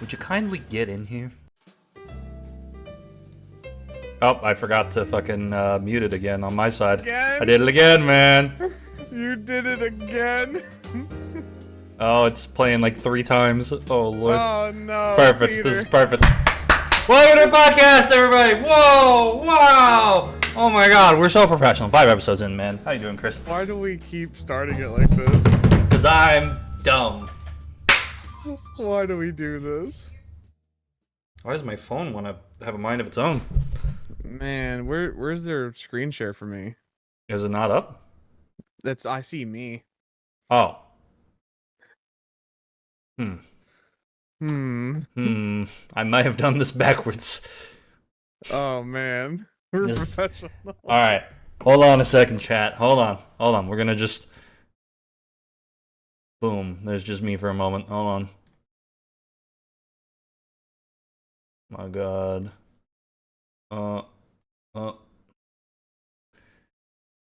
Would you kindly get in here? Oh, I forgot to fucking mute it again on my side. Again? I did it again, man. You did it again. Oh, it's playing like 3 times. Oh, Lord. Oh, no. Perfect. Peter. This is perfect. Welcome to the podcast, everybody. Whoa, wow. Oh my God, we're so professional. 5 episodes in, man. How you doing, Chris? Why do we keep starting it like this? Because I'm dumb. Why do we do this? Why does my phone want to have a mind of its own? Man, where's their screen share for me? Is it not up? I see me. Oh. I might have done this backwards. Oh man. We're professional. Alright. Hold on a second, chat. Hold on. We're gonna just... Boom. There's just me for a moment. Hold on. My God.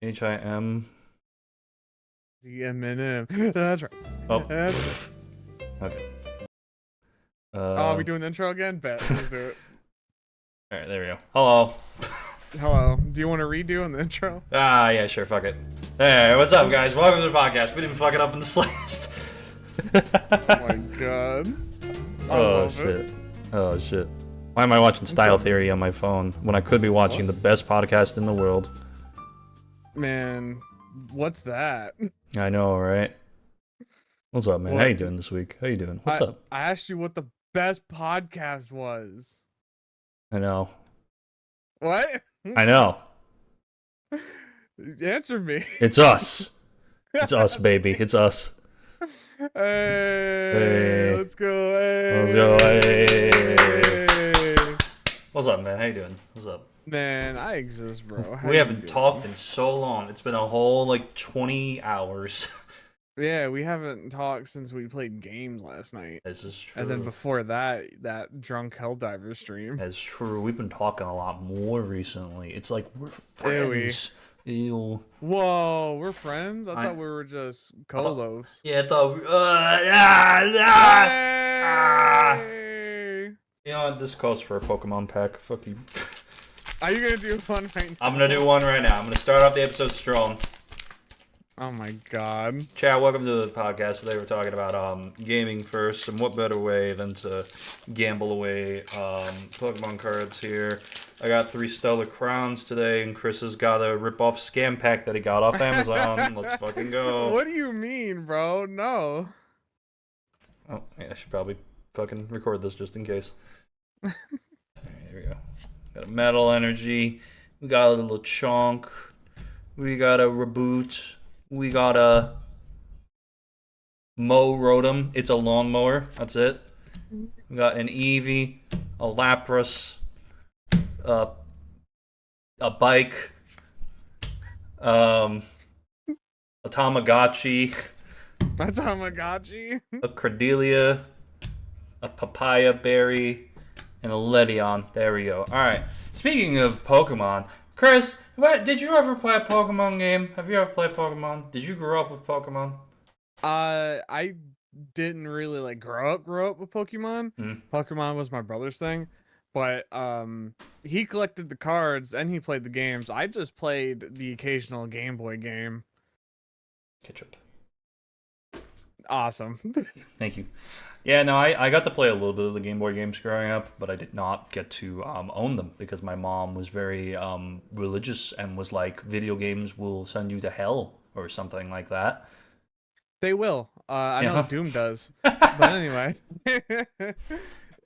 H-I-M. CMPlatinum. That's right. Oh. That's right. Okay. Oh, are we doing the intro again? Bet. Let's do it. Alright, there we go. Hello. Hello. Do you want to redo in the intro? Ah, yeah, sure, fuck it. Hey, what's up, guys? Welcome to the podcast. We didn't fuck it up in the slightest. Oh my God. Oh, shit. Oh, shit. Why am I watching Style Theory on my phone when I could be watching the best podcast in the world? Man, what's that? I know, right? What's up, man? What? How you doing this week? How you doing? What's up? I asked you what the best podcast was. I know. What? I know. Answer me. It's us. It's us, baby. It's us. Hey, let's go. Hey. Let's go. Hey. What's up, man? How you doing? What's up? Man, I exist, bro. How We you haven't doing? talked in so long. It's been a whole, like, 20 hours. Yeah, we haven't talked since we played games last night. This is true. And then before that, that drunk Helldiver stream. That's true. We've been talking a lot more recently. It's like we're Ew-y. friends. Ew. Whoa, we're friends? I thought we were just Co-Loafs. Yeah, I thought we... Hey! You know what? This calls for a Pokemon pack. Fuck you. Are you gonna do one right now? I'm gonna do one right now. I'm gonna start off the episode strong. Oh my God. Chat, welcome to the podcast. Today we're talking about gaming first, and what better way than to gamble away Pokemon cards here. I got 3 Stellar Crowns today, and Chris has got a rip-off scam pack that he got off Amazon. Let's fucking go. What do you mean, bro? No. Oh, yeah, I should probably fucking record this just in case. Alright, here we go. Got a Metal Energy. We got a little Chonk. We got a Reboot. We got a Mow Rotom. It's a lawnmower. That's it. We got an Eevee, a Lapras, a bike, a Tamagotchi, A Tamagotchi? a Cordelia, a Papaya Berry, and a Ledion. There we go. Alright. Speaking of Pokemon, Chris, did you ever play a Pokemon game? Have you ever played Pokemon? Did you grow up with Pokemon? I didn't really like grow up with Pokemon. Pokemon was my brother's thing. But he collected the cards and he played the games. I just played the occasional Game Boy game. Ketchup. Awesome. Thank you. Yeah, no, I got to play a little bit of the Game Boy games growing up, but I did not get to own them because my mom was very religious and was like, video games will send you to hell or something like that. They will. I know Yeah. Doom does. But anyway.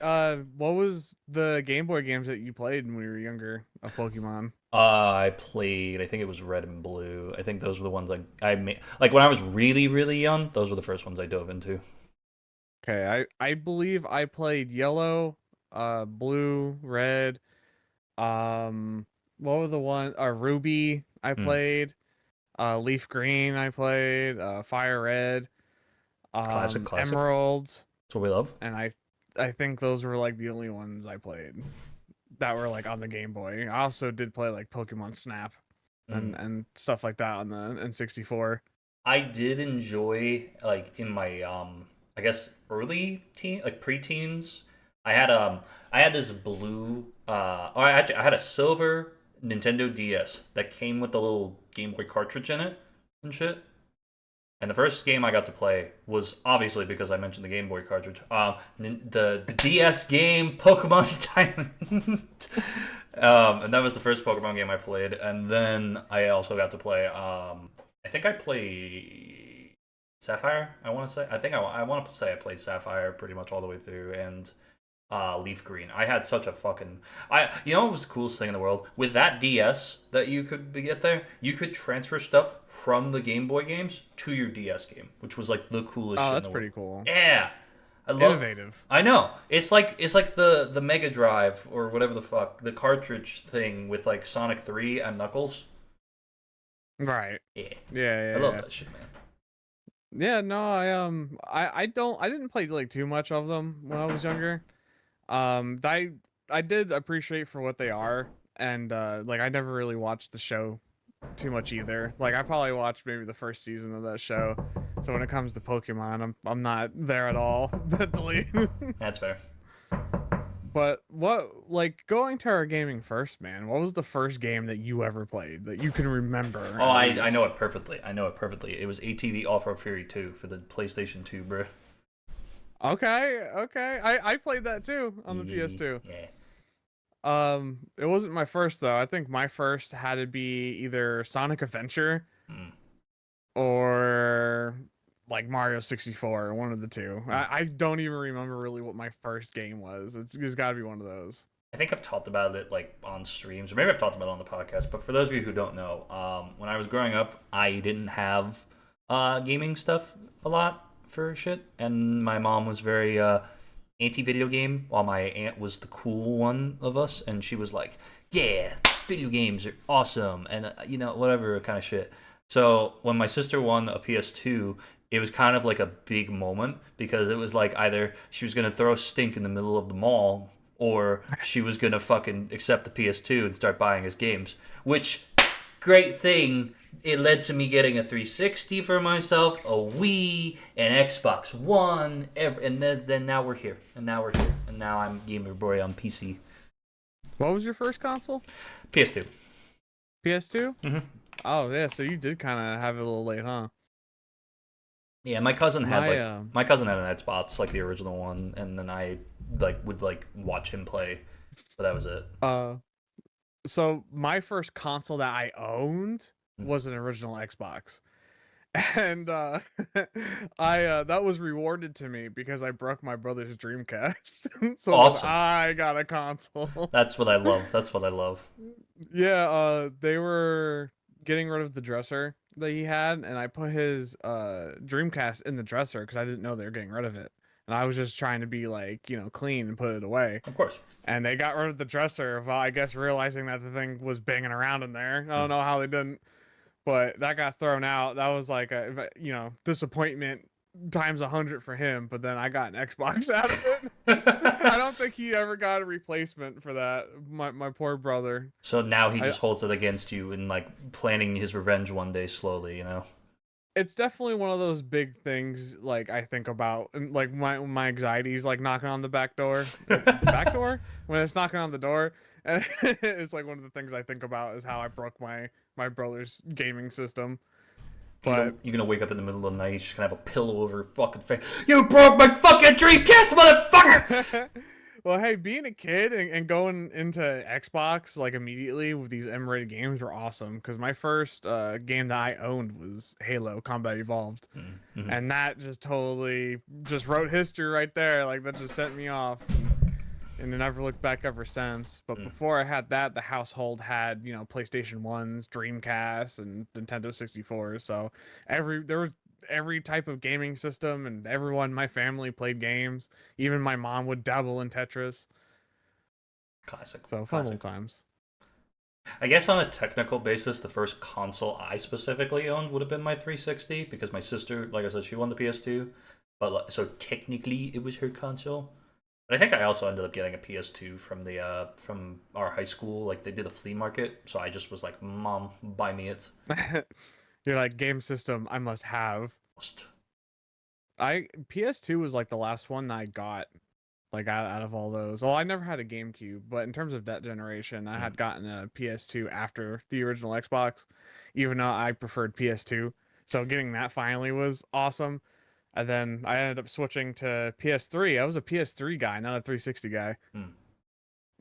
What was the Game Boy games that you played when we were younger of Pokemon? I played, I think it was Red and Blue. I think those were the ones I made. Like when I was really, really young, those were the first ones I dove into. Okay, I believe I played Yellow, Blue, Red, what were the one? Ruby I played, Leaf Green I played, Fire Red, Classic. Emeralds, That's what we love. and I think those were like the only ones I played that were like on the Game Boy. I also did play like Pokemon Snap and stuff like that on the N64. I did enjoy, like, in my, I guess, early teen, like, preteens, I had this blue or actually I had a silver Nintendo DS that came with the little Game Boy cartridge in it and shit. And the first game I got to play was obviously because I mentioned the Game Boy cartridge. The DS game Pokemon Diamond, and that was the first Pokemon game I played. And then I also got to play. I think I played Sapphire. I want to say. I want to say I played Sapphire pretty much all the way through, and Leaf Green. I had such a fucking you know what was the coolest thing in the world? With that DS that you could get there, you could transfer stuff from the Game Boy games to your DS game, which was like the coolest shit Oh, in that's the pretty world. cool. Yeah. I love Innovative. I know. It's like the Mega Drive or whatever the fuck, the cartridge thing with like Sonic 3 and Knuckles. Right. Yeah. Yeah, I love yeah. that shit, man. Yeah, no, I didn't play like too much of them when I was younger. I did appreciate for what they are, and like I never really watched the show too much either. Like I probably watched maybe the first season of that show. So when it comes to Pokemon, I'm not there at all mentally. That's fair. But what, like, going to our gaming first, man, what was the first game that you ever played that you can remember Oh, at I know least? it perfectly. I know it perfectly. It was ATV Off-Road Fury 2 for the PlayStation 2, bro. Okay, okay. I played that too on the Yeah. PS2. Yeah. It wasn't my first though. I think my first had to be either Sonic Adventure Mm, or like Mario 64, one of the two. mm. I don't even remember really what my first game was. It's got to be one of those. I think I've talked about it like on streams, or maybe I've talked about it on the podcast. But for those of you who don't know, when I was growing up, I didn't have gaming stuff a lot for shit, and my mom was very anti-video game, while my aunt was the cool one of us, and she was like, "Yeah, video games are awesome," and whatever kind of shit. So when my sister won a PS2, it was kind of like a big moment because it was like either she was gonna throw stink in the middle of the mall or she was gonna fucking accept the PS2 and start buying us games. Which, great thing, it led to me getting a 360 for myself, a Wii, an Xbox One, and then now we're here, and now I'm gamer boy on PC. What was your first console? PS2. PS2? hmm Oh yeah, so you did kind of have it a little late, huh? Yeah, my cousin had My like my cousin had an Xbox, like the original one, and then I would watch him play, but that was it. uh so my first console that I owned Mm. was an original Xbox. And I that was rewarded to me because I broke my brother's Dreamcast. So then Awesome. I got a console. That's what I love. That's what I love. Yeah, they were getting rid of the dresser that he had, and I put his Dreamcast in the dresser because I didn't know they were getting rid of it. And I was just trying to be like, clean and put it away. Of course. And they got rid of the dresser, well, I guess realizing that the thing was banging around in there. I don't know how they didn't, but that got thrown out. That was like a disappointment times 100 for him. But then I got an Xbox out of it. I don't think he ever got a replacement for that. My poor brother. So now he I just holds it against you and like planning his revenge one day slowly, you know? It's definitely one of those big things like I think about, and like my anxiety's like knocking on the back door, like the back door when it's knocking on the door, and it's like one of the things I think about is how I broke my brother's gaming system. But You're gonna wake up in the middle of the night, you're just gonna have a pillow over your fucking face. You broke my fucking Dreamcast, motherfucker! well, hey, being a kid and going into Xbox like immediately with these M-rated games were awesome because my first game that I owned was Halo Combat Evolved. Mm-hmm. And that just totally just wrote history right there. Like that just sent me off, and I never looked back ever since. But before I had that, the household had PlayStation 1s, Dreamcasts, and Nintendo 64s. So there was every type of gaming system, and everyone in my family played games. Even my mom would dabble in Tetris. Classic. So fun little Classic. times. I guess on a technical basis, the first console I specifically owned would have been my 360 because my sister, like I said, she won the PS2, but so technically it was her console. But I think I also ended up getting a PS2 from our high school. Like they did a flea market, so I just was like, "Mom, buy me it." You're like game system I must have. Just- I PS2 was like the last one that I got. like out of all those. Well, I never had a GameCube, but in terms of that generation, I had gotten a PS2 after the original Xbox, even though I preferred PS2. So getting that finally was awesome. And then I ended up switching to PS3. I was a PS3 guy, not a 360 guy. Mm.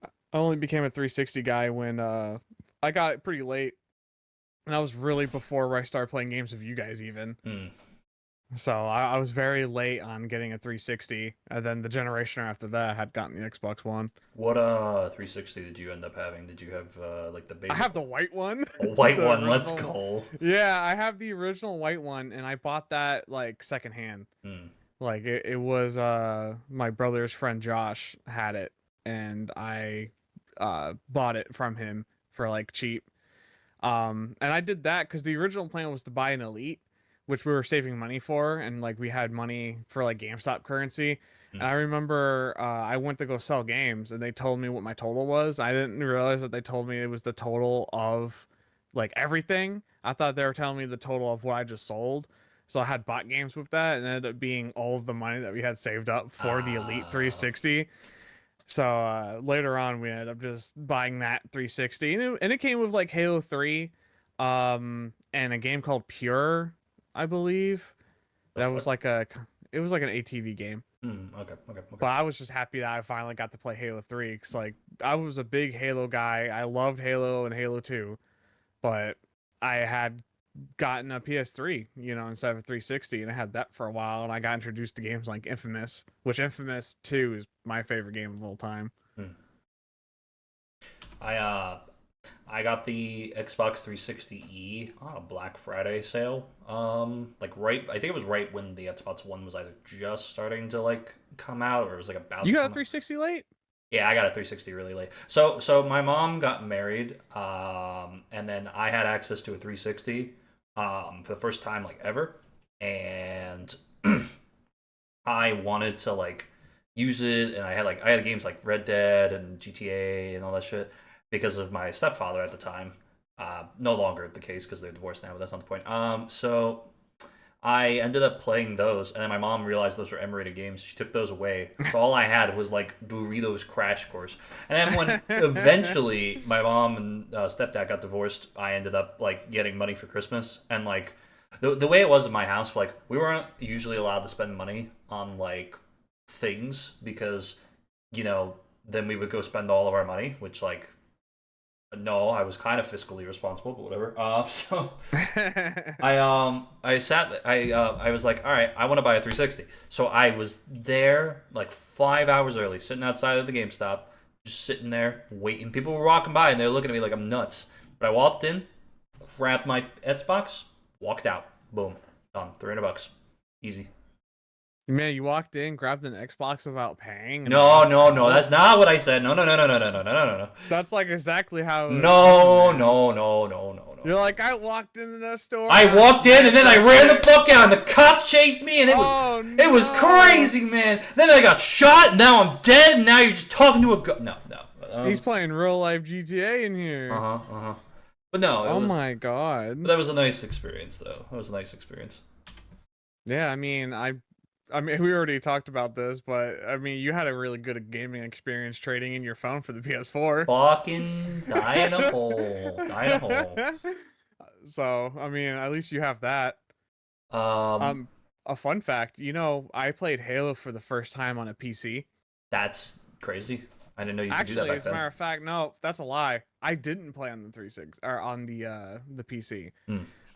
I only became a 360 guy when I got it pretty late, and I was really before where I started playing games with you guys even. Mm. So I was very late on getting a 360, and then the generation after that I had gotten the Xbox One. What 360 did you end up having? Did you have like the basic? I have the white one. A white The one. Let's original- go. Yeah, I have the original white one, and I bought that like secondhand. Mm. Like it was my brother's friend Josh had it, and I bought it from him for like cheap. And I did that because the original plan was to buy an Elite, which we were saving money for, and like we had money for like GameStop currency. And I remember I went to go sell games, and they told me what my total was. I didn't realize that they told me it was the total of like everything. I thought they were telling me the total of what I just sold. So I had bought games with that, and it ended up being all of the money that we had saved up for the Elite 360. So later on, we ended up just buying that 360, and it came with like Halo 3, and a game called Pure, I believe. That was like it was like an ATV game. Okay. But I was just happy that I finally got to play Halo 3 because like I was a big Halo guy. I loved Halo and Halo 2, but I had gotten a PS3, instead of a 360, and I had that for a while, and I got introduced to games like Infamous, which Infamous 2 is my favorite game of all time. I got the Xbox 360e on a Black Friday sale. I think it was right when the Xbox One was either just starting to like come out, or it was like about. You got a 360 late? Yeah, I got a 360 really late. So my mom got married, and then I had access to a 360 for the first time like ever, and I wanted to like use it, and I had games like Red Dead and GTA and all that shit because of my stepfather at the time. No longer the case because they're divorced now, but that's not the point. So I ended up playing those, and then my mom realized those were M-rated games. She took those away. So all I had was like Doritos Crash Course. And then when eventually my mom and stepdad got divorced, I ended up like getting money for Christmas. And like the way it was in my house, like we weren't usually allowed to spend money on like things because then we would go spend all of our money, which like. No, I was kind of fiscally responsible, but whatever. So I was like, all right, I want to buy a 360. So I was there like 5 hours early, sitting outside of the GameStop, just sitting there waiting. People were walking by and they were looking at me like I'm nuts. But I walked in, grabbed my Xbox, walked out. Boom, done. $300, easy. Man, you walked in, grabbed an Xbox without paying. No, that's not what I said. No. That's like exactly how. No. You're like, I walked into the store. I walked in and then I ran the fuck out, and the cops chased me, and it was crazy, man. Then I got shot, and now I'm dead, and now you're just talking to a no. He's playing real life GTA in here. But no. Oh my god. But that was a nice experience, though. That was a nice experience. Yeah, I mean, we already talked about this, but I mean, you had a really good gaming experience trading in your phone for the PS4. Fucking die in a hole. So, I mean, at least you have that. A fun fact, I played Halo for the first time on a PC. That's crazy. I didn't know you could do that Actually, back as a then. matter of fact, no, that's a lie. I didn't play on the 360 or on the PC.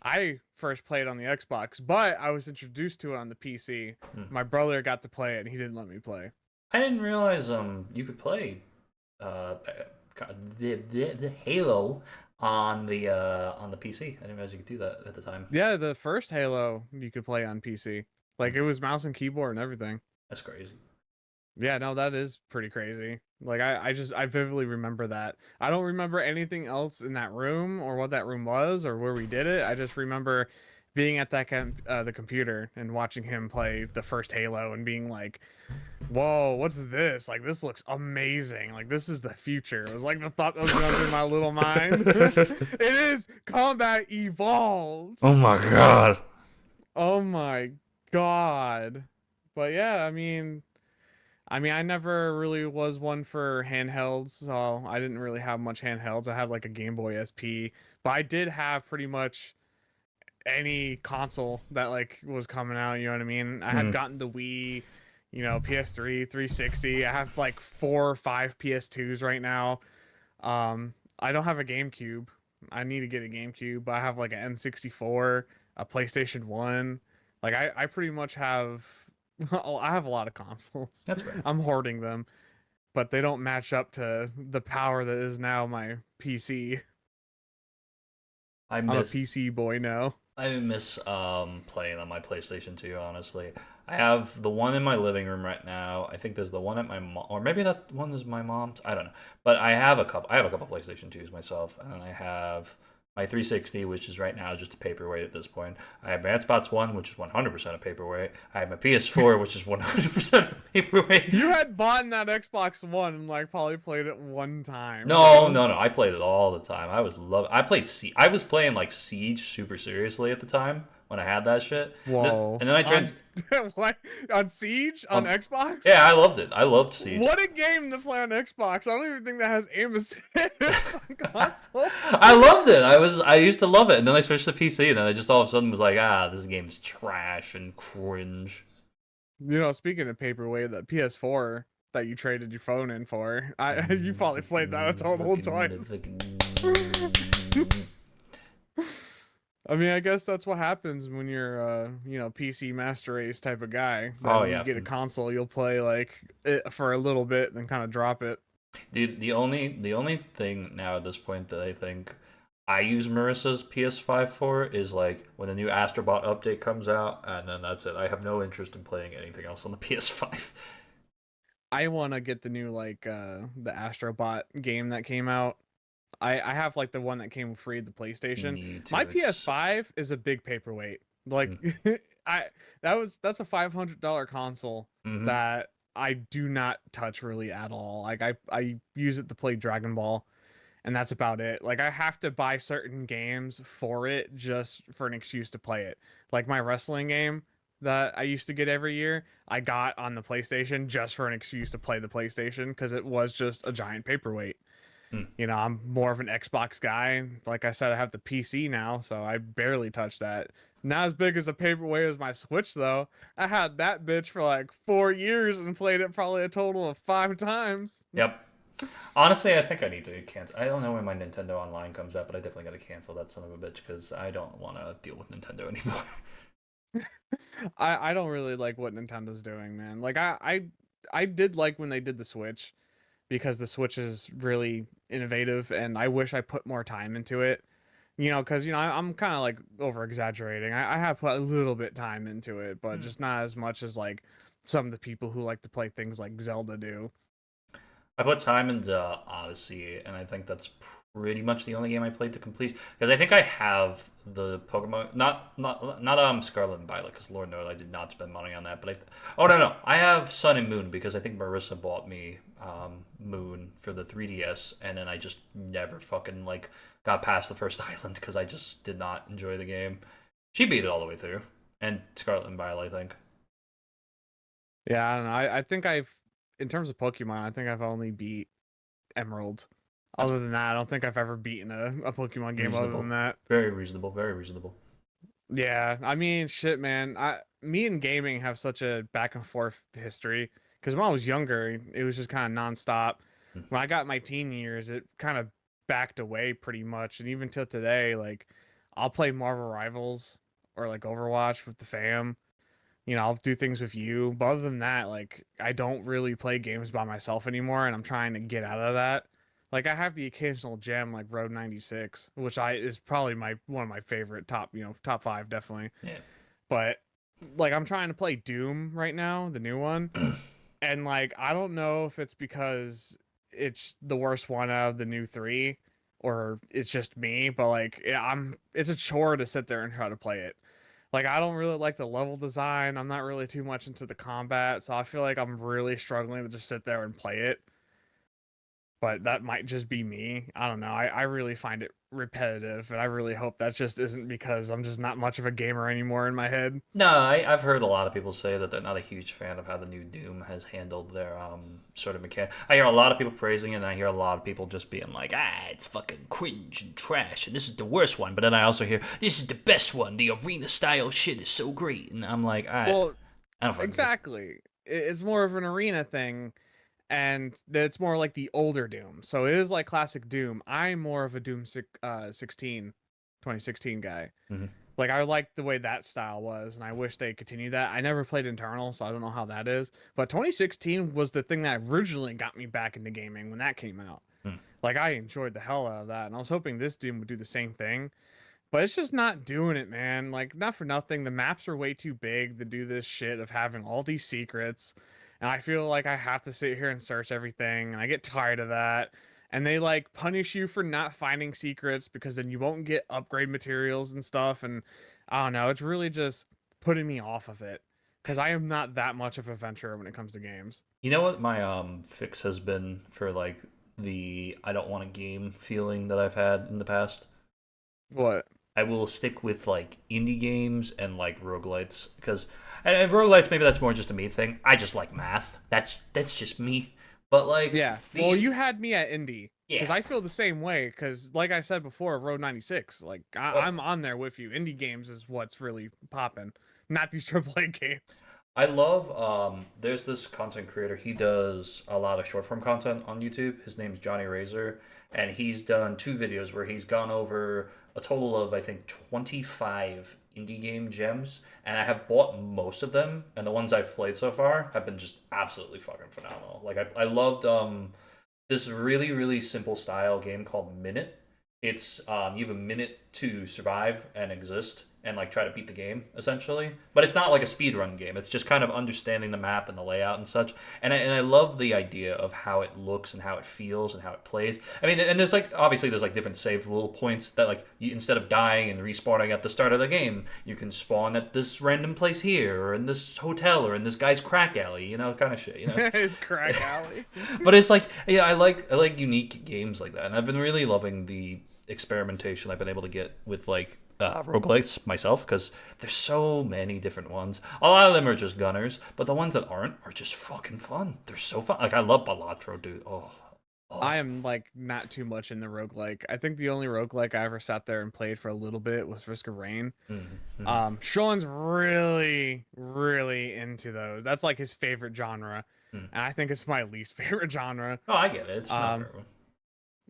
I first played on the Xbox, but I was introduced to it on the PC. My brother got to play it, and he didn't let me play. I didn't realize you could play the Halo on the PC. I didn't realize you could do that at the time. Yeah, the first Halo you could play on PC. Like it was mouse and keyboard and everything. That's crazy. Yeah, no, that is pretty crazy. Like I vividly remember that. I don't remember anything else in that room or what that room was or where we did it. I just remember being at that the computer and watching him play the first Halo and being like, "Whoa, what's this? Like this looks amazing. Like this is the future." It was like the thought that was going through my little mind. It is Combat Evolved. Oh my god. Oh my god. But yeah, I mean, I mean, I never really was one for handhelds, so I didn't really have much handhelds. I had like a Game Boy SP, but I did have pretty much any console that like was coming out, you know what I mean? I had Mm. gotten the Wii, PS3, 360. I have like 4 or 5 PS2s right now. I don't have a GameCube. I need to get a GameCube, but I have like an N64, a PlayStation 1. Like I pretty much have I have a lot of consoles. That's fair. I'm hoarding them, but they don't match up to the power that is now my PC. I I'm a miss PC boy now. I miss playing on my PlayStation 2, honestly. I have the one in my living room right now. I think there's the one at my mom, or maybe that one is my mom's. I don't know. But I have a couple PlayStation 2s myself, and then I have my 360, which is right now just a paperweight at this point. I have my Xbox One, which is 100% a paperweight. I have my PS4, which is 100% a paperweight. You had bought that Xbox One and like probably played it one time, No, bro. no, no. I played it all the time. I played I was playing like Siege super seriously at the time when I had that shit. Whoa. And then I On trans what? On Siege on on Xbox? Yeah, I loved it. I loved Siege. What a game to play on Xbox. I don't even think that has aim assist on console. I loved it. I used to love it, and then I switched to PC, and then I just all of a sudden was like, this game's trash and cringe. Speaking of paperweight, that PS4 that you traded your phone in for, you probably played that a total twice. I mean, I guess that's what happens when you're, PC master race type of guy. That Oh when you yeah. get a console, you'll play like it for a little bit, then kind of drop it. The only thing now at this point that I think I use Marissa's PS5 for is like when the new Astrobot update comes out, and then that's it. I have no interest in playing anything else on the PS5. I want to get the new the Astrobot game that came out. I have like the one that came free the PlayStation. Me too. My It's PS5 is a big paperweight. Like mm, I that's a $500 console mm-hmm. that I do not touch really at all. Like I use it to play Dragon Ball, and that's about it. Like I have to buy certain games for it just for an excuse to play it. Like my wrestling game that I used to get every year, I got on the PlayStation just for an excuse to play the PlayStation because it was just a giant paperweight. Mm. I'm more of an Xbox guy. Like I said, I have the PC now, so I barely touch that. Not as big as a paperweight as my Switch, though. I had that bitch for like 4 years and played it probably a total of 5 times. Yep. Honestly, I think I need to cancel. I don't know when my Nintendo Online comes out, but I definitely got to cancel that son of a bitch because I don't want to deal with Nintendo anymore. I don't really like what Nintendo's doing, man. Like I did like when they did the Switch because the Switch is really innovative, and I wish I put more time into it. Because I'm kind of like over exaggerating. I have put a little bit time into it, but just not as much as like some of the people who like to play things like Zelda do. I put time into Odyssey, and I think that's pretty much the only game I played to complete. Because I think I have the Pokemon, not Scarlet and Violet, because Lord knows I did not spend money on that. But oh no, I have Sun and Moon because I think Marissa bought me Moon for the 3DS, and then I just never fucking like got past the first island because I just did not enjoy the game. She beat it all the way through, and Scarlet and Violet, I think. Yeah, I don't know. I think in terms of Pokemon, I think I've only beat Emerald. That's Other than that, I don't think I've ever beaten a Pokemon game other than reasonable, that. very reasonable, very reasonable. Yeah, I mean, shit, man. Me and gaming have such a back and forth history. Because when I was younger, it was just kind of nonstop. Hmm. When I got my teen years, it kind of backed away pretty much. And even till today, like, I'll play Marvel Rivals or like Overwatch with the fam. I'll do things with you. But other than that, like, I don't really play games by myself anymore, and I'm trying to get out of that. Like, I have the occasional gem like Road 96, which is probably my one of my favorite top 5 definitely. Yeah. But like I'm trying to play Doom right now, the new one, and like I don't know if it's because it's the worst one out of the new 3 or it's just me, but like it's a chore to sit there and try to play it. Like I don't really like the level design. I'm not really too much into the combat, so I feel like I'm really struggling to just sit there and play it. but that might just be me. I don't know. I really find it repetitive, and I really hope that just isn't because I'm just not much of a gamer anymore in my head. No, I've heard a lot of people say that they're not a huge fan of how the new Doom has handled their sort of mechanic. I hear a lot of people praising it, and I hear a lot of people just being like, it's fucking cringe and trash, and this is the worst one. But then I also hear, this is the best one. The arena style shit is so great. And I'm like, Well, I don't fucking care. exactly. It's more of an arena thing, and it's more like the older Doom. So it is like classic Doom. I'm more of a Doom 16, 2016 guy. Mhm. Like I like the way that style was, and I wish they continued that. I never played Internal, so I don't know how that is. But 2016 was the thing that originally got me back into gaming when that came out. Hmm. Like I enjoyed the hell out of that, and I was hoping this Doom would do the same thing. But it's just not doing it, man. Like not for nothing, the maps are way too big to do this shit of having all these secrets. And I feel like I have to sit here and search everything, and I get tired of that. And they like punish you for not finding secrets because then you won't get upgrade materials and stuff. And I don't know, it's really just putting me off of it because I am not that much of a venturer when it comes to games. You know what my fix has been for like the I don't want a game feeling that I've had in the past? What? I will stick with like indie games and like roguelites because and roguelites maybe that's more just a me thing. I just like math. That's just me. But like Yeah. Well, you had me at indie because yeah. I feel the same way. Because, like I said before, Road 96, like I'm on there with you. Indie games is what's really popping, not these AAA games. I love there's this content creator. He does a lot of short form content on YouTube. His name's Johnny Razor, and he's done 2 videos where he's gone over a total of I think 25 indie game gems, and I have bought most of them, and the ones I've played so far have been just absolutely fucking phenomenal. Like I loved this really really simple style game called Minute. It's you have a minute to survive and exist and like try to beat the game essentially, but it's not like a speed run game. It's just kind of understanding the map and the layout and such. And I love the idea of how it looks and how it feels and how it plays. I mean, and there's like obviously there's like different save little points that like you, instead of dying and respawning at the start of the game, you can spawn at this random place here or in this hotel or in this guy's crack alley, you know, kind of shit, you know. His crack alley. But it's like yeah, I like unique games like that, and I've been really loving the experimentation I've been able to get with like roguelites myself because there's so many different ones. A lot of them are just gunners, but the ones that aren't are just fucking fun. They're so fun. Like I love Balatro, dude. I am like not too much in the roguelike. I think the only roguelike I ever sat there and played for a little bit was Risk of Rain. Mm-hmm. Sean's really, really into those. That's like his favorite genre. Mm. And I think it's my least favorite genre. Oh, I get it. It's not for everyone.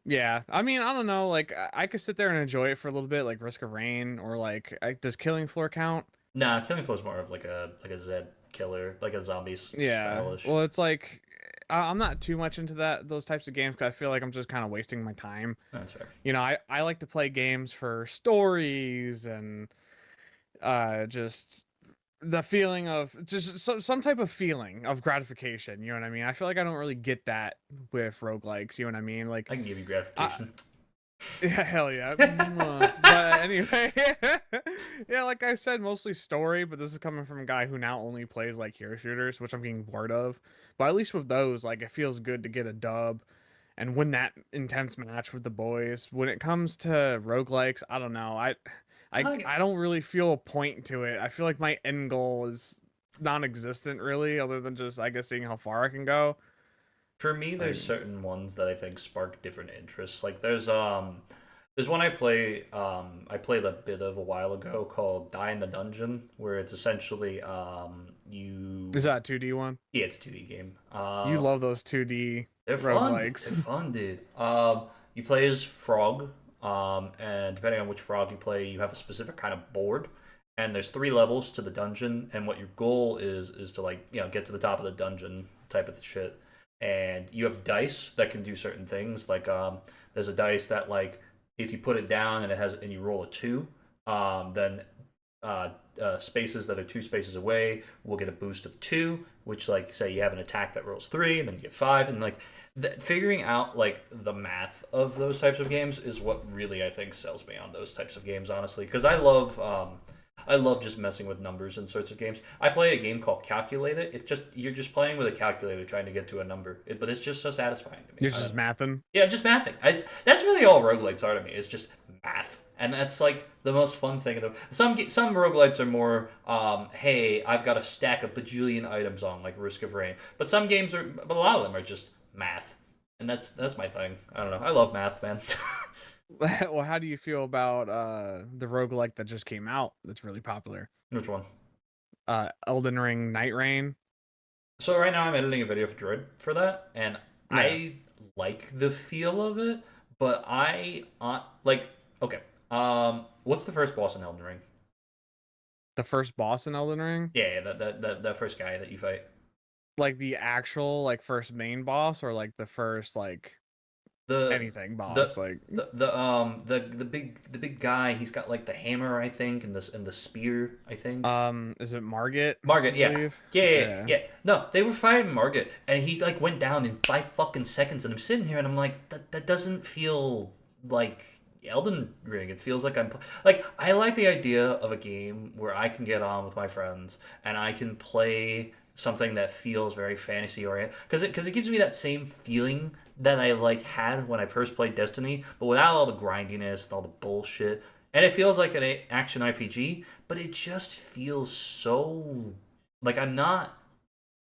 Yeah, I mean, I don't know. Like, I could sit there and enjoy it for a little bit, like Risk of Rain, or like, does Killing Floor count? Nah, Killing Floor is more of like a Zed killer, like a zombies Yeah. stylish. Well, it's like I'm not too much into those types of games because I feel like I'm just kind of wasting my time. That's fair. You know, I like to play games for stories and just the feeling of just some type of feeling of gratification. You know what I mean? I feel like I don't really get that with roguelikes. You know what I mean? Like, I can give you gratification. yeah, hell yeah. But anyway, yeah, like I said, mostly story, but this is coming from a guy who now only plays like hero shooters, which I'm getting bored of. But at least with those, like it feels good to get a dub and win that intense match with the boys. When it comes to roguelikes, I don't know. I don't really feel a point to it. I feel like my end goal is non-existent really, other than just I guess seeing how far I can go. For me, there's Like, certain ones that I think spark different interests. Like there's one I played a bit of a while ago called Die in the Dungeon, where it's essentially you is that a 2D one? yeah, it's a 2D game. You love those 2D They're fun. roguelikes. They're fun, dude. You play as Frog, and depending on which Frog you play, you have a specific kind of board. And there's 3 levels to the dungeon, and what your goal is to like get to the top of the dungeon type of shit. And you have dice that can do certain things. Like there's a dice that like if you put it down and you roll a 2, then spaces that are 2 spaces away will get a boost of 2, which like say you have an attack that rolls 3 and then you get 5, and like figuring out like the math of those types of games is what really I think sells me on those types of games, honestly, because I love just messing with numbers in sorts of games. I play a game called Calculate It. It's just you're just playing with a calculator trying to get to a number, but it's just so satisfying to me. You're I don't just know. mathing. Yeah, just mathing. That's really all roguelites are to me. It's just math, and that's like the most fun thing. Some roguelites are more, hey, I've got a stack of bajillion items on, like Risk of Rain. But but a lot of them are just math, and that's my thing. I don't know. I love math, man. Well, how do you feel about the roguelike that just came out that's really popular? Which one? Elden Ring Night Rain. So right now I'm editing a video for Droid for that, and Yeah. I like the feel of it, but I like okay. What's the first boss in Elden Ring? The first boss in Elden Ring? Yeah, that first guy that you fight. Like the actual like first main boss or like the first like The anything the boss? Like the big guy. He's got like the hammer, I think, and the spear, I think. is it Margit? Margit, I yeah. believe? Yeah. No, they were fighting Margit, and he like went down in 5 fucking seconds, and I'm sitting here, and I'm like, that doesn't feel like Elden Ring. It feels like like I like the idea of a game where I can get on with my friends and I can play something that feels very fantasy oriented because it gives me that same feeling that I like had when I first played Destiny, but without all the grindiness and all the bullshit. And it feels like an action RPG, but it just feels so like I'm not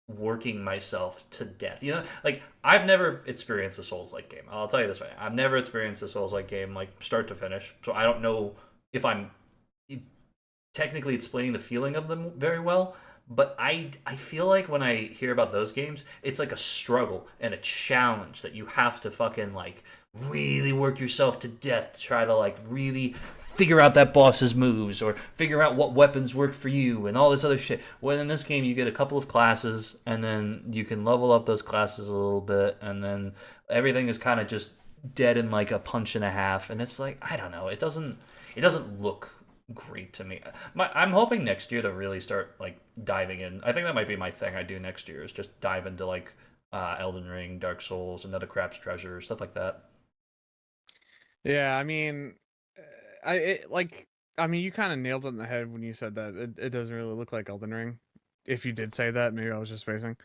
working myself to death. You know, like I've never experienced a Souls-like game. I'll tell you this way: I've never experienced a Souls-like game like start to finish. So I don't know if I'm technically explaining the feeling of them very well. But I feel like when I hear about those games, it's like a struggle and a challenge that you have to fucking like really work yourself to death to try to like really figure out that boss's moves or figure out what weapons work for you and all this other shit. When in this game you get a couple of classes and then you can level up those classes a little bit and then everything is kind of just dead in like a punch and a half, and it's like I don't know, it doesn't look great to me. I'm hoping next year to really start like diving in. I think that might be my thing I do next year is just dive into like Elden Ring, Dark Souls, Another Crap's Treasure, stuff like that. Yeah, I mean, I mean, you kind of nailed it in the head when you said that it doesn't really look like Elden Ring. If you did say that, maybe I was just spacing.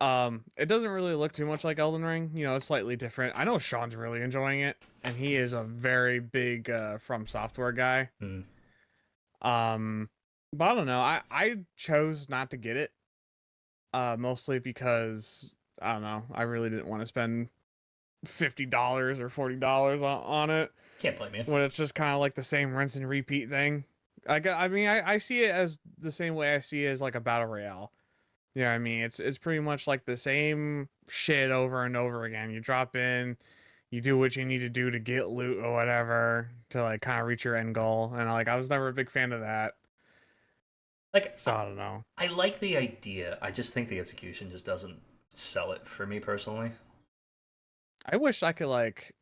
It doesn't really look too much like Elden Ring. You know, it's slightly different. I know Sean's really enjoying it, and he is a very big From Software guy. Mm. But I don't know. I chose not to get it, mostly because I don't know. I really didn't want to spend $50 or $40 on it Can't blame you. when it's just kind of like the same rinse and repeat thing. I mean, I see it as the same way I see it as like a battle royale. You know what I mean? It's pretty much like the same shit over and over again. You drop in, you do what you need to do to get loot or whatever to like kind of reach your end goal. And like I was never a big fan of that. Like So I don't know. I like the idea. I just think the execution just doesn't sell it for me personally. I wish I could like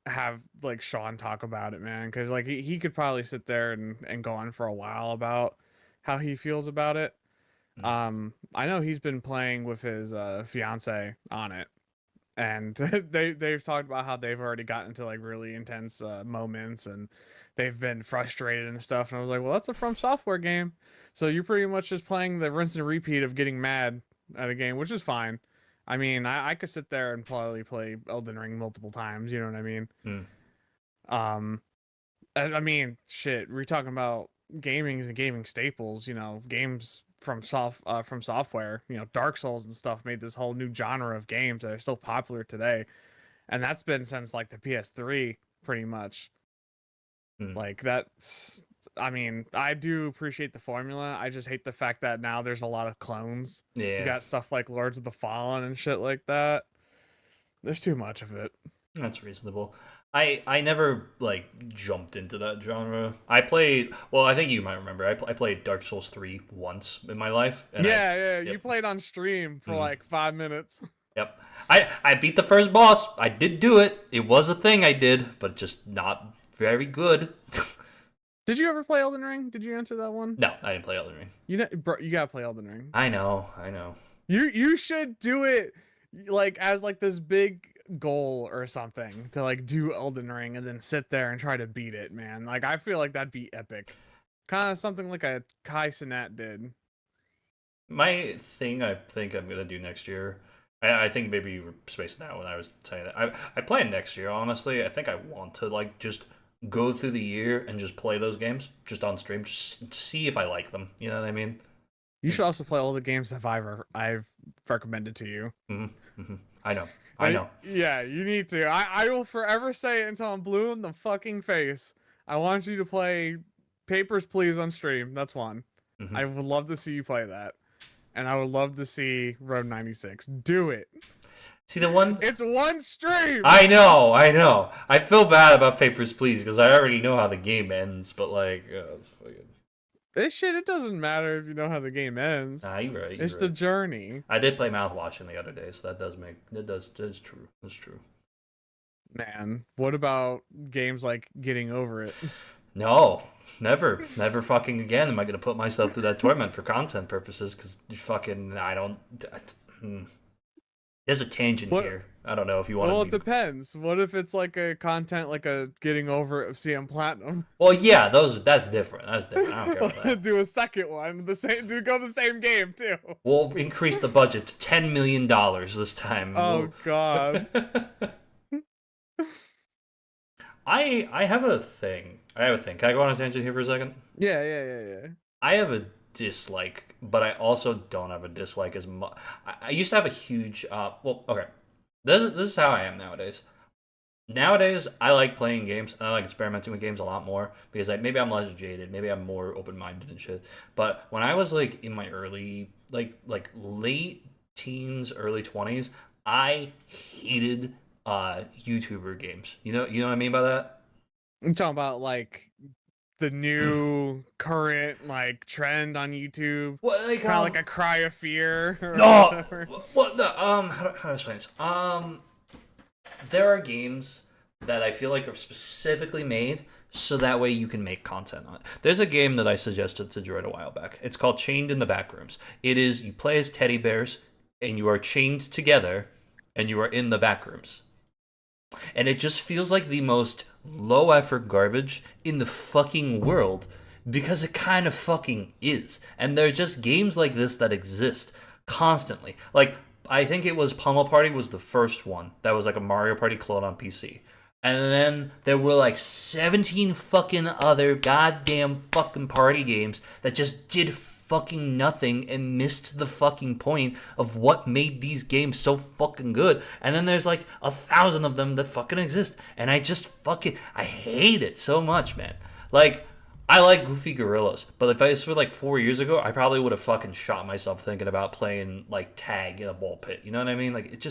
have like Sean talk about it, man, because like he could probably sit there and go on for a while about how he feels about it. Mm. I know he's been playing with his fiance on it, and they've talked about how they've already gotten into like really intense moments, and they've been frustrated and stuff. And I was like, well, that's a From Software game, so you're pretty much just playing the rinse and repeat of getting mad at a game, which is fine. I mean, I could sit there and probably play Elden Ring multiple times. You know what I mean? Mm. Um, I mean, shit. We're talking about gaming and gaming staples. You know, games from software. You know, Dark Souls and stuff made this whole new genre of games that are still popular today, and that's been since like the PS3, pretty much. Mm. Like that's. I mean, I do appreciate the formula. I just hate the fact that now there's a lot of clones. You Yeah, got stuff like Lords of the Fallen and shit like that. There's too much of it. that's reasonable. I never like jumped into that genre. I played. Well, I think you might remember. I played Dark Souls 3 once in my life, and Yeah, you yep. played on stream for Mhm. like 5 minutes. Yep. I beat the first boss. I did do it. It was a thing I did, but just not very good. Did you ever play Elden Ring? Did you answer that one? No, I didn't play Elden Ring. You know, bro, you gotta play Elden Ring. I know. You should do it like as like this big goal or something to like do Elden Ring and then sit there and try to beat it, man. Like I feel like that'd be epic. Kind of something like a Kai Cenat did. My thing I think I'm gonna do next year. I think maybe you were spacing out when I was saying that. I plan next year, honestly. I think I want to like just go through the year and just play those games just on stream, just see if I like them. You know what I mean? You should also play all the games that I've recommended to you. I know. I know. Yeah, you need to. I will forever say it until I'm blue in the fucking face. I want you to play Papers, Please on stream. That's one. Mm-hmm. I would love to see you play that. And I would love to see Road 96. Do it. See the one. It's one stream. I know. I feel bad about Papers, Please because I already know how the game ends. But like, This shit, it doesn't matter if you know how the game ends. nah, you're right. It's the journey. I did play Mouthwashing the other day, so that's true. That's true. Man, what about games like Getting Over It? No, never fucking again am I gonna put myself through that torment for content purposes because I don't. There's a tangent here. I don't know if you want. Well, it depends. What if it's like a content like a Getting Over It of CMPlatinum? Well, yeah, that's different. That's different. I don't care about that. Do a second one. Go the same game too. We'll increase the budget to $10 million this time. Oh God. I have a thing. Can I go on a tangent here for a second? Yeah. I have a dislike, but I also don't have a dislike as much. I used to have a huge. Well, okay. This is how I am nowadays. Nowadays, I like playing games, and I like experimenting with games a lot more because maybe I'm less jaded, maybe I'm more open-minded and shit. But when I was like in my early, like late teens, early 20s, I hated YouTuber games. You know what I mean by that? I'm talking about like the new current like trend on YouTube. What, like, kind of like a cry of fear. No, what the how do I explain this? There are games that I feel like are specifically made so that way you can make content on it. There's a game that I suggested to Droid a while back. It's called Chained in the Backrooms. It is you play as teddy bears and you are chained together and you are in the backrooms. And it just feels like the most low effort garbage in the fucking world because it kind of fucking is. And there are just games like this that exist constantly. Like, I think it was Pummel Party was the first one that was like a Mario Party clone on PC. And then there were like 17 fucking other goddamn fucking party games that just did fucking nothing and missed the fucking point of what made these games so fucking good. And then there's like 1,000 of them that fucking exist. And I hate it so much, man. Like, I like Goofy Gorillas, but if this were like 4 years ago, I probably would have fucking shot myself thinking about playing like tag in a ball pit. You know what I mean? Like,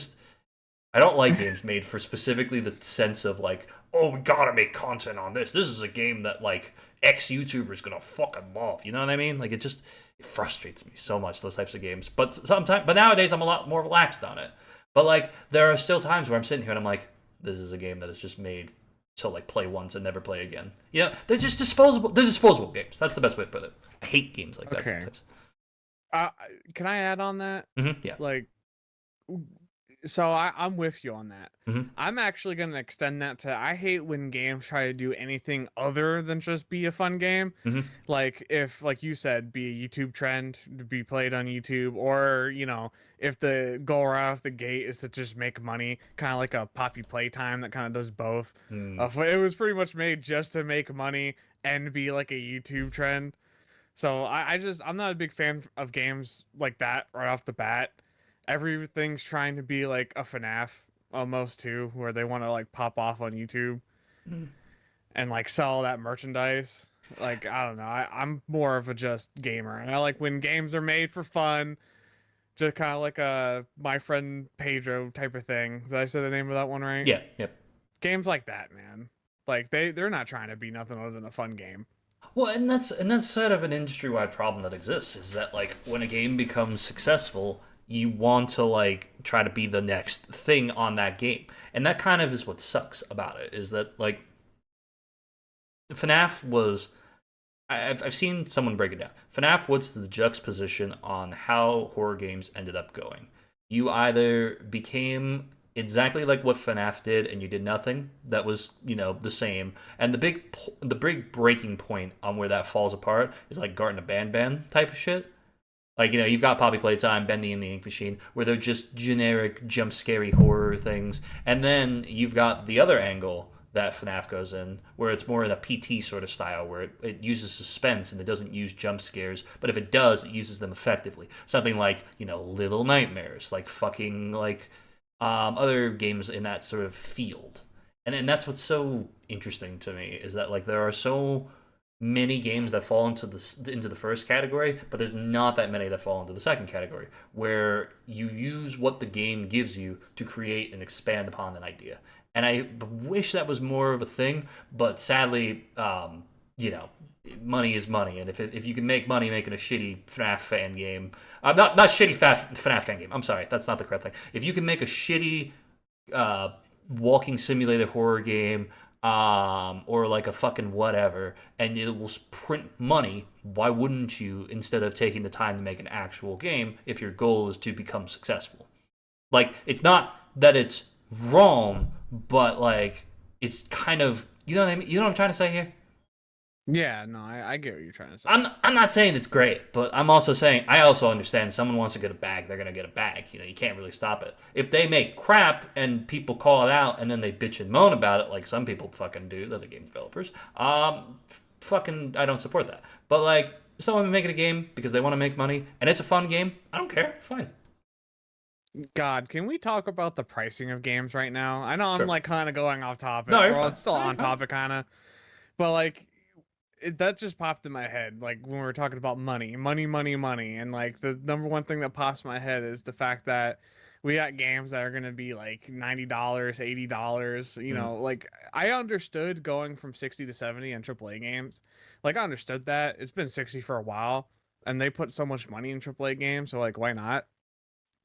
I don't like games made for specifically the sense of like, oh, we gotta make content on this. This is a game that like X YouTuber's gonna fucking love. You know what I mean? Like, it frustrates me so much, those types of games. But nowadays I'm a lot more relaxed on it. But like, there are still times where I'm sitting here and I'm like, this is a game that is just made to like play once and never play again. Yeah, they're just disposable. They're disposable games. That's the best way to put it. I hate games like that sometimes. Can I add on that? Mm-hmm, yeah. Like, so I'm with you on that. Mm-hmm. I'm actually gonna extend that to I hate when games try to do anything other than just be a fun game. Mm-hmm. Like if, like you said, be a YouTube trend to be played on YouTube, or if the goal right off the gate is to just make money, kind of like a Poppy Playtime that kind of does both. It was pretty much made just to make money and be like a YouTube trend. So I'm not a big fan of games like that right off the bat. Everything's trying to be like a FNAF almost too, where they want to like pop off on YouTube and like sell all that merchandise. Like, I don't know. I'm more of a just gamer. And I like when games are made for fun, just kind of like a My Friend Pedro type of thing. Did I say the name of that one right? Yeah, yep. Games like that, man. Like they're not trying to be nothing other than a fun game. Well, and that's sort of an industry-wide problem that exists, is that like when a game becomes successful, you want to like try to be the next thing on that game. And that kind of is what sucks about it, is that like FNAF was I've seen someone break it down. FNAF was the juxtaposition on how horror games ended up going. You either became exactly like what FNAF did, and you did nothing, that was, the same. And the big breaking point on where that falls apart is like Garten of Banban type of shit. Like, you've got Poppy Playtime, Bendy and the Ink Machine, where they're just generic, jump scary horror things. And then you've got the other angle that FNAF goes in, where it's more in a PT sort of style, where it uses suspense and it doesn't use jump scares. But if it does, it uses them effectively. Something like, Little Nightmares, like fucking, like, other games in that sort of field. And that's what's so interesting to me, is that, like, there are so many games that fall into the first category, but there's not that many that fall into the second category, where you use what the game gives you to create and expand upon an idea. And I wish that was more of a thing, but sadly, money is money, and if you can make money making a shitty FNAF fan game, not shitty FNAF fan game. I'm sorry, that's not the correct thing. If you can make a shitty walking simulator horror game, or like a fucking whatever, and it will print money, why wouldn't you, instead of taking the time to make an actual game, if your goal is to become successful? Like, it's not that it's wrong, but like, it's kind of, you know what I mean? You know what I'm trying to say here? Yeah, no, I get what you're trying to say. I'm not saying it's great, but I'm also saying I also understand someone wants to get a bag, they're gonna get a bag. You can't really stop it. If they make crap and people call it out and then they bitch and moan about it, like some people fucking do, they're the game developers. Fucking, I don't support that. But like, if someone making a game because they want to make money and it's a fun game, I don't care. Fine. God, can we talk about the pricing of games right now? I know I'm Sure. like kind of going off topic. No, you're Well, fine. it's still No, you're on fine. topic, kind of. But like, that just popped in my head. Like when we were talking about money, and like the number one thing that pops in my head is the fact that we got games that are gonna be like $90, $80. Like I understood going from 60 to 70 in AAA games. Like I understood that it's been 60 for a while, and they put so much money in AAA games, so like why not?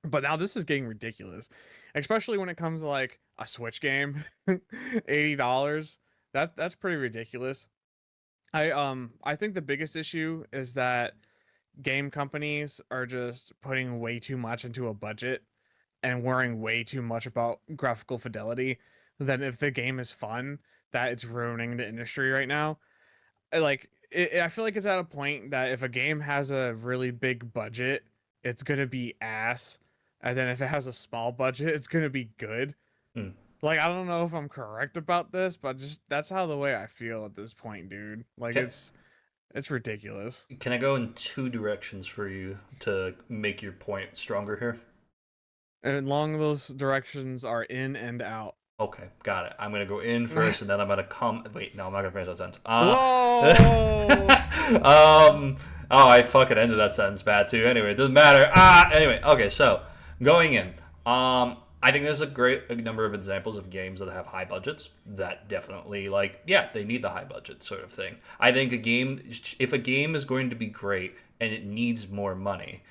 But now this is getting ridiculous, especially when it comes to like a Switch game, $80. That's pretty ridiculous. I think the biggest issue is that game companies are just putting way too much into a budget and worrying way too much about graphical fidelity than if the game is fun, that it's ruining the industry right now. I feel like it's at a point that if a game has a really big budget, it's gonna be ass, and then if it has a small budget, it's gonna be good. Hmm. Like I don't know if I'm correct about this, but just that's how the way I feel at this point, dude. Like Can, it's ridiculous. can I go in two directions for you to make your point stronger here? And along those directions are in and out. Okay, got it. I'm gonna go in first, and then I'm gonna come. Wait, no, I'm not gonna finish that sentence. Whoa! Oh, I fucking ended that sentence bad too. Anyway, it doesn't matter. Anyway, okay. So going in, I think there's a number of examples of games that have high budgets that definitely, like, yeah, they need the high budget sort of thing. I think if a game is going to be great and it needs more money,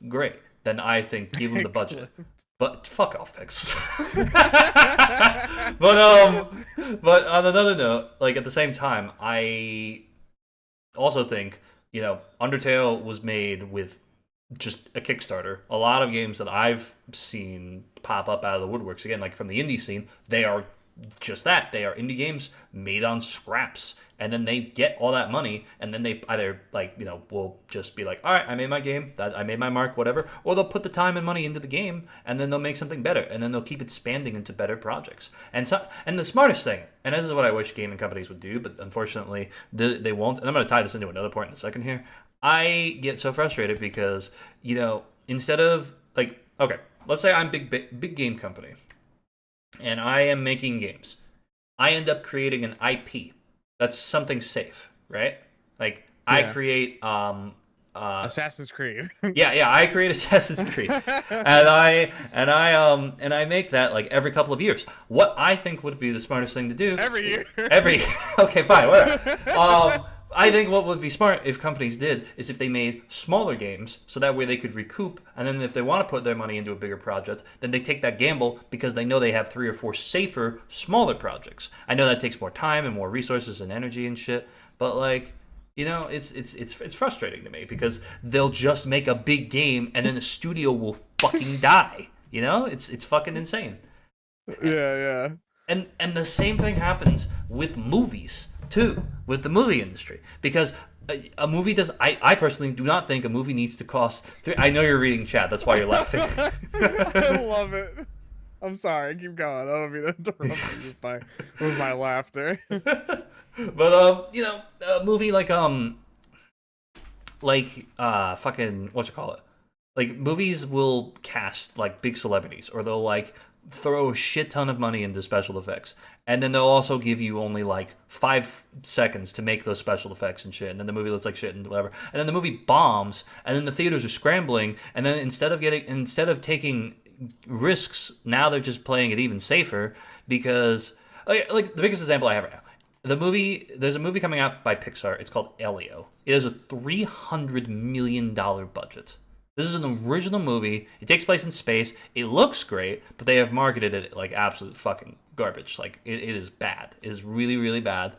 great. Then I think give them the budget. But fuck off, Pix. But on another note, like at the same time, I also think Undertale was made with just a Kickstarter. A lot of games that I've seen pop up out of the woodworks, again, like from the indie scene, they are just that. They are indie games made on scraps. And then they get all that money, and then they either, will just be like, all right, I made my game, I made my mark, whatever, or they'll put the time and money into the game, and then they'll make something better, and then they'll keep expanding into better projects. And the smartest thing, and this is what I wish gaming companies would do, but unfortunately they won't, and I'm going to tie this into another point in a second here. I get so frustrated because, instead of, like, okay, let's say I'm big game company, and I am making games. I end up creating an IP. That's something safe, right? Like I create Assassin's Creed. yeah, I create Assassin's Creed. and I make that like every couple of years. What I think would be the smartest thing to do Every year. Okay, fine, whatever. I think what would be smart if companies did is if they made smaller games, so that way they could recoup, and then if they want to put their money into a bigger project, then they take that gamble because they know they have 3 or 4 safer, smaller projects. I know that takes more time and more resources and energy and shit, but like, it's frustrating to me because they'll just make a big game and then the studio will fucking die. It's fucking insane. Yeah. And the same thing happens with movies too, with the movie industry, because a movie does. I personally do not think a movie needs to cost. I know you're reading chat. That's why you're laughing. I love it. I'm sorry. Keep going. I don't mean to interrupt you with my laughter. But a movie fucking what you call it? Like movies will cast like big celebrities, or they'll like throw a shit ton of money into special effects, and then they'll also give you only like 5 seconds to make those special effects and shit, and then the movie looks like shit and whatever, and then the movie bombs, and then the theaters are scrambling, and then instead of taking risks, now they're just playing it even safer because like the biggest example I have right now. There's a movie coming out by Pixar. It's called Elio. It has a $300 million budget. This is an original movie. It takes place in space. It looks great, but they have marketed it like absolute fucking garbage. Like it is bad. It is really, really bad.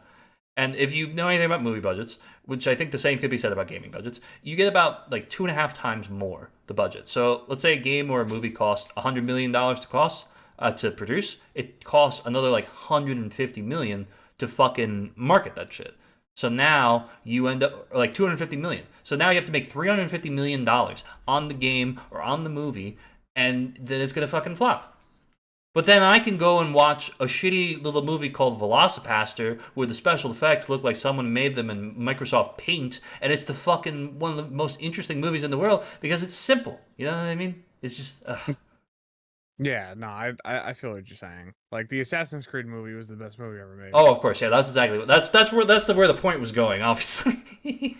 And if you know anything about movie budgets, which I think the same could be said about gaming budgets, you get about like 2.5 times more the budget. So let's say a game or a movie costs $100 million to produce. It costs another like 150 million to fucking market that shit. So now you end up like 250 million. So now you have to make 350 million dollars on the game or on the movie, and then it's gonna fucking flop. But then I can go and watch a shitty little movie called Velocipaster where the special effects look like someone made them in Microsoft Paint, and it's the fucking one of the most interesting movies in the world because it's simple. You know what I mean? It's just. Yeah, no, I feel what you're saying. Like the Assassin's Creed movie was the best movie ever made. Oh, of course, yeah. That's exactly where the point was going. Obviously.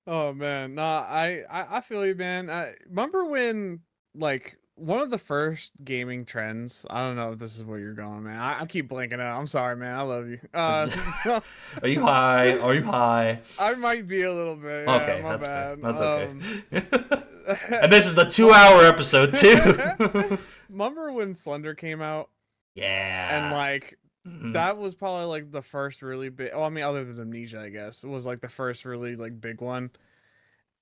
Oh man, nah, I feel you, man. I remember when like one of the first gaming trends. I don't know if this is where you're going, man. I keep blanking out. I'm sorry, man. I love you. So, Are you high? Are you high? I might be a little bit. Okay, Yeah, my that's fair. bad. That's okay. And this is the 2-hour episode too. Remember when Slender came out? Yeah. And like Mhm. that was probably like the first really big. Well, I mean, other than Amnesia, I guess it was like the first really like big one.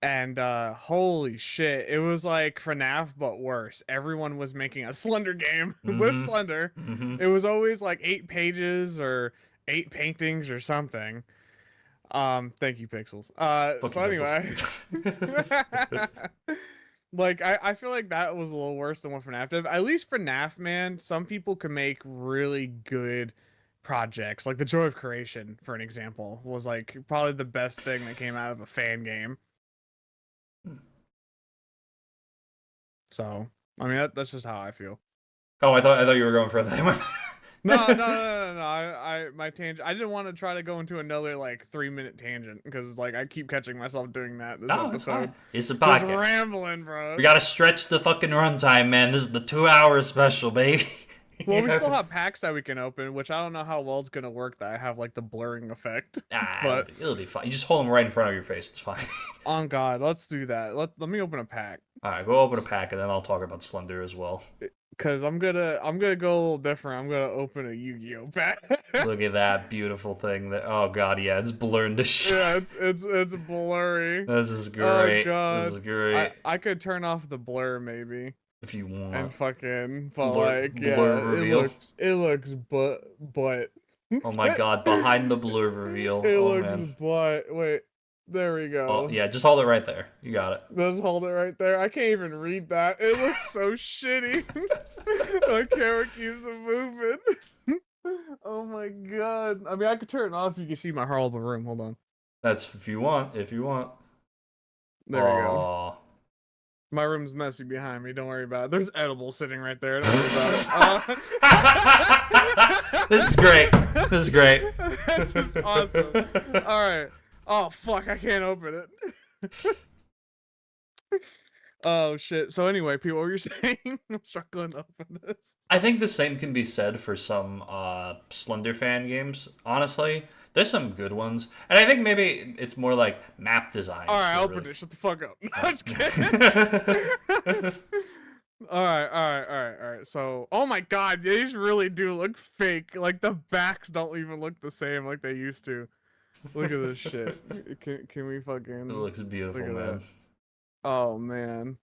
And holy shit, it was like FNAF but worse. Everyone was making a Slender game with Mhm. Slender. Mhm. It was always like 8 pages or 8 paintings or something. Thank you, Pixels. Fuck you, So pencils. anyway. Like I feel like that was a little worse than what FNAF did. At least FNAF, man, some people can make really good projects. Like the Joy of Creation, for an example, was like probably the best thing that came out of a fan game. So I mean that's just how I feel. Oh, I thought you were going further. No. I my tangent. I didn't want to try to go into another like 3-minute tangent because like I keep catching myself doing that this No, it's episode. fine. It's a Just podcast. rambling, bro. We gotta stretch the fucking runtime, man. This is the 2-hour special, baby. Well, we Yeah. still have packs that we can open, which I don't know how well it's gonna work. That I have like the blurring effect, It'll but be fine. You just hold them right in front of your face. It's fine. on God, let's do that. Let me open a pack. All right, go open a pack, and then I'll talk about Slender as well. Cause I'm gonna go a little different. I'm gonna open a Yu-Gi-Oh pack. Look at that beautiful thing. Oh god, yeah, it's blurred to shit. Yeah, it's blurry. This is Oh great. God, This is great. I could turn off the blur maybe If you and want. fucking, but Blur like yeah, reveal. it looks but Oh my god, behind the blur reveal. it Oh looks man. but wait, there we go. Oh yeah, just hold it right there. You got it. Let's hold it right there. I can't even read that. It looks so shitty. The camera keeps moving. Oh my god. I mean, I could turn it off. You can see my horrible room. Hold on. That's if you want. If you want. There we go. Aw. My room's messy behind me. Don't worry about it. There's edibles sitting right there. Don't worry about it. This is great. This is great. This is awesome. All right. Oh fuck! I can't open it. Oh shit. So anyway, people, what were you saying? I'm struggling to open this. I think the same can be said for some Slender fan games. Honestly, there's some good ones, and I think maybe it's more like map designs. All right, that open really- it. Shut the fuck up. No, I'm just kidding. All right. So, oh my god, these really do look fake. Like the backs don't even look the same like they used to. Look at this shit. Can we fucking? It looks beautiful, Look at man. that. Oh man.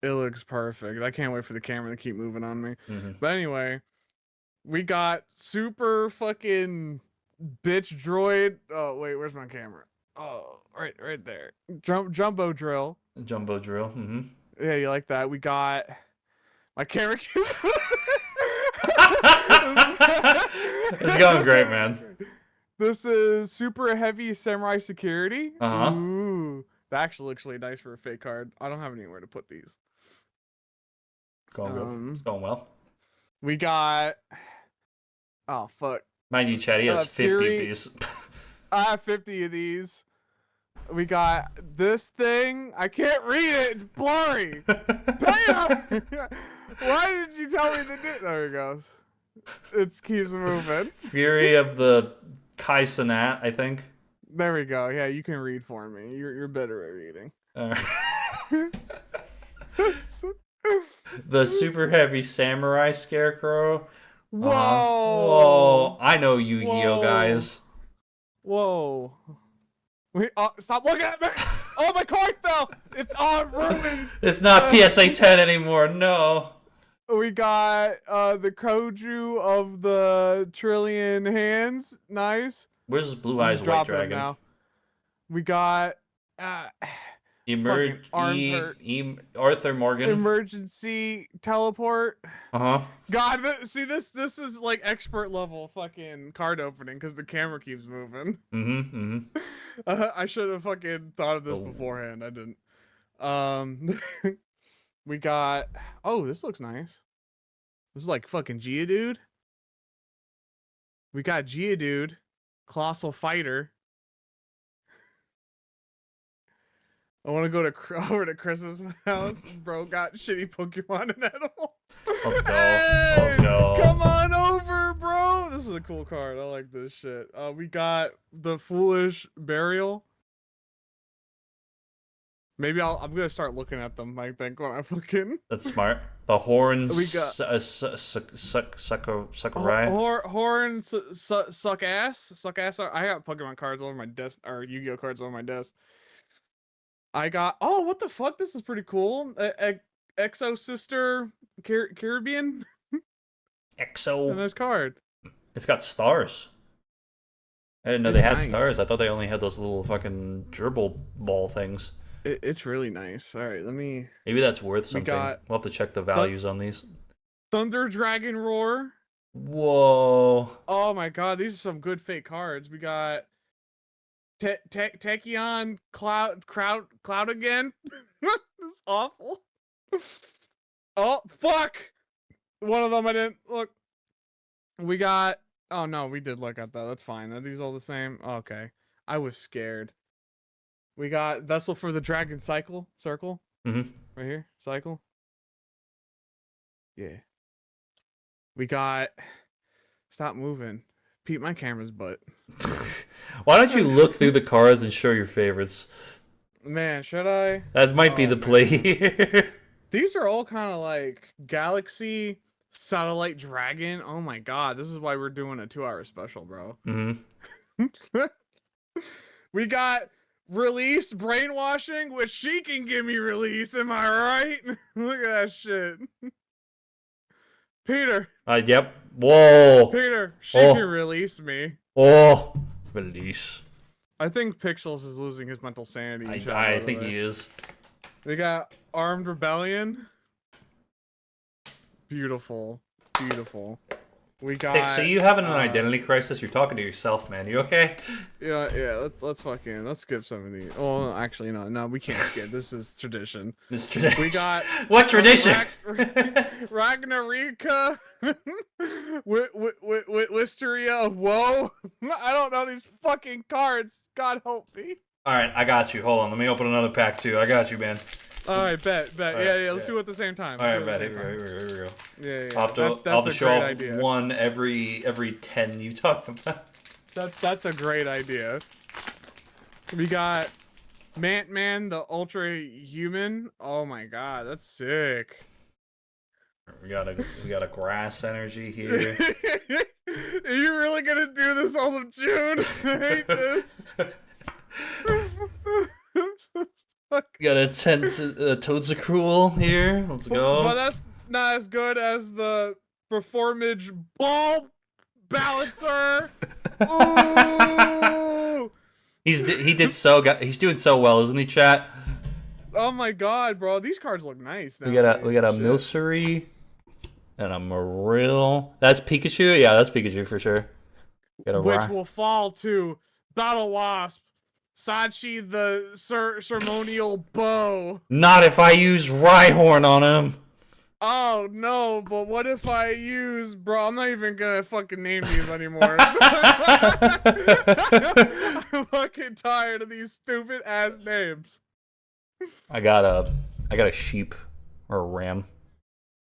It looks perfect. I can't wait for the camera to keep moving on me. Mm-hmm. But anyway, we got super fucking bitch droid. Oh wait, where's my camera? Oh, right there. Jumbo drill. Jumbo drill. Mm-hmm. Yeah, you like that? We got my camera. It's going great, man. This is super heavy samurai security. Uh-huh. Ooh, that actually looks really nice for a fake card. I don't have anywhere to put these. Going good. It's going well. We got. Oh fuck. Mind you, Chad, he has 50 of these. I have 50 of these. We got this thing. I can't read it. It's blurry. Bam! Why did you tell me to do? There it goes. It keeps moving. Fury of the Kai Cenat, I think. There we go. Yeah, you can read for me. You're better at reading. The super heavy samurai scarecrow. Whoa! Whoa! I know Yu-Gi-Oh, guys. Whoa! Wait! Stop looking at me! Oh, my card fell. It's all ruined. It's not PSA 10 anymore. No. We got the Koju of the Trillion Hands. Nice. Where's Blue Eyes White Dragon? Now. We got Arthur Morgan. Emergency teleport. Uh-huh. God, see this is like expert level fucking card opening because the camera keeps moving. I should have fucking thought of this beforehand. I didn't. We got. Oh, this looks nice. This is like fucking Geodude. We got Geodude, Colossal Fighter. I want to go over to Chris's house. Bro got shitty Pokemon and animals. Let's go. Hey, let's go. Come on over, bro. This is a cool card. I like this shit. We got the Foolish Burial. Maybe I'm gonna start looking at them. I think when I fucking. That's smart. The Horns. We got Sakurai. Horn suck ass. I got Pokemon cards over my desk, or Yu-Gi-Oh cards over my desk. I got. Oh, what the fuck? This is pretty cool. Exo Sister Caribbean. Exo. A nice card. It's got stars. I didn't know they had stars. I thought they only had those little fucking gerbil ball things. It's really nice. All right, let me. Maybe that's worth something. We'll have to check the values on these. Thunder Dragon Roar. Whoa. Oh my god, these are some good fake cards. We got Techion Cloud again. That's awful. Oh fuck! One of them I didn't look. We got. Oh no, we did look at that. That's fine. Are these all the same? Okay, I was scared. We got Vessel for the Dragon Circle. Right here. Cycle. Yeah. We got. Stop moving. Pete, my camera's butt. Why don't you look through the cards and show your favorites? Man, should I? That might be the play here. These are all kind of like Galaxy Satellite Dragon. Oh my god, this is why we're doing a 2-hour special, bro. We got Release Brainwashing, which she can give me release. Am I right? Look at that shit. Peter. Yep. Whoa. Peter, she can release me. Oh. Release. I think Pixels is losing his mental sanity. I think he is. We got Armed Rebellion. Beautiful. Beautiful. We got. Hey, so you having an identity crisis? You're talking to yourself, man. You okay? Yeah. Let's skip some of these. Oh, actually, no, we can't skip. This is tradition. This is tradition. We got what tradition? Ragnarika, Wisteria of Woe. I don't know these fucking cards. God help me. All right, I got you. Hold on, let me open another pack too. I got you, man. All right, bet. Yeah. Let's do it at the same time. All right, bet. Here we go. Yeah. I'll have to show off one every 10 you talk about. That's a great idea. We got Man, the Ultra Human. Oh my god, that's sick. We got a grass energy here. Are you really gonna do this all of June? I hate this. Fuck. Got a Toadzacruel here. Let's go. But that's not as good as the Performage Ball Balancer. Ooh! He's doing so well, isn't he, chat? Oh my god, bro. These cards look nice now. We got a Milcery and a Marill. That's Pikachu? Yeah, that's Pikachu for sure. Which will fall to Battle Wasp, Sachi the Ceremonial Bow. Not if I use Rhyhorn on him. Oh no, but what if I use, bro? I'm not even gonna fucking name these anymore. I'm fucking tired of these stupid ass names. I got a sheep or a ram.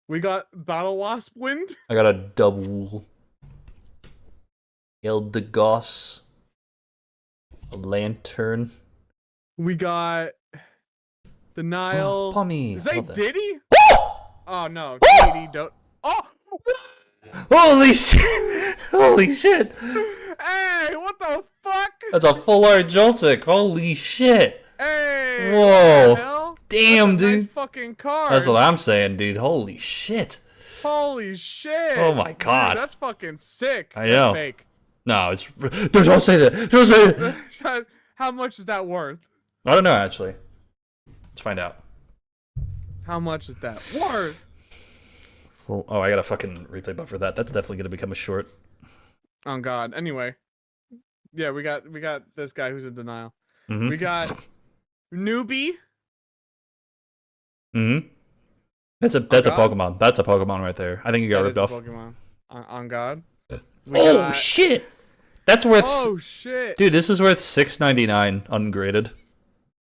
We got Battle Wasp Wind. I got a Dubwool. Eldegoss. A Lantern. We got the Nile. Pommy. Is that Diddy? Oh no, Diddy don't. Oh! Holy shit! Holy shit! Hey, what the fuck? That's a full art Joltik. Holy shit! Hey! Whoa! What the hell? Damn, That's a dude. nice fucking card. That's what I'm saying, dude. Holy shit! Holy shit! Oh my god! Dude, that's fucking sick. I know. That's fake. No, it's don't say that. Don't say that. How much is that worth? I don't know actually. Let's find out. How much is that worth? Well, oh, I got a fucking replay buffer that. That's definitely gonna become a short. Oh god. Anyway, yeah, we got this guy who's in denial. Mm-hmm. We got Newbie. Mm-hmm. That's a Pokemon. That's a Pokemon right there. I think you got ripped off. Pokemon. On God. Oh shit! That's worth. Oh shit! Dude, this is worth $6.99 ungraded.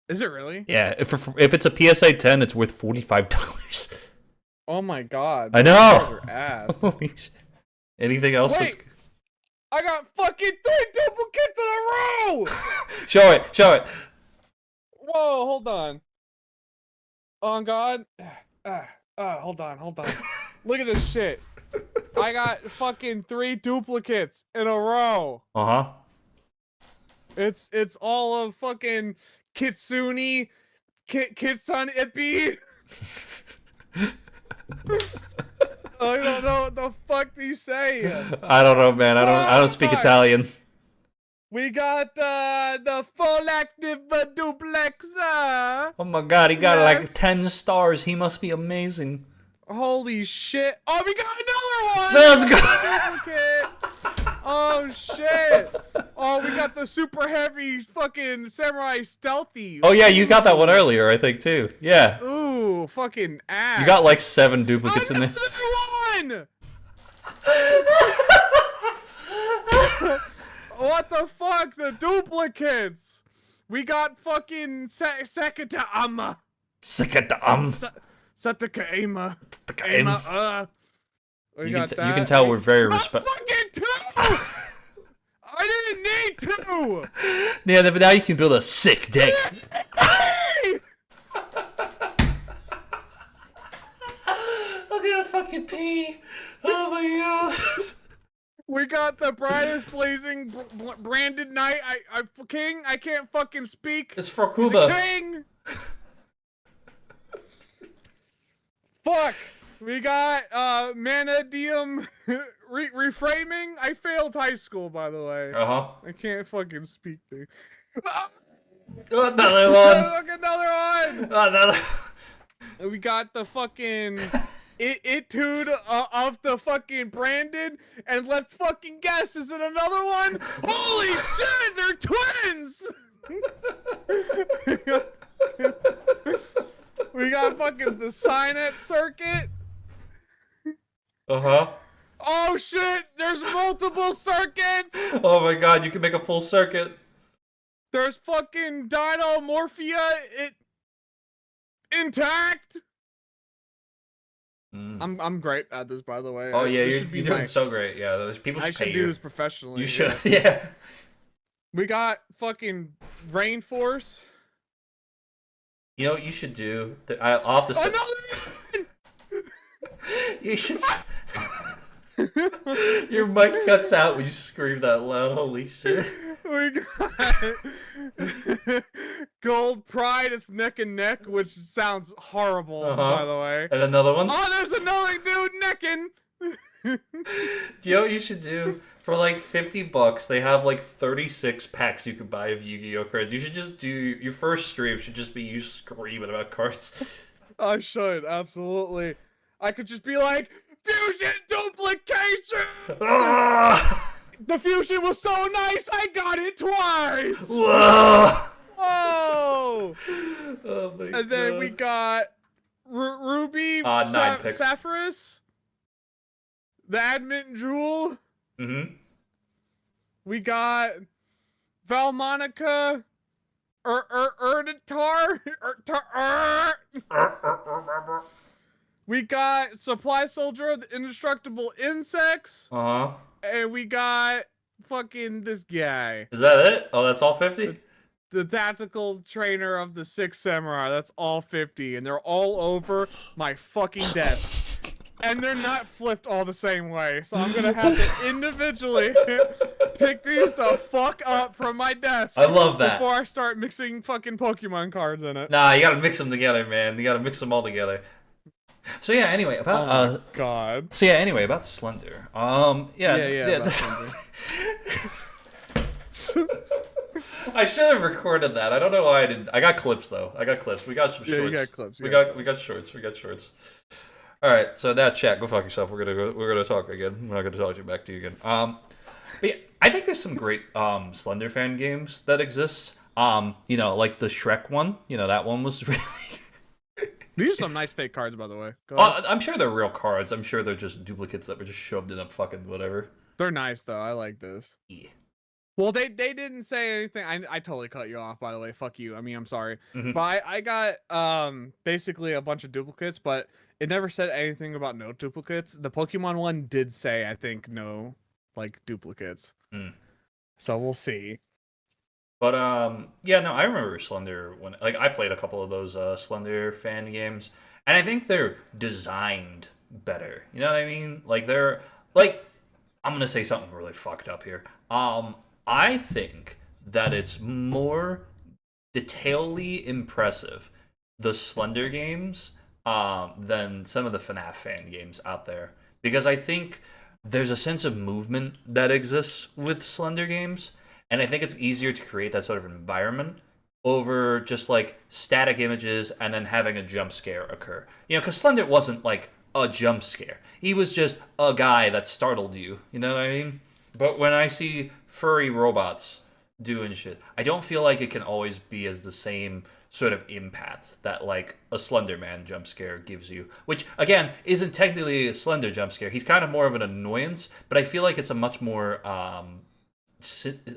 Is it really? Yeah. If it's a PSA 10, it's worth $45. Oh my god. I know. Ass. Holy shit. Anything else? Wait, I got fucking 3 duplicates in a row! Show it. Show it. Whoa, hold on. On God. Hold on. Look at this shit. I got fucking 3 duplicates in a row. Uh-huh. It's all of fucking Kitsune, Kitsun Ippy. I don't know what the fuck do you say. I don't know, man. I don't speak Italian. We got the full active duplex. Oh my god, he got like 10 stars. He must be amazing. Holy shit! Oh, we got another one. Let's go. Oh shit! Oh, we got the super heavy fucking samurai stealthy. Oh yeah, you got that one earlier, I think too. Yeah. Ooh, fucking ass. You got like 7 duplicates in there. Another one! What the fuck? The duplicates. We got fucking Sekata-ama. Sataka-ama. You can tell we're very respectful. Fucking 2! I didn't need 2! Yeah, but now you can build a sick deck. I'm gonna fucking pee. Oh my god. We got the brightest blazing branded knight. King. I can't fucking speak. It's for He's Kuba. a king. Fuck. We got Manadium reframing. I failed high school, by the way. Uh-huh. I can't fucking speak things. Another one. Look, another one. Another. We got the fucking Itude of the fucking Brandon, and let's fucking guess, is it another one? Holy shit, they're twins! We got fucking the Signet Circuit. Uh-huh. Oh shit, there's multiple circuits! Oh my god, you can make a full circuit. There's fucking Dino Morphia intact. I'm great at this, by the way. Oh yeah, you're doing so great. Yeah, those people should I should do this professionally. You should, yeah. We got fucking Rainforce. You know what you should do? I'll have to say. You should. Your mic cuts out when you scream that loud. Holy shit. We got Gold Pride. It's neck and neck, which sounds horrible, by the way. And another one. Oh, there's another dude necking. Do you know what you should do? For like $50, they have like 36 packs you could buy of Yu-Gi-Oh cards. You should just do your first stream should just be you screaming about cards. I should, absolutely. I could just be like, fusion duplication! Ah! The fusion was so nice, I got it twice! Whoa! Whoa! Oh my And then we got Ruby, 9 picks. Sapphirus, the Admint Jewel. Mm-hmm. We got Valmonica, Erditar. We got Supply Soldier of the Indestructible Insects. Uh-huh. And we got fucking this guy. Is that it? Oh, that's all 50? The tactical trainer of the 6 Samurai. That's all 50. And they're all over my fucking desk. And they're not flipped all the same way. So I'm going to have to individually pick these the fuck up from my desk. I love that. Before I start mixing fucking Pokemon cards in it. Nah, you gotta mix them together, man. You gotta mix them all together. So yeah, anyway, about oh my God. So yeah, anyway, about Slender. Yeah. I should have recorded that. I don't know why I didn't. I got clips though. I got clips. We got some shorts. Yeah, you got clips. We got shorts. We got shorts. All right, so that chat, go fuck yourself. We're gonna talk again. We're not gonna talk to you back to you again. But yeah, I think there's some great Slender fan games that exist. You know, like the Shrek one. You know, that one was really. These are some nice fake cards, by the way. Go ahead. I'm sure they're real cards. I'm sure they're just duplicates that were just shoved in a fucking whatever. They're nice though. I like this. Yeah. Well, they didn't say anything. I totally cut you off, by the way. Fuck you. I mean, I'm sorry. Mm-hmm. But I got basically a bunch of duplicates, but it never said anything about no duplicates. The Pokemon one did say, I think, no like duplicates. Mm. So we'll see. But yeah, no, I remember Slender when like I played a couple of those Slender fan games, and I think they're designed better. You know what I mean? Like they're like I'm gonna say something really fucked up here. I think that it's more detailedly impressive, the Slender games, than some of the FNAF fan games out there. Because I think there's a sense of movement that exists with Slender games, and I think it's easier to create that sort of environment over just like static images and then having a jump scare occur. You know, because Slender wasn't like a jump scare. He was just a guy that startled you. You know what I mean? But when I see furry robots doing shit, I don't feel like it can always be as the same sort of impact that like a Slender Man jump scare gives you, which again isn't technically a Slender jump scare. He's kind of more of an annoyance, but I feel like it's a much more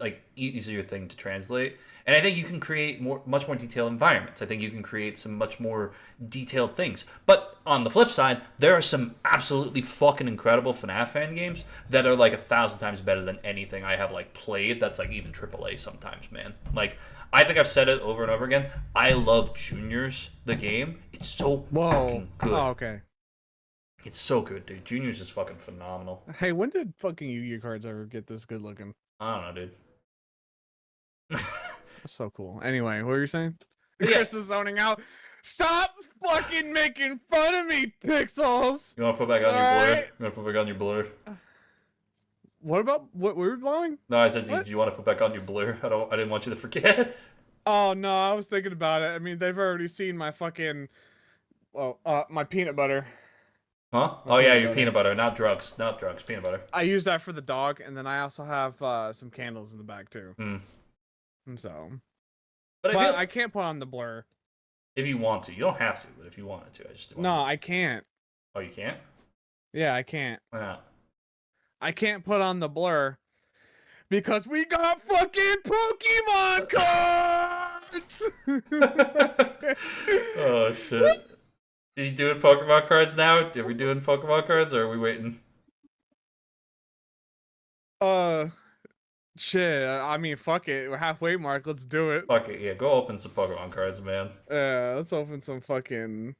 like easier thing to translate. And I think you can create much more detailed environments. I think you can create some much more detailed things. But on the flip side, there are some absolutely fucking incredible FNAF fan games that are like 1,000 times better than anything I have like played that's like even AAA sometimes, man. Like I think I've said it over and over again. I love Juniors, the game. It's so fucking good. Oh, okay. It's so good, dude. Juniors is fucking phenomenal. Hey, when did fucking Yu-Gi-Oh cards ever get this good looking? I don't know, dude. That's so cool. Anyway, what were you saying? Yeah. Chris is zoning out. Stop fucking making fun of me, Pixels! You want to put back on your blur? Alright. You want to put back on your blur? What about what we were blowing? No, I said, What? do you want to put back on your blur? I didn't want you to forget. Oh no, I was thinking about it. I mean, they've already seen my fucking, well, my peanut butter. Huh? Oh yeah, your peanut butter, not drugs, peanut butter. I use that for the dog, and then I also have some candles in the bag too. Hmm. So, But I can't put on the blur. if you want to, you don't have to, but if you wanted to, I just didn't No, want I can't. to. Oh, you can't? Yeah, I can't. Why not? I can't put on the blur because we got fucking Pokemon cards. Oh shit. Are you doing Pokemon cards now? Are we doing Pokemon cards, or are we waiting? Shit. I mean, fuck it. We're halfway mark. Let's do it. Fuck it, yeah. Go open some Pokemon cards, man. Let's open some fucking.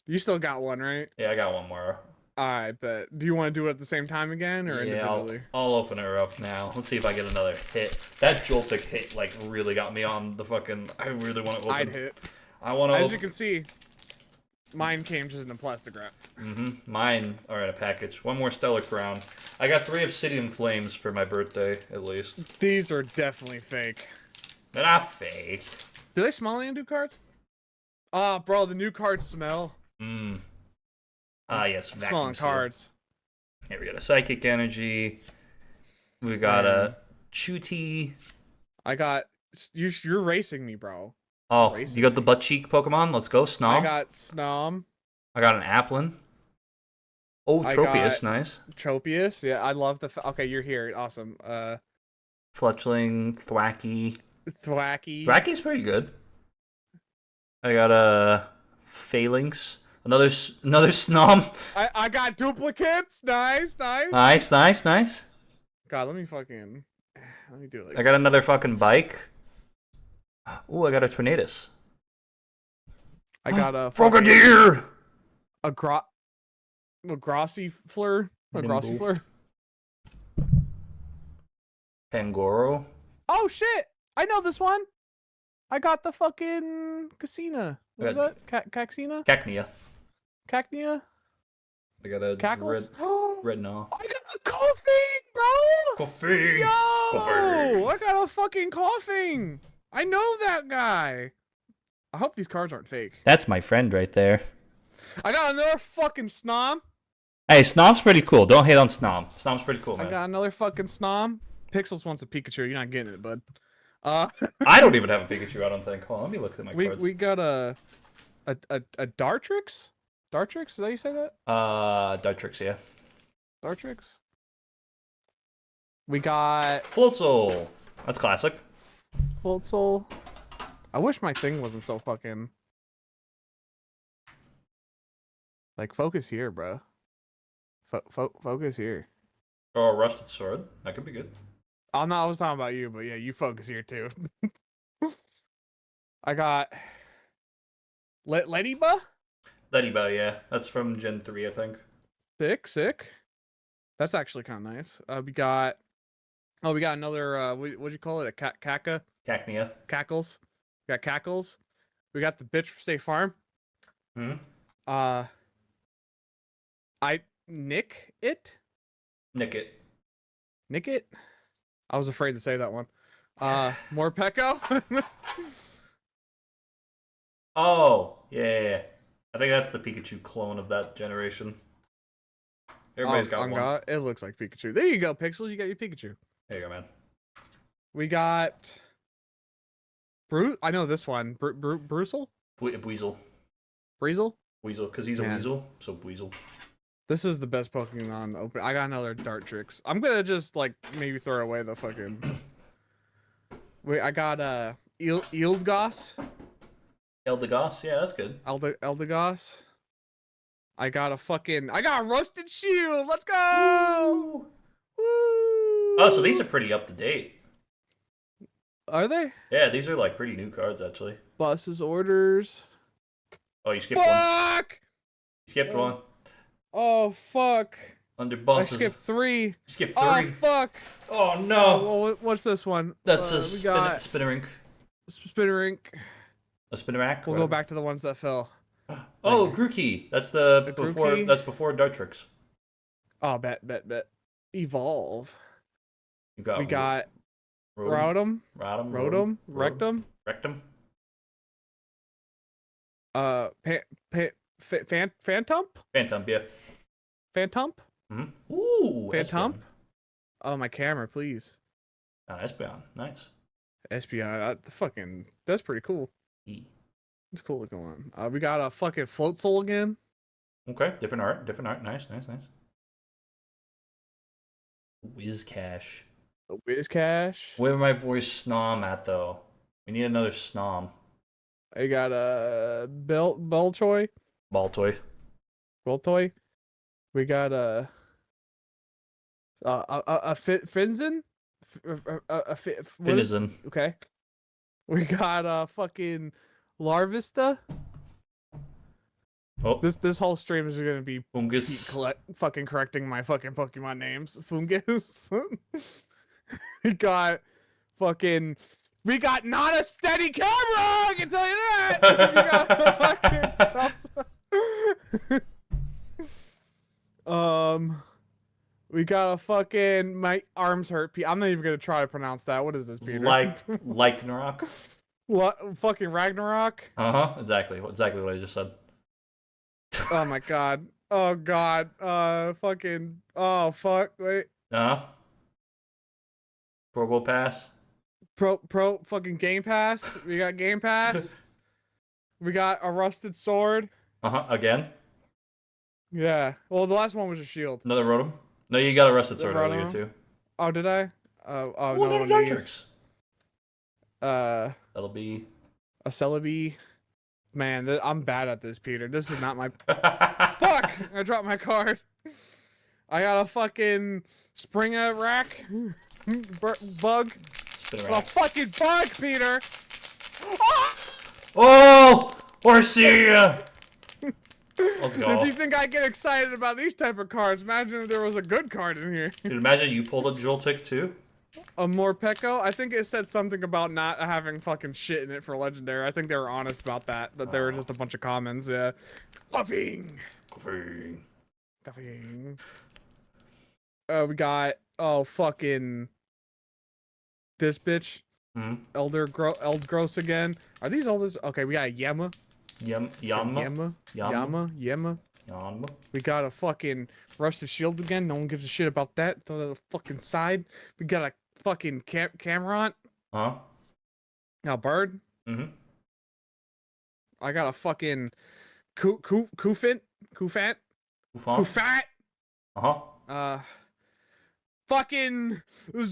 You still got one, right? Yeah, I got one more. All right, but do you want to do it at the same time again or Yeah, individually? I'll open her up now. Let's see if I get another hit. That Joltik hit like really got me on the fucking. I really want to open. I'd hit. I want to. As you can see, mine came just in a plastic wrap. Mine are in a package. One more Stellar Crown. I got 3 Obsidian Flames for my birthday, at least. These are definitely fake. They're not fake. Do they smell any new cards? Ah, bro, the new cards smell. Yes, vacuum Smelling seal. cards. Here we got a Psychic Energy. We got a Chuti. I got... You're racing me, bro. Oh, you got the butt cheek Pokemon? Let's go, Snom. I got Snom. I got an Applin. Oh, Tropius, nice. Tropius, yeah, I love the... Okay, you're here, awesome. Fletchling, Thwacky. Thwacky. Thwacky's pretty good. I got a Phalanx. Another Snom. I got duplicates. Nice. Nice. God, let me do it like I got another fucking bike. Ooh, I got a Tornadus. I got a Frogadier. A Grassifleur. A Grassifleur. Pangoro. Oh shit! I know this one. I got the fucking Casina. What was that? Caxina? Cacnea. Cacnea? I got a Cackles? red no. I got a coughing, bro! Coffee. Yo! I got a fucking coughing! I know that guy! I hope these cards aren't fake. That's my friend right there. I got another fucking Snom. Hey, Snom's pretty cool. Don't hate on Snom. Snom's pretty cool, man. I got another fucking Snom. Pixels wants a Pikachu. You're not getting it, bud. I don't even have a Pikachu, I don't think. Hold on, let me look at my cards. We got a Dartrix? Dartrix? Is that how you say that? Dartrix, yeah. Dartrix? We got... Floatzel. That's classic. Floatzel. I wish my thing wasn't so fucking... Like, focus here, bro. Focus here. Oh, a Rusted Sword. That could be good. I was talking about you, but yeah, you focus here too. I got... Ledyba? Ledyba, yeah. That's from Gen 3, I think. Sick. That's actually kind of nice. We got another, what'd you call it? A Cacnea? Cackles. We got Cackles. We got the bitch from State Farm. Nick it. I was afraid to say that one. Morpeko. Oh, yeah. I think that's the Pikachu clone of that generation. Everybody's got one. God, it looks like Pikachu. There you go, Pixels. You got your Pikachu. There you go, man. We got... I know this one. Bruisel? Weasel. Breezel? Weasel, because he's a weasel, so Weasel. This is the best Pokemon open. I got another Dartrix. I'm gonna just, like, maybe throw away the fucking... Wait, I got, Eldgoss. Eldegoss? Yeah, that's good. Eldegoss. I got a Rusted Shield! Let's go! Woo! Oh, so these are pretty up to date. Are they? Yeah, these are, like, pretty new cards, actually. Buses orders. Oh, you skipped one. Fuck! You skipped one. Oh, fuck. Under buses. I skipped 3. You skipped 3. Oh, fuck. Oh, no. Well, what's this one? That's a Spinnerink. Spinnerink. A Spinnerack? We'll go back to the ones that fell. Oh, Grookey. That's before Dartrix. Oh, bet. Evolve. We got Rotom. Rectum. Phantump? Phantump, yeah. Phantump? Mm-hmm. Ooh, Phantump? Oh, my camera, please. Oh, Espeon, nice. Espeon, that's pretty cool. It's cool looking one. We got a fucking Floatzel again. Okay, different art. Nice. Wizcash. Wizcash. Where my boy Snom at, though? We need another Snom. I got a Baltoy. We got a Finzen. Finizen. Okay. We got a fucking Larvista. Oh, This whole stream is gonna be Fungus. fucking correcting my fucking Pokemon names. Fungus. we got fucking. We got not a steady camera. I can tell you that. We got fucking. We got a fucking. My arms hurt. I'm not even gonna try to pronounce that. What is this, Peter? Like Narok. What? Fucking Ragnarok. Exactly what I just said. Oh my god. Oh god. Fucking. Oh fuck. Wait. Turbo Pass. Pro fucking Game Pass. We got Game Pass. We got a rusted sword. Again. Yeah. Well, the last one was a shield. Another Rotom. No, you got a rusted sword earlier too. Oh, did I? Oh Well, no. Dartrix. That'll be a Celebi. Man, I'm bad at this, Peter. This is not my. Fuck! I dropped my card. I got a fucking Springer rack. Bug. A fucking bug, Peter. Oh, Orsia! Let's go. If you think I get excited about these type of cards, imagine if there was a good card in here. Dude, imagine you pulled a Joltik too. A Morpeko? I think it said something about not having fucking shit in it for legendary. I think they were honest about that. That they were just a bunch of commons. Yeah. Buffing. We got fucking this bitch. Eldgross again. Are these all this? Okay, we got a Yama. Yama. We got a fucking rusted shield again. No one gives a shit about that. Throw that to the fucking side. We got a fucking Cameron. Now bird. I got a fucking Kufant. Fucking,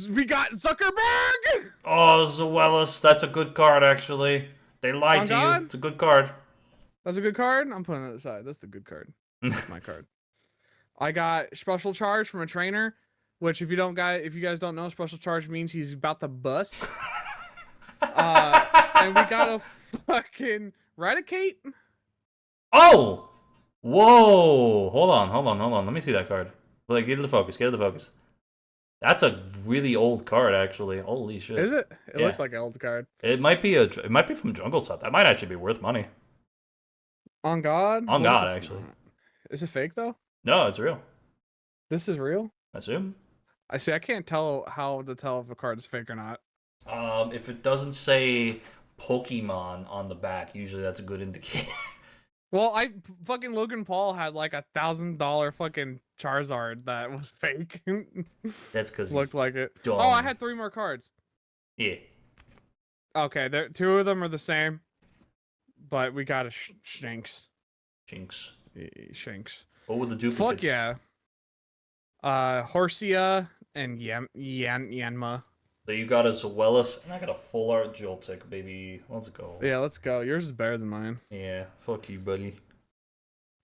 we got Zuckerberg! Oh, Zoelis, that's a good card, actually. They lied to you. It's a good card. That's a good card? I'm putting that aside. That's the good card. That's my card. I got special charge from a trainer, which if you guys don't know, special charge means he's about to bust. And we got a fucking Raticate. Oh! Whoa! Hold on. Let me see that card. Like, get to the focus. That's a really old card, actually. Holy shit! Is it? It looks like an old card. It might be from Jungle Set. That might actually be worth money. On God. On God, actually. Is it fake though? No, it's real. This is real. I assume. I see. I can't tell how to tell if a card is fake or not. If it doesn't say Pokemon on the back, usually that's a good indicator. Well, fucking Logan Paul had like $1,000 fucking Charizard that was fake. That's because looked like it. Dumb. Oh, I had 3 more cards. Yeah. Okay, 2 of them are the same, but we got a Shanks. Shanks. What would the duplicates? Fuck yeah. Horsia and Yanma. So you got a Zoelis, and I got a full art Joltik, baby. Let's go. Yeah, let's go. Yours is better than mine. Yeah, fuck you, buddy.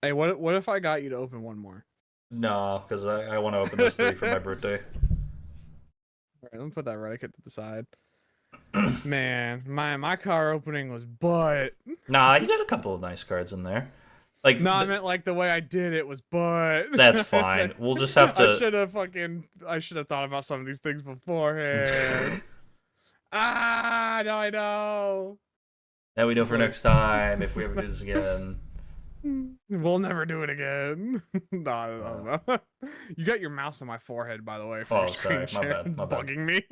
Hey, what if I got you to open one more? Nah, because I want to open those 3 for my birthday. Alright, let me put that Raticate to the side. Man, my car opening was butt. Nah, you got a couple of nice cards in there. Like, no, I meant like the way I did it was butt. That's fine. We'll just have to. I should have thought about some of these things beforehand. Now I know. Now we know for next time if we ever do this again. We'll never do it again. No. You got your mouse on my forehead, by the way. For sorry, my bad. Bugging me.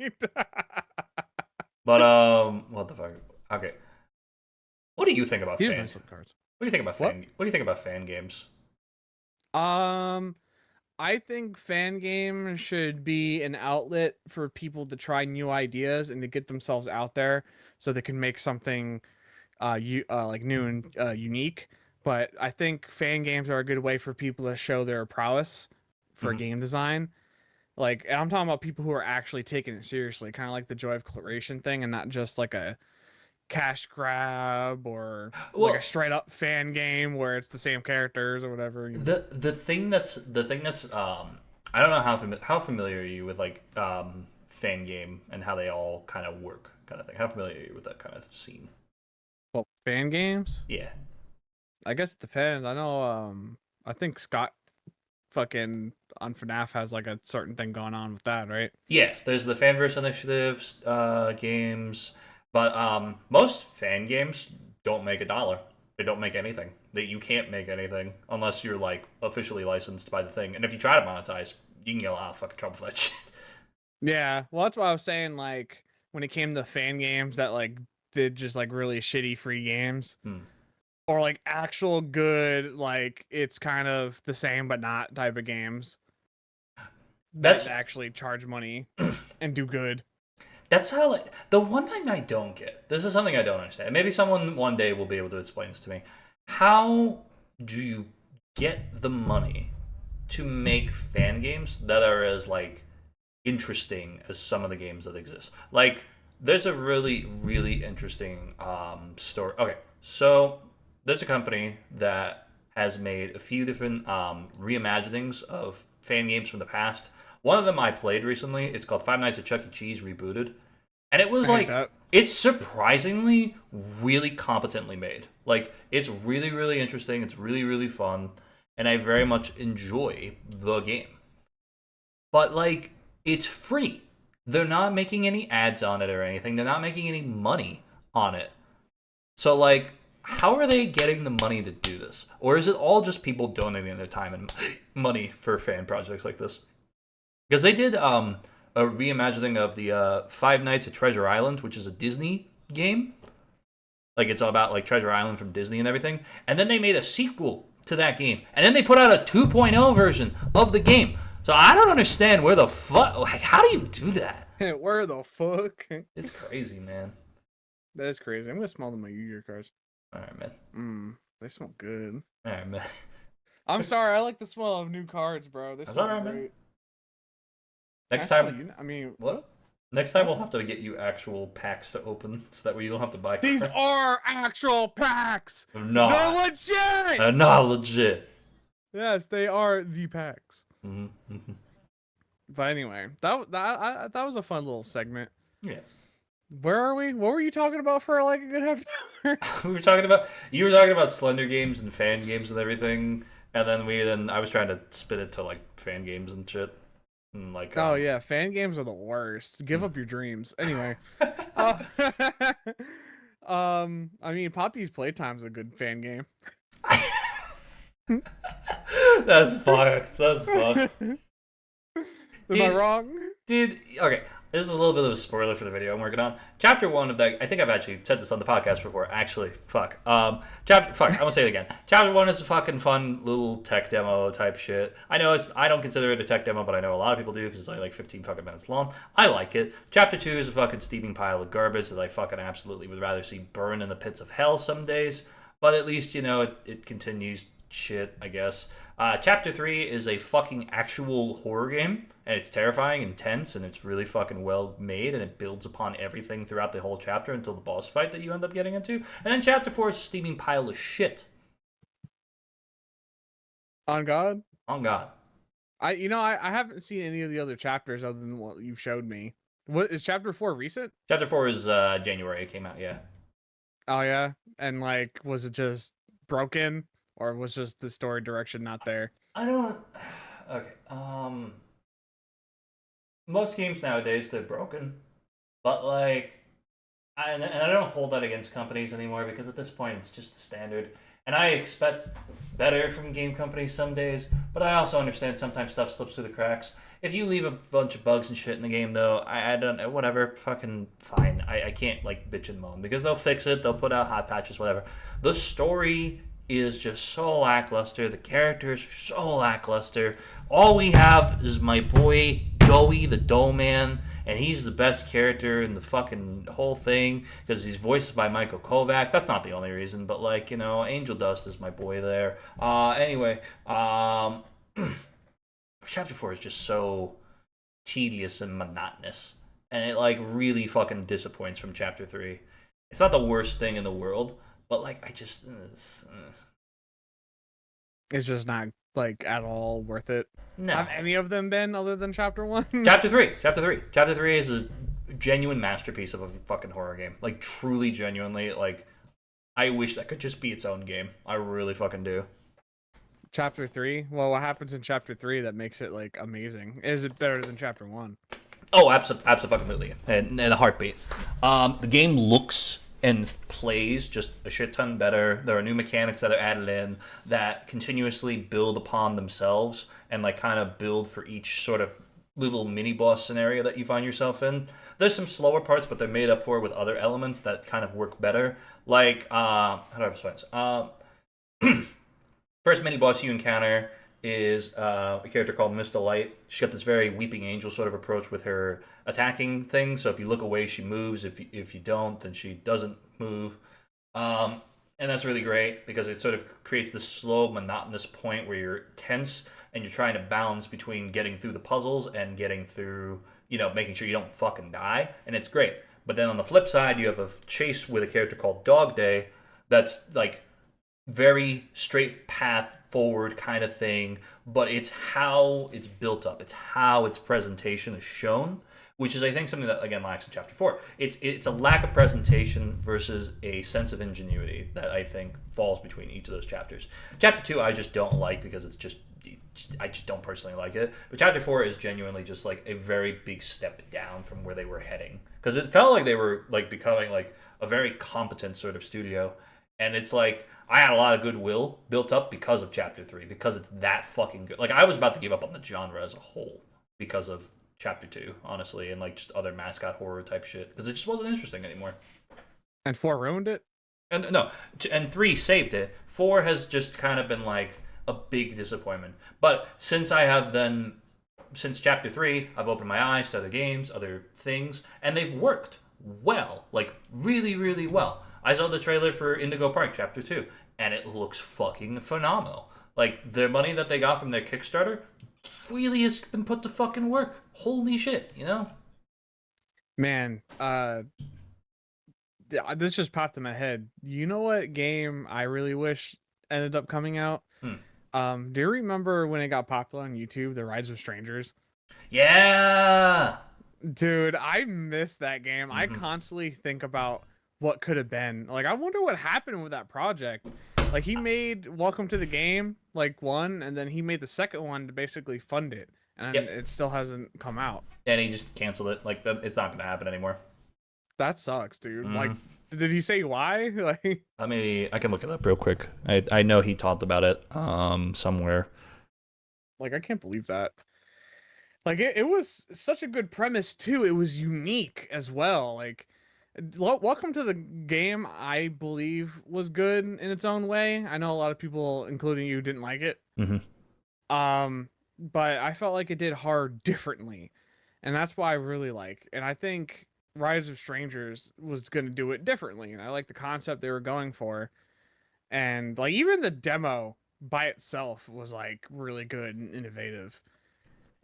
But what the fuck? Okay. What do you think about fan cards? What do you think about fan? What do you think about fan games? I think fan games should be an outlet for people to try new ideas and to get themselves out there, so they can make something, like new and unique. But I think fan games are a good way for people to show their prowess for game design. Like, and I'm talking about people who are actually taking it seriously, kind of like the Joy of Creation thing, and not just like a cash grab or like a straight up fan game where it's the same characters or whatever. You know? The thing that's I don't know how familiar are you with like fan game and how they all kind of work, kind of thing. How familiar are you with that kind of scene? Well, fan games? Yeah. I guess it depends. I know. I think Scott fucking on FNAF has like a certain thing going on with that, right? Yeah, there's the Fanverse initiatives games, but most fan games don't make $1. They don't make anything. That you can't make anything unless you're like officially licensed by the thing. And if you try to monetize, you can get a lot of fucking trouble for that shit. Yeah. Well, that's what I was saying. Like when it came to fan games that like did just like really shitty free games. Or like actual good, like it's kind of the same but not type of games That's that actually charge money and do good. That's how, like, the one thing I don't get, this is something I don't understand. Maybe someone one day will be able to explain this to me. How do you get the money to make fan games that are as, like, interesting as some of the games that exist? Like, there's a really, really interesting story. Okay, so there's a company that has made a few different reimaginings of fan games from the past. One of them I played recently. It's called Five Nights at Chuck E. Cheese Rebooted. And it was like, it's surprisingly really competently made. Like, it's really, really interesting. It's really, really fun. And I very much enjoy the game. But, like, it's free. They're not making any ads on it or anything. They're not making any money on it. So, like, how are they getting the money to do this? Or is it all just people donating their time and money for fan projects like this? Because they did a reimagining of the Five Nights at Treasure Island, which is a Disney game. Like, it's all about, like, Treasure Island from Disney and everything. And then they made a sequel to that game. And then they put out a 2.0 version of the game. So I don't understand where the fuck... Like, how do you do that? Where the fuck? It's crazy, man. That is crazy. I'm going to smell them my Yu-Gi-Oh cards. All right, man. They smell good. All right, man. I'm sorry. I like the smell of new cards, bro. They That's all right, great. man. Next time... I mean... What? Next time we'll have to get you actual packs to open so that way you don't have to buy crap. These are actual packs! No. They're legit! They're not legit. Yes, they are the packs. Mm-hmm. But anyway, that was a fun little segment. Yeah. Where are we? What were you talking about for like a good half hour? You were talking about Slender games and fan games and everything, and then I was trying to spit it to like fan games and shit. And like oh yeah, fan games are the worst. Give up your dreams. Anyway. I mean Poppy's Playtime's a good fan game. That's fucked. That's fucked. Am I wrong? Dude, okay. This is a little bit of a spoiler for the video I'm working on. Chapter 1 of that, I think I've actually said this on the podcast before. Actually, fuck. I'm gonna say it again. Chapter 1 is a fucking fun little tech demo type shit. I don't consider it a tech demo, but I know a lot of people do because it's only like 15 fucking minutes long. I like it. Chapter 2 is a fucking steaming pile of garbage that I fucking absolutely would rather see burn in the pits of hell some days. But at least, you know, it continues shit, I guess. Chapter 3 is a fucking actual horror game, and it's terrifying and tense, and it's really fucking well made, and it builds upon everything throughout the whole chapter until the boss fight that you end up getting into. And then Chapter 4 is a steaming pile of shit. On God? On God. I haven't seen any of the other chapters other than what you showed me. What is Chapter 4 recent? Chapter 4 is January. It came out, yeah. Oh yeah, and like, was it just broken, or was just the story direction not there? I don't. Okay. Most games nowadays they're broken, but like, and I don't hold that against companies anymore because at this point it's just the standard. And I expect better from game companies some days, but I also understand sometimes stuff slips through the cracks. If you leave a bunch of bugs and shit in the game, though, I don't know, whatever, fucking fine. I can't, like, bitch and moan, because they'll fix it, they'll put out hot patches, whatever. The story is just so lackluster, the characters are so lackluster. All we have is my boy, Joey, the Dough Man, and he's the best character in the fucking whole thing, because he's voiced by Michael Kovac. That's not the only reason, but, like, you know, Angel Dust is my boy there. Anyway, Chapter 4 is just so tedious and monotonous. And it, like, really fucking disappoints from Chapter 3. It's not the worst thing in the world, but, like, I just... It's just not, like, at all worth it. No. Have any of them been other than Chapter 1? Chapter 3. Chapter 3 is a genuine masterpiece of a fucking horror game. Like, truly, genuinely, like... I wish that could just be its own game. I really fucking do. Chapter 3. Well, what happens in Chapter 3 that makes it like amazing? Is it better than Chapter 1? Oh, absolutely, and a heartbeat. The game looks and plays just a shit ton better. There are new mechanics that are added in that continuously build upon themselves and like kind of build for each sort of little mini boss scenario that you find yourself in. There's some slower parts, but they're made up for with other elements that kind of work better. Like how do I explain this? First mini boss you encounter is a character called Mr. Light. She's got this very weeping angel sort of approach with her attacking thing. So if you look away, she moves. If you don't, then she doesn't move. And that's really great because it sort of creates this slow, monotonous point where you're tense and you're trying to balance between getting through the puzzles and getting through, making sure you don't fucking die. And it's great. But then on the flip side, you have a chase with a character called Dog Day that's like very straight path forward kind of thing, but it's how it's built up. It's how its presentation is shown, which is I think something that again lacks in Chapter 4. It's a lack of presentation versus a sense of ingenuity that I think falls between each of those chapters. Chapter 2 I just don't like because I just don't personally like it. But Chapter 4 is genuinely just like a very big step down from where they were heading, because it felt like they were like becoming like a very competent sort of studio, and it's like I had a lot of goodwill built up because of Chapter 3, because it's that fucking good. Like, I was about to give up on the genre as a whole because of Chapter 2, honestly, and, like, just other mascot horror type shit, because it just wasn't interesting anymore. And 4 ruined it? And no, and 3 saved it. 4 has just kind of been, like, a big disappointment. But since Chapter 3, I've opened my eyes to other games, other things, and they've worked well. Like, really, really well. I saw the trailer for Indigo Park Chapter 2, and it looks fucking phenomenal. Like, the money that they got from their Kickstarter really has been put to fucking work. Holy shit, Man, this just popped in my head. You know what game I really wish ended up coming out? Do you remember when it got popular on YouTube, The Rides of Strangers? Yeah! Dude, I miss that game. I constantly think about what could have been. Like, I wonder what happened with that project. Like, he made Welcome to the Game, like, 1, and then he made the second one to basically fund it. And it still hasn't come out. And he just canceled it. Like, it's not going to happen anymore. That sucks, dude. Like, did he say why? Like, I can look it up real quick. I know he talked about it somewhere. Like, I can't believe that. Like, it was such a good premise, too. It was unique as well. Like, Welcome to the Game, I believe, was good in its own way. I know a lot of people, including you, didn't like it. But I felt like it did horror differently, and that's why I really like. And I think Rise of Strangers was going to do it differently, and I like the concept they were going for. And like even the demo by itself was like really good and innovative.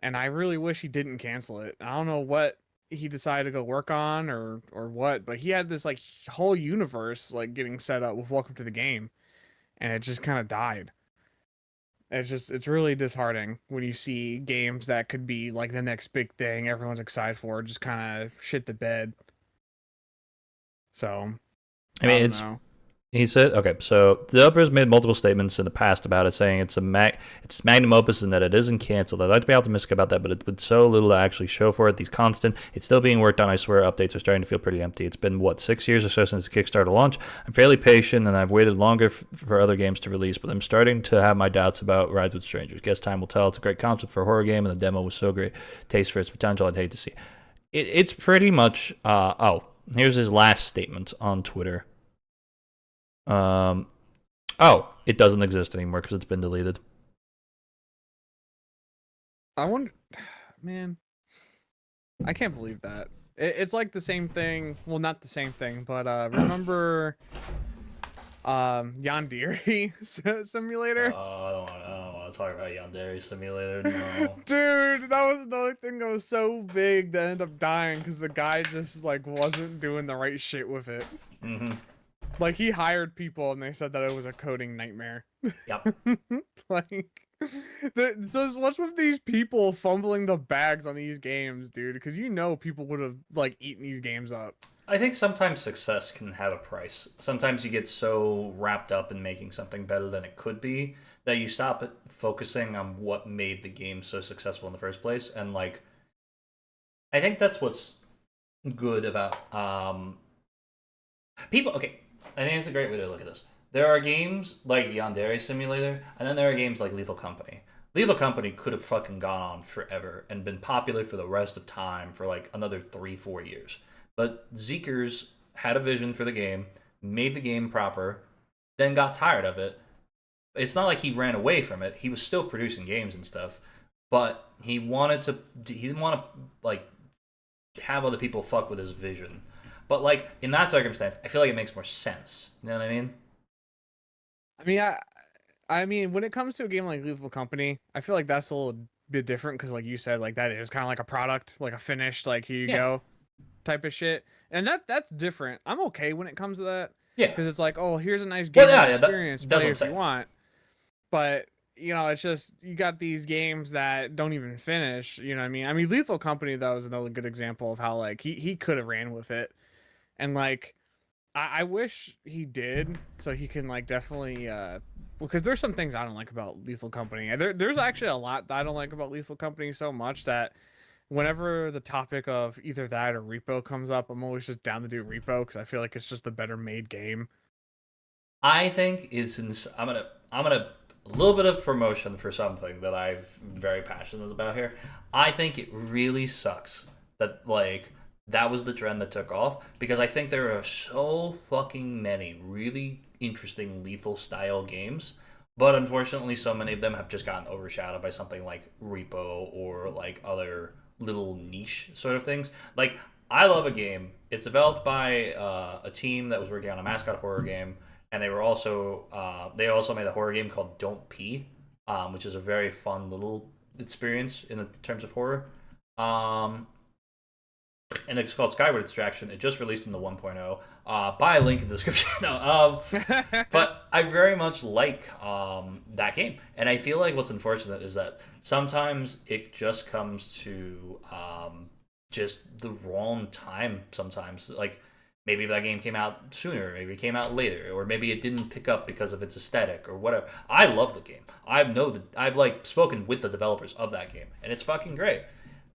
And I really wish he didn't cancel it. I don't know what he decided to go work on or what, but he had this like whole universe like getting set up with Welcome to the Game, and it just kind of died. It's really disheartening when you see games that could be like the next big thing everyone's excited for just kind of shit the bed. So I mean, he said, okay, so the developers made multiple statements in the past about it, saying it's magnum opus and that it isn't canceled. I'd like to be optimistic about that, but it's with so little to actually show for it. It's still being worked on. I swear, updates are starting to feel pretty empty. It's been, 6 years or so since the Kickstarter launch. I'm fairly patient, and I've waited longer for other games to release, but I'm starting to have my doubts about Rides with Strangers. Guess time will tell. It's a great concept for a horror game, and the demo was so great. Taste for its potential, I'd hate to see. It's pretty much, here's his last statement on Twitter. It doesn't exist anymore because it's been deleted. I wonder, man, I can't believe that. It's like the same thing. Well, not the same thing, but remember Yandere Simulator? I don't want to talk about Yandere Simulator. No. Dude, that was another thing that was so big that ended up dying because the guy just like wasn't doing the right shit with it. Like, he hired people and they said that it was a coding nightmare. Yep. Like, so what's with these people fumbling the bags on these games, dude? Because people would have like eaten these games up. I think sometimes success can have a price. Sometimes you get so wrapped up in making something better than it could be that you stop focusing on what made the game so successful in the first place. And like, I think that's what's good about people. Okay, I think it's a great way to look at this. There are games like Yandere Simulator, and then there are games like Lethal Company. Lethal Company could have fucking gone on forever and been popular for the rest of time for like another 3, 4 years. But Zeekers had a vision for the game, made the game proper, then got tired of it. It's not like he ran away from it. He was still producing games and stuff, but he wanted to. He didn't want to like have other people fuck with his vision. But like in that circumstance, I feel like it makes more sense. You know what I mean? I mean, I mean, when it comes to a game like Lethal Company, I feel like that's a little bit different because, like you said, like that is kind of like a product, like a finished, like here you Yeah, go type of shit, and that's different. I'm okay when it comes to that yeah. because it's like, oh, here's a nice Well, gaming yeah, yeah. experience, That's play what I'm if you saying. want. But it's just you got these games that don't even finish. You know what I mean? I mean, Lethal Company though is another good example of how like he could have ran with it, and like I wish he did so he can like definitely because there's some things I don't like about Lethal Company. There's actually a lot that I don't like about Lethal Company so much that whenever the topic of either that or Repo comes up, I'm always just down to do Repo because I feel like it's just a better made game. I think I'm gonna a little bit of promotion for something that I'm very passionate about here. I think it really sucks that like that was the trend that took off because I think there are so fucking many really interesting lethal style games, but unfortunately so many of them have just gotten overshadowed by something like Repo or like other little niche sort of things. Like I love a game. It's developed by a team that was working on a mascot horror game and they also made a horror game called Don't Pee, which is a very fun little experience in the terms of horror. Um, and it's called Skyward Extraction. It just released in the 1.0. Buy a link in the description. No, but I very much like that game, and I feel like what's unfortunate is that sometimes it just comes to just the wrong time. Sometimes, like maybe that game came out sooner, maybe it came out later, or maybe it didn't pick up because of its aesthetic or whatever. I love the game. I know that I've like spoken with the developers of that game, and it's fucking great.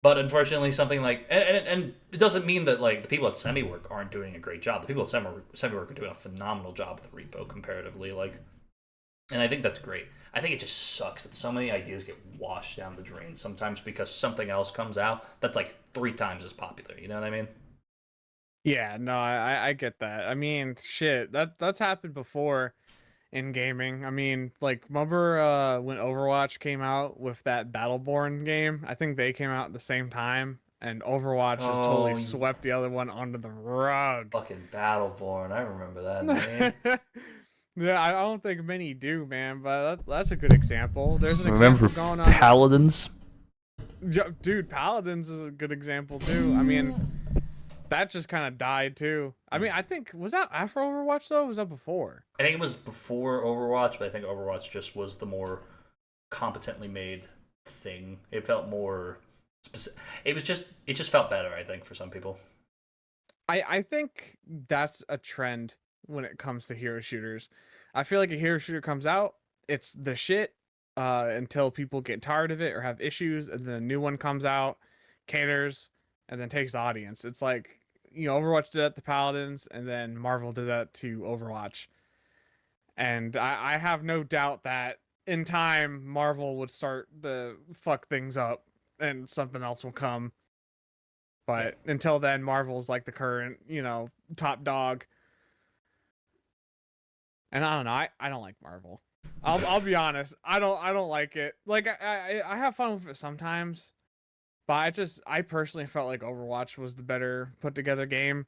But unfortunately, something like and it doesn't mean that like the people at SemiWork aren't doing a great job. The people at SemiWork are doing a phenomenal job with Repo comparatively. Like, and I think that's great. I think it just sucks that so many ideas get washed down the drain sometimes because something else comes out that's like 3 times as popular. You know what I mean? Yeah, no, I get that. I mean, shit, that's happened before in gaming. I mean, like remember when Overwatch came out with that Battleborn game? I think they came out at the same time and Overwatch just totally Oh, swept the other one under the rug. fucking Battleborn! I remember that name. Yeah, I don't think many do, man, but that's a good example. There's an Remember example going on. Paladins? Dude, Paladins is a good example too. I mean, that just kind of died too. I mean, I think was that after Overwatch though? Or was that before? I think it was before Overwatch, but I think Overwatch just was the more competently made thing. It felt more specific. It just felt better. I think for some people. I think that's a trend when it comes to hero shooters. I feel like a hero shooter comes out, it's the shit until people get tired of it or have issues, and then a new one comes out, caters, and then takes the audience. It's like Overwatch did that to Paladins, and then Marvel did that to Overwatch. And I have no doubt that in time Marvel would start to fuck things up and something else will come. Yeah. But until then, Marvel's like the current, top dog. And I don't know, I don't like Marvel. I'll be honest, I don't like it. Like I have fun with it sometimes, but I personally felt like Overwatch was the better put together game.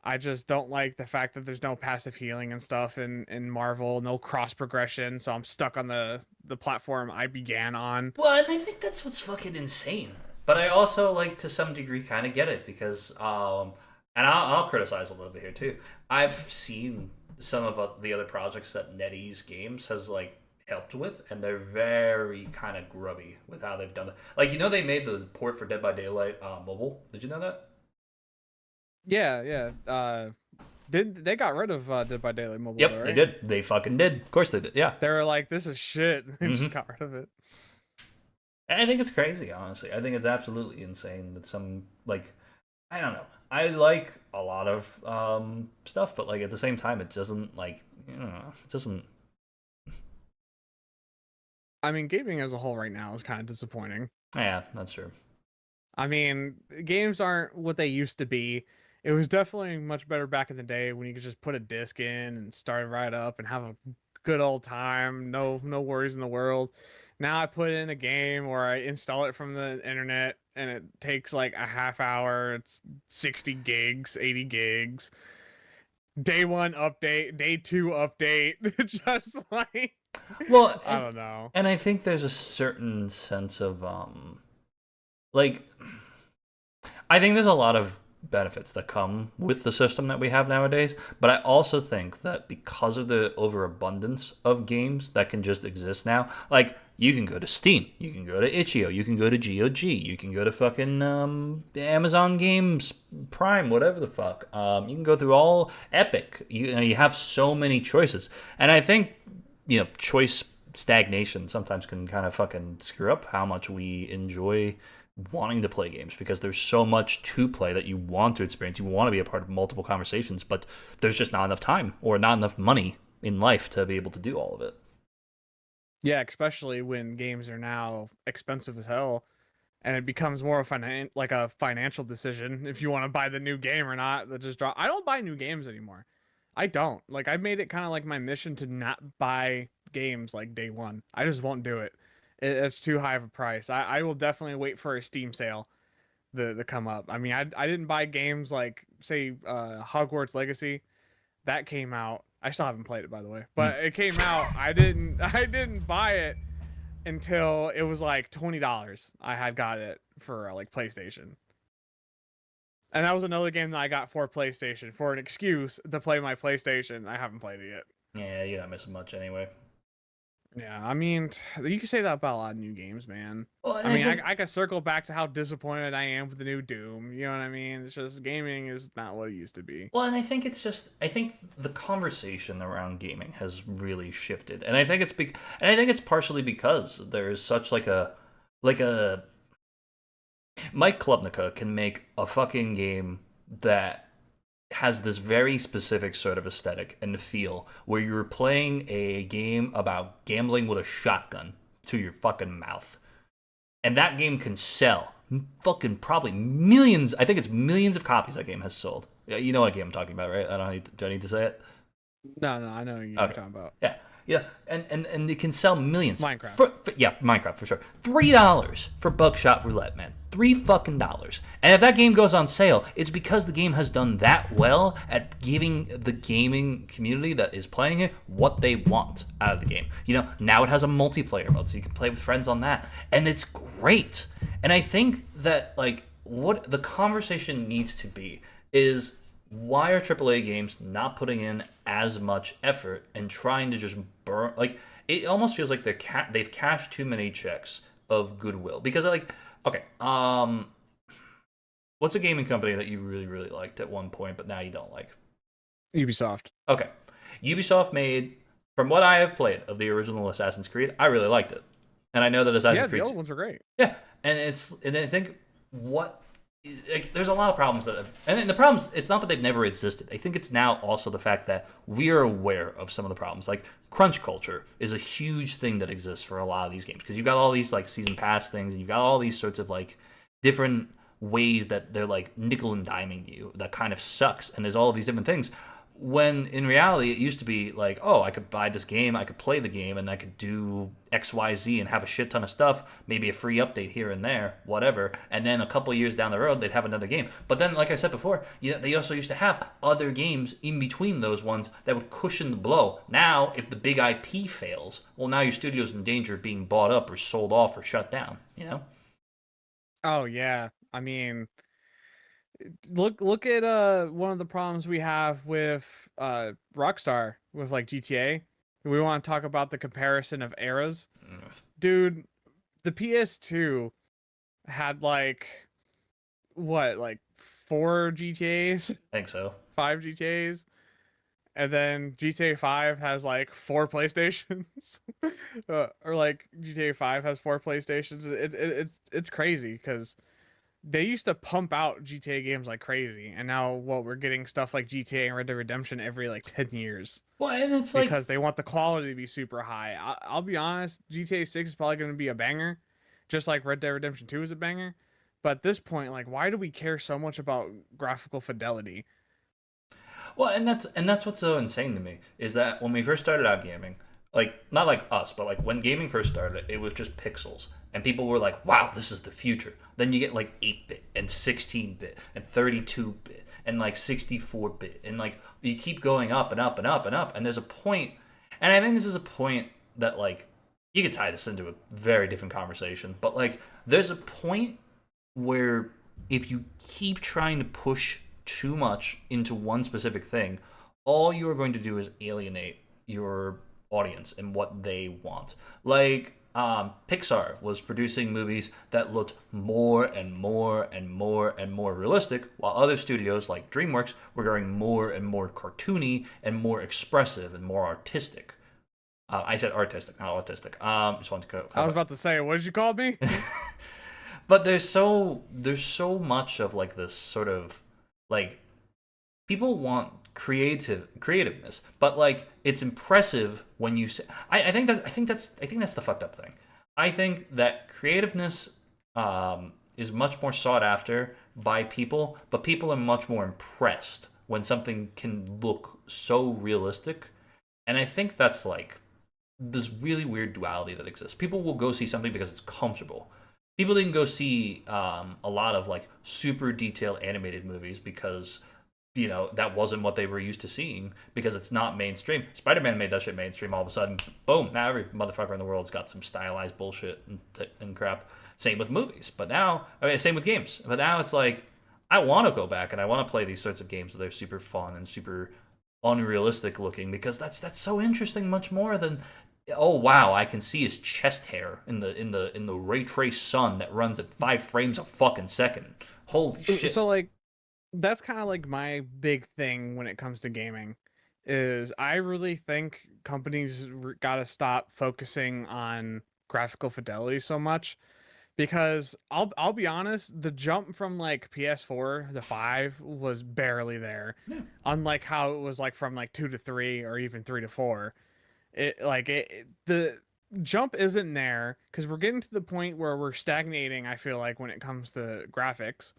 I just don't like the fact that there's no passive healing and stuff in Marvel, no cross progression, so I'm stuck on the platform I began on. Well, and I think that's what's fucking insane. But I also like to some degree kind of get it because and I'll criticize a little bit here too. I've seen some of the other projects that NetEase Games has like helped with, and they're very kind of grubby with how they've done it. Like they made the port for Dead by Daylight mobile. Did you know that? Yeah, yeah. They got rid of Dead by Daylight Mobile, though, Yep, they right? did. They fucking did. Of course they did. Yeah. They were like, this is shit. They just hmm got rid of it. I think it's crazy, honestly. I think it's absolutely insane that some like I don't know. I like a lot of stuff, but like at the same time, it doesn't like it doesn't. I mean, gaming as a whole right now is kind of disappointing. Yeah, that's true. I mean, games aren't what they used to be. It was definitely much better back in the day when you could just put a disc in and start it right up and have a good old time. No worries in the world. Now I put in a game or I install it from the internet and it takes like a half hour. It's 60 gigs, 80 gigs. Day one update, day two update. Just like Well, I don't know. and I think there's a certain sense of like I think there's a lot of benefits that come with the system that we have nowadays, but I also think that because of the overabundance of games that can just exist now, like you can go to Steam, you can go to Itch.io, you can go to GOG, you can go to fucking Amazon Games Prime, whatever the fuck. You can go through all Epic. You have so many choices, and I think choice stagnation sometimes can kind of fucking screw up how much we enjoy wanting to play games because there's so much to play that you want to experience. You want to be a part of multiple conversations, but there's just not enough time or not enough money in life to be able to do all of it. Yeah, especially when games are now expensive as hell, and it becomes more of like a financial decision if you want to buy the new game or not. That just drop. I don't buy new games anymore. I don't. Like I made it kind of like my mission to not buy games like day one. I just won't do it. It's too high of a price. I will definitely wait for a Steam sale to come up. I mean, I didn't buy games like say Hogwarts Legacy that came out. I still haven't played it by the way, Mm. but it came out. I didn't buy it until it was like $20. I had got it for like PlayStation. And that was another game that I got for PlayStation for an excuse to play my PlayStation. I haven't played it yet. Yeah, you're not missing much anyway. Yeah, I mean, you can say that about a lot of new games, man. Well, and I mean, think I can circle back to how disappointed I am with the new Doom. You know what I mean? It's just gaming is not what it used to be. well, and I think it's just I think the conversation around gaming has really shifted, and I think it's partially because there is such like a Mike Klubnica can make a fucking game that has this very specific sort of aesthetic and feel where you're playing a game about gambling with a shotgun to your fucking mouth. And that game can sell fucking probably millions. I think it's millions of copies that game has sold. Yeah, you know what game I'm talking about, right? Do I need to say it? No, I know what you're Okay. talking about. Yeah. Yeah, and it can sell millions. Minecraft. Yeah, Minecraft for sure. $3 for Buckshot Roulette, man. $3 fucking. And if that game goes on sale, it's because the game has done that well at giving the gaming community that is playing it what they want out of the game. Now it has a multiplayer mode, so you can play with friends on that, and it's great. And I think that like what the conversation needs to be is why are AAA games not putting in as much effort and trying to just burn? Like it almost feels like they've cashed too many checks of goodwill because like okay, what's a gaming company that you really really liked at one point but now you don't like? Ubisoft. Okay, Ubisoft made, from what I have played of the original Assassin's Creed, I really liked it, and I know that Assassin's Creed. Yeah, the old ones were great. Yeah, and I think what like, there's a lot of problems and the problems. It's not that they've never existed. I think it's now also the fact that we are aware of some of the problems. Like crunch culture is a huge thing that exists for a lot of these games because you've got all these like season pass things and you've got all these sorts of like different ways that they're like nickel and diming you that kind of sucks. And there's all of these different things. When in reality, it used to be like, oh, I could buy this game, I could play the game, and I could do X, Y, Z and have a shit ton of stuff, maybe a free update here and there, whatever. And then a couple years down the road, they'd have another game. But then, like I said before, they also used to have other games in between those ones that would cushion the blow. Now, if the big IP fails, well, now your studio's in danger of being bought up or sold off or shut down, Oh yeah. I mean, look at one of the problems we have with Rockstar with like GTA. We want to talk about the comparison of eras. Dude, the PS2 had like what, like 4 GTAs, I think so. 5 GTAs, and then GTA 5 has like 4 PlayStations, or like GTA 5 has 4 PlayStations. It's crazy because they used to pump out GTA games like crazy, and now what we're getting stuff like GTA and Red Dead Redemption every like 10 years Well, and it's like, because they want the quality to be super high. I'll be honest, GTA 6 is probably going to be a banger, just like Red Dead Redemption 2 is a banger. But at this point, like, why do we care so much about graphical fidelity? well, and that's what's so insane to me is that when we first started out gaming, like not like us, but like when gaming first started, it was just pixels, and people were like, "Wow, this is the future." Then you get like 8-bit and 16-bit and 32-bit and like 64-bit, and like you keep going up and up and up and up, and there's a point, and I think this is a point that like you could tie this into a very different conversation, but like there's a point where if you keep trying to push too much into one specific thing, all you are going to do is alienate your audience and what they want. Like, Pixar was producing movies that looked more and more and more and more realistic, while other studios like DreamWorks were going more and more cartoony and more expressive and more artistic. I said artistic, not autistic. Just wanted to go. I was about to say, what did you call me? But there's so much of like this sort of like people want creativeness, but like it's impressive when you say. I think that's the fucked up thing. I think that creativeness is much more sought after by people, but people are much more impressed when something can look so realistic, and I think that's like this really weird duality that exists. People will go see something because it's comfortable. People didn't go see a lot of like super detailed animated movies because that wasn't what they were used to seeing because it's not mainstream. Spider-Man made that shit mainstream all of a sudden. Boom! Now every motherfucker in the world's got some stylized bullshit and crap. Same with movies, but now same with games. But now it's like I want to go back and I want to play these sorts of games that are super fun and super unrealistic looking because that's so interesting. Much more than oh wow, I can see his chest hair in the ray trace sun that runs at 5 frames a fucking second. Holy shit! So like, that's kind of like my big thing when it comes to gaming is I really think companies got to stop focusing on graphical fidelity so much because I'll be honest, the jump from like PS4 to 5 was barely there. Yeah. Unlike how it was like from like 2 to 3 or even 3 to 4. The jump isn't there because we're getting to the point where we're stagnating, I feel like, when it comes to graphics,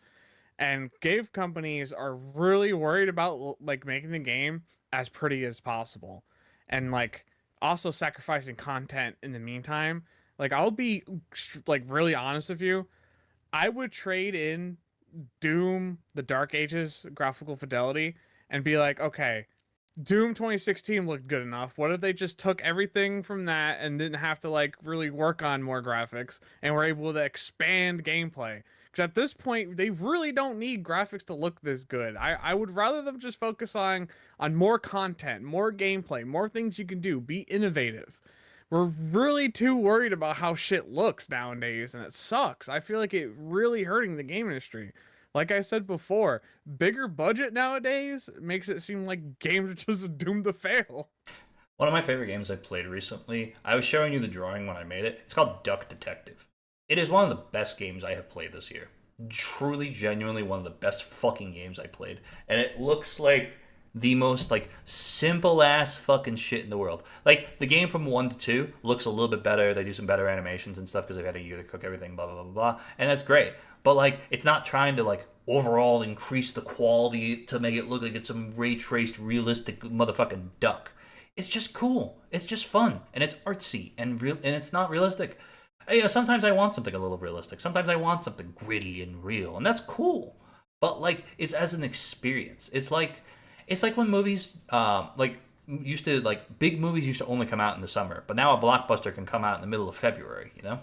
and game companies are really worried about like making the game as pretty as possible and like also sacrificing content in the meantime. Like, I'll be like really honest with you, I would trade in Doom the Dark Ages graphical fidelity and be like, okay, Doom 2016 looked good enough. What if they just took everything from that and didn't have to like really work on more graphics and were able to expand gameplay? Because at this point, they really don't need graphics to look this good. I would rather them just focus on more content, more gameplay, more things you can do, be innovative. We're really too worried about how shit looks nowadays, and it sucks. I feel like it really hurting the game industry. Like I said before, bigger budget nowadays makes it seem like games are just doomed to fail. One of my favorite games I played recently, I was showing you the drawing when I made it. It's called Duck Detective. It is one of the best games I have played this year. Truly, genuinely one of the best fucking games I played. And it looks like the most like simple ass fucking shit in the world. Like the game from 1 to 2 looks a little bit better. They do some better animations and stuff because they've had a year to cook everything, blah blah blah blah. And that's great. But like it's not trying to like overall increase the quality to make it look like it's some ray traced realistic motherfucking duck. It's just cool. It's just fun and it's artsy and real and it's not realistic. Sometimes I want something a little realistic. Sometimes I want something gritty and real, and that's cool. But like it's as an experience. It's like when movies like used to like big movies used to only come out in the summer, but now a blockbuster can come out in the middle of February, you know?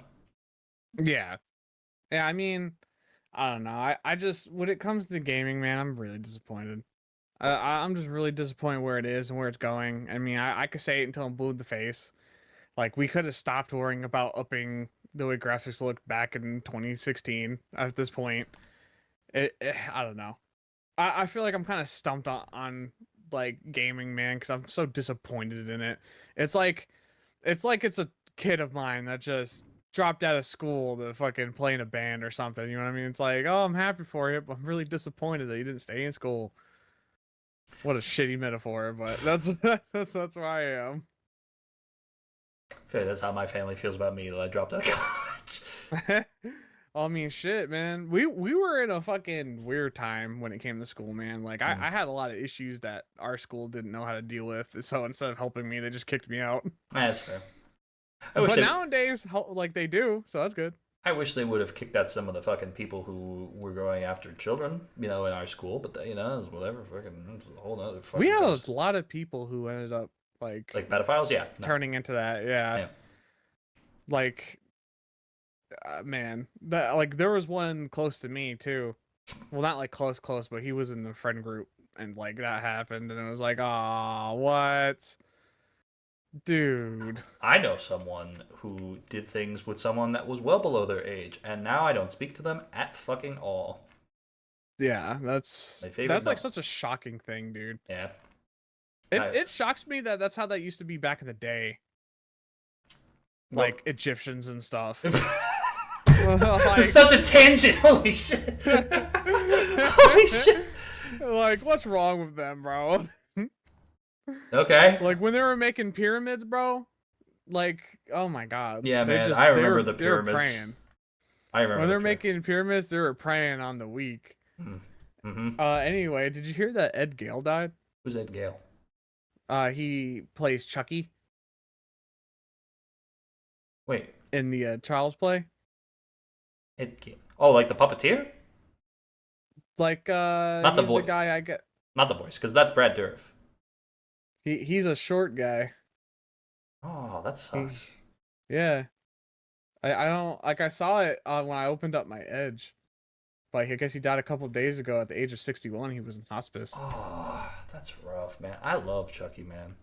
Yeah. Yeah, I mean, I don't know. I just, when it comes to gaming, man, I'm really disappointed. I'm just really disappointed where it is and where it's going. I mean, I could say it until I'm blue in the face. Like, we could have stopped worrying about upping the way graphics looked back in 2016 at this point. I don't know. I feel like I'm kind of stumped on like gaming, man, because I'm so disappointed in it. It's like it's a kid of mine that just dropped out of school to fucking play in a band or something. You know what I mean? It's like, oh, I'm happy for you, but I'm really disappointed that you didn't stay in school. What a shitty metaphor, but that's where I am. I feel like that's how my family feels about me that I dropped out of college. I mean, shit, man. We were in a fucking weird time when it came to school, man. Like I had a lot of issues that our school didn't know how to deal with. So instead of helping me, they just kicked me out. That's fair. But nowadays, like they do, so that's good. I wish they would have kicked out some of the fucking people who were going after children, in our school. But you know, it's whatever. Fucking, it's a whole other. We had a lot of people who ended up like pedophiles, yeah, turning into that, yeah. Like, man, that like there was one close to me too. Well, not like close, but he was in the friend group, and like that happened, and it was like, ah, what? Dude. I know someone who did things with someone that was well below their age, and now I don't speak to them at fucking all. Yeah, that's like such a shocking thing, dude. Yeah. It shocks me that that's how that used to be back in the day. Like Egyptians and stuff. Like, such a tangent. Holy shit. Holy shit. Like, what's wrong with them, bro? Okay. Like when they were making pyramids, bro. Like, oh my god. Yeah, man. I remember the pyramids. They were praying. I remember when they're making pyramids, they were praying on the week. Mm-hmm. Anyway, did you hear that Ed Gale died? Who's Ed Gale? He plays Chucky. Wait. In the Child's Play. Ed Gale. Oh, like the puppeteer? Like not the voice. The guy I get. Not the voice, because that's Brad Dourif. He's a short guy. Oh, that sucks. Yeah. I don't like I saw it when I opened up my Edge. Like I guess he died a couple of days ago at the age of 61. He was in hospice. Oh, that's rough, man. I love Chucky, man.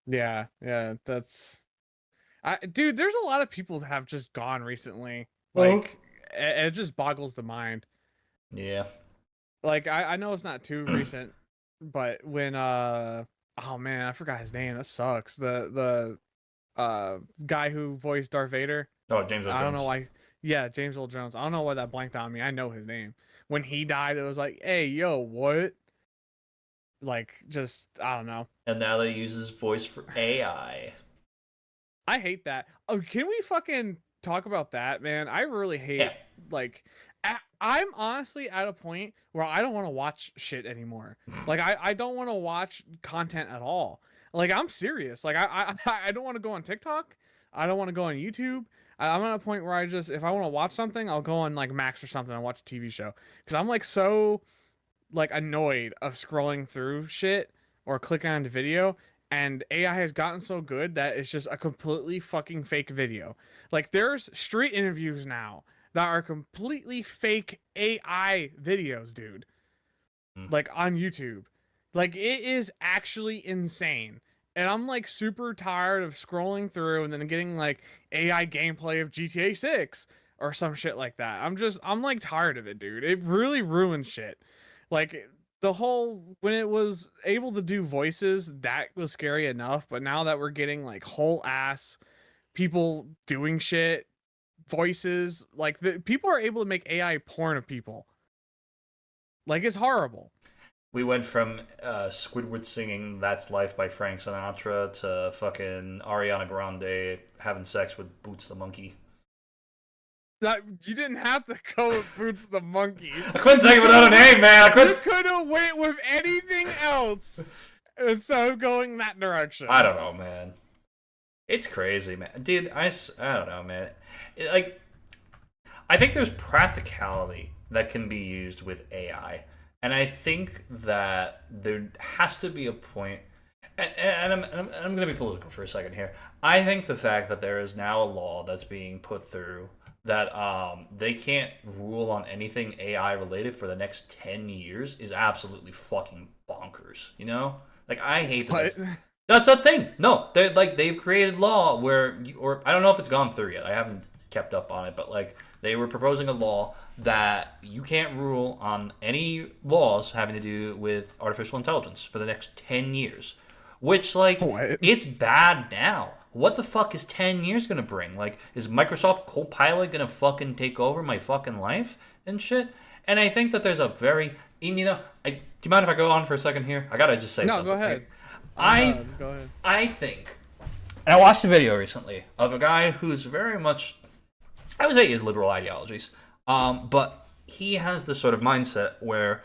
Yeah, that's dude, there's a lot of people that have just gone recently. Like it just boggles the mind. Yeah. Like I know it's not too recent, but when oh man, I forgot his name. That sucks. The guy who voiced Darth Vader. Oh, James Earl Jones. I don't know why. Yeah, James Earl Jones. I don't know why that blanked on me. I know his name. When he died, it was like, hey, yo, what? Like, just I don't know. And now they use his voice for AI. I hate that. Oh, can we fucking talk about that, man? I really hate like. I'm honestly at a point where I don't want to watch shit anymore. Like I don't want to watch content at all. Like I'm serious. Like I don't want to go on TikTok. I don't want to go on YouTube. I'm at a point where I just if I want to watch something, I'll go on like Max or something and watch a TV show. Because I'm like so like annoyed of scrolling through shit or clicking on the video. And AI has gotten so good that it's just a completely fucking fake video. Like there's street interviews now that are completely fake AI videos, dude. Like on YouTube. Like it is actually insane. And I'm like super tired of scrolling through and then getting like AI gameplay of GTA 6 or some shit like that. I'm like tired of it, dude. It really ruins shit. Like the whole when it was able to do voices, that was scary enough, but now that we're getting like whole ass people doing shit, voices, like the people are able to make AI porn of people. Like it's horrible. We went from Squidward singing "That's Life" by Frank Sinatra to fucking Ariana Grande having sex with Boots the monkey. That you didn't have to go with Boots the monkey. I couldn't think of another name, man. You could have went with anything else instead of going that direction. I don't know, man. It's crazy, man. Dude, I don't know, man. Like, I think there's practicality that can be used with AI. And I think that there has to be a point, and I'm going to be political for a second here. I think the fact that there is now a law that's being put through that they can't rule on anything AI related for the next 10 years is absolutely fucking bonkers, you know? Like, I hate that. That's a thing. No, they've created law where, or I don't know if it's gone through yet. I haven't kept up on it, but like They were proposing a law that you can't rule on any laws having to do with artificial intelligence for the next 10 years. Which, like, What? it's bad now. What the fuck is 10 years gonna bring? Like, is Microsoft Copilot gonna fucking take over my fucking life and shit? And I think that there's a very, and, do you mind if I go on for a second here? I gotta just say something. No, go ahead. Go ahead. I think, and I watched a video recently of a guy who's very much, I would say he has liberal ideologies, but he has this sort of mindset where,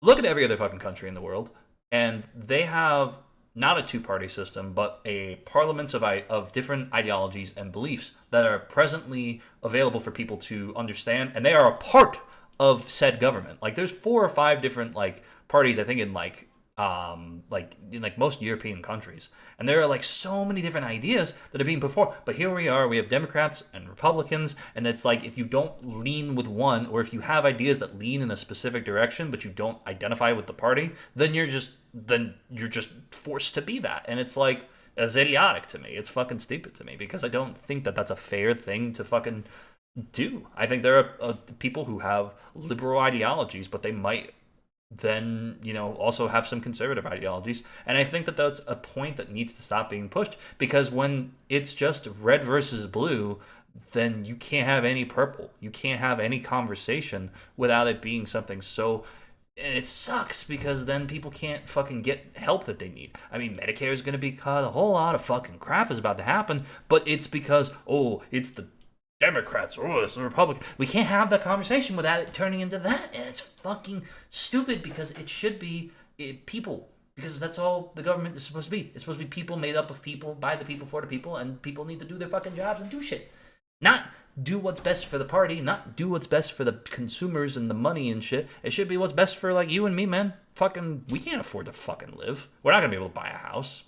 look at every other fucking country in the world, and they have not a two-party system, but a parliament of different ideologies and beliefs that are presently available for people to understand, and they are a part of said government. Like, there's 4 or 5 different like parties, I think, in in most European countries, and there are like so many different ideas that are being put forward. But here we are, we have Democrats and Republicans, and it's like if you don't lean with one, or if you have ideas that lean in a specific direction but you don't identify with the party, then you're just forced to be that. And it's like, it's idiotic to me. It's fucking stupid to me, because I don't think that that's a fair thing to fucking do. I think there are people who have liberal ideologies, but they might then, also have some conservative ideologies. And I think that that's a point that needs to stop being pushed, because when it's just red versus blue, then you can't have any purple. You can't have any conversation without it being something so... And it sucks, because then people can't fucking get help that they need. I mean, Medicare is going to be cut. A whole lot of fucking crap is about to happen, but it's because, it's the Democrats, it's the Republicans. We can't have that conversation without it turning into that, and it's fucking stupid, because it should be people, because that's all the government is supposed to be. It's supposed to be people made up of people, by the people, for the people, and people need to do their fucking jobs and do shit. Not do what's best for the party, not do what's best for the consumers and the money and shit. It should be what's best for, like, you and me, man. Fucking, we can't afford to fucking live. We're not gonna be able to buy a house.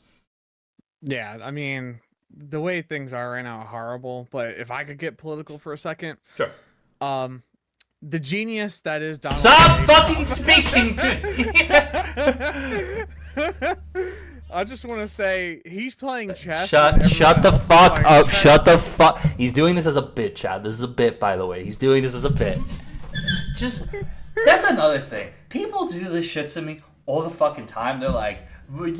Yeah, I mean, the way things are right now are horrible, but if I could get political for a second. Sure. The genius that is Donald Stop Trump. fucking speaking to me! I just want to say, he's playing chess. Shut the fuck up. Shut the fuck. He's doing this as a bit, Chad. This is a bit, by the way. He's doing this as a bit. That's another thing. People do this shit to me all the fucking time. They're like, and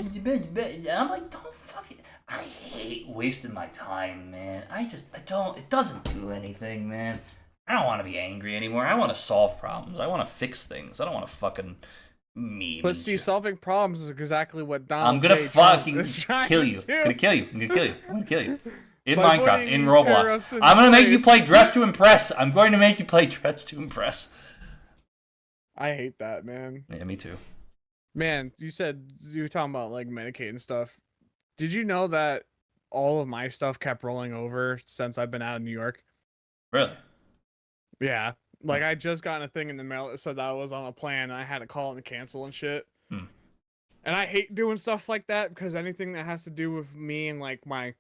I'm like, don't fucking... I hate wasting my time, man. I don't... It doesn't do anything, man. I don't want to be angry anymore. I want to solve problems. I want to fix things. I don't want to fucking... meme. But see, solving problems is exactly what Donald I'm gonna J. fucking Trump kill you. do. I'm gonna kill you. I'm gonna kill you. In By Minecraft, putting in these Roblox. tariffs in I'm gonna make you place. play Dress to Impress. I'm going to make you play Dress to Impress. I hate that, man. Yeah, me too. Man, you were talking about like Medicaid and stuff. Did you know that all of my stuff kept rolling over since I've been out of New York? Really? Yeah. Like, I just got a thing in the mail that said that I was on a plan and I had to call and cancel and shit. And I hate doing stuff like that, because anything that has to do with me and like my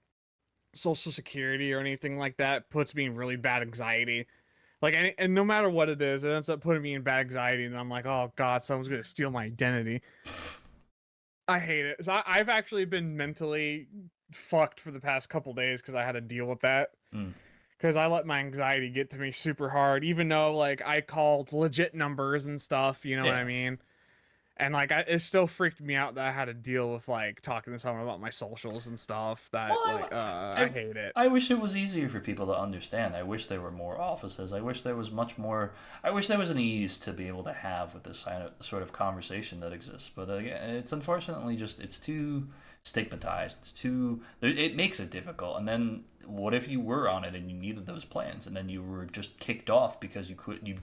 social security or anything like that puts me in really bad anxiety. Like, and no matter what it is, it ends up putting me in bad anxiety, and I'm like, oh god, someone's gonna steal my identity. I hate it. So I've actually been mentally fucked for the past couple days because I had to deal with that. Because I let my anxiety get to me super hard, even though like I called legit numbers and stuff, you know what I mean? And like it still freaked me out that I had to deal with like talking to someone about my socials and stuff. That I hate it. I wish it was easier for people to understand. I wish there were more offices. I wish there was much more. I wish there was an ease to be able to have with this sort of conversation that exists. But it's unfortunately just it's too stigmatized. It's too. It makes it difficult. And then what if you were on it and you needed those plans, and then you were just kicked off because you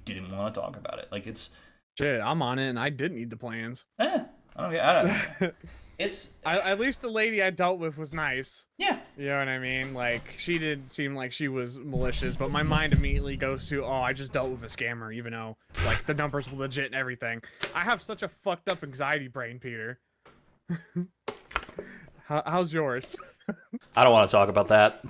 didn't want to talk about it? Like it's. Shit, I'm on it and I didn't need the plans. I don't. It's at least the lady I dealt with was nice. Yeah. You know what I mean? Like, she didn't seem like she was malicious, but my mind immediately goes to, oh, I just dealt with a scammer, even though like the numbers were legit and everything. I have such a fucked up anxiety brain, Peter. How's yours? I don't want to talk about that.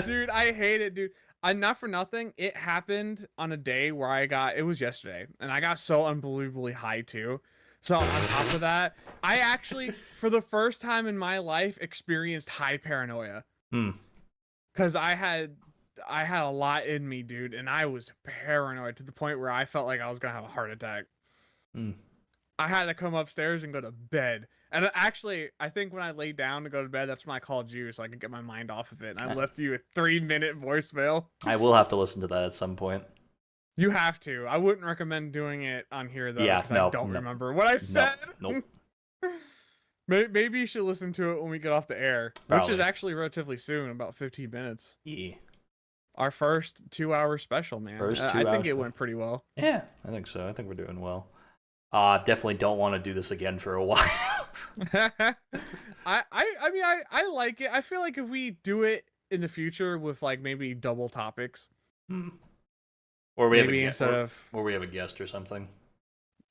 Dude, I hate it, dude. Not for nothing, it happened on a day where it was yesterday, and I got so unbelievably high too. So on top of that, I actually, for the first time in my life, experienced high paranoia. Because I had I had a lot in me, dude, and I was paranoid to the point where I felt like I was gonna have a heart attack. Mm. I had to come upstairs and go to bed. And actually, I think when I laid down to go to bed, that's when I called you so I could get my mind off of it. And I left you a 3-minute voicemail. I will have to listen to that at some point. You have to. I wouldn't recommend doing it on here though, because I don't remember what I said. Nope. Maybe you should listen to it when we get off the air, Probably. which is actually relatively soon, about 15 minutes. Yeah. Our first 2-hour special, man. I think it went pretty well. Yeah, I think so. I think we're doing well. Definitely don't want to do this again for a while. I mean, I like it. I feel like if we do it in the future with like maybe double topics, or we maybe have or we have a guest or something.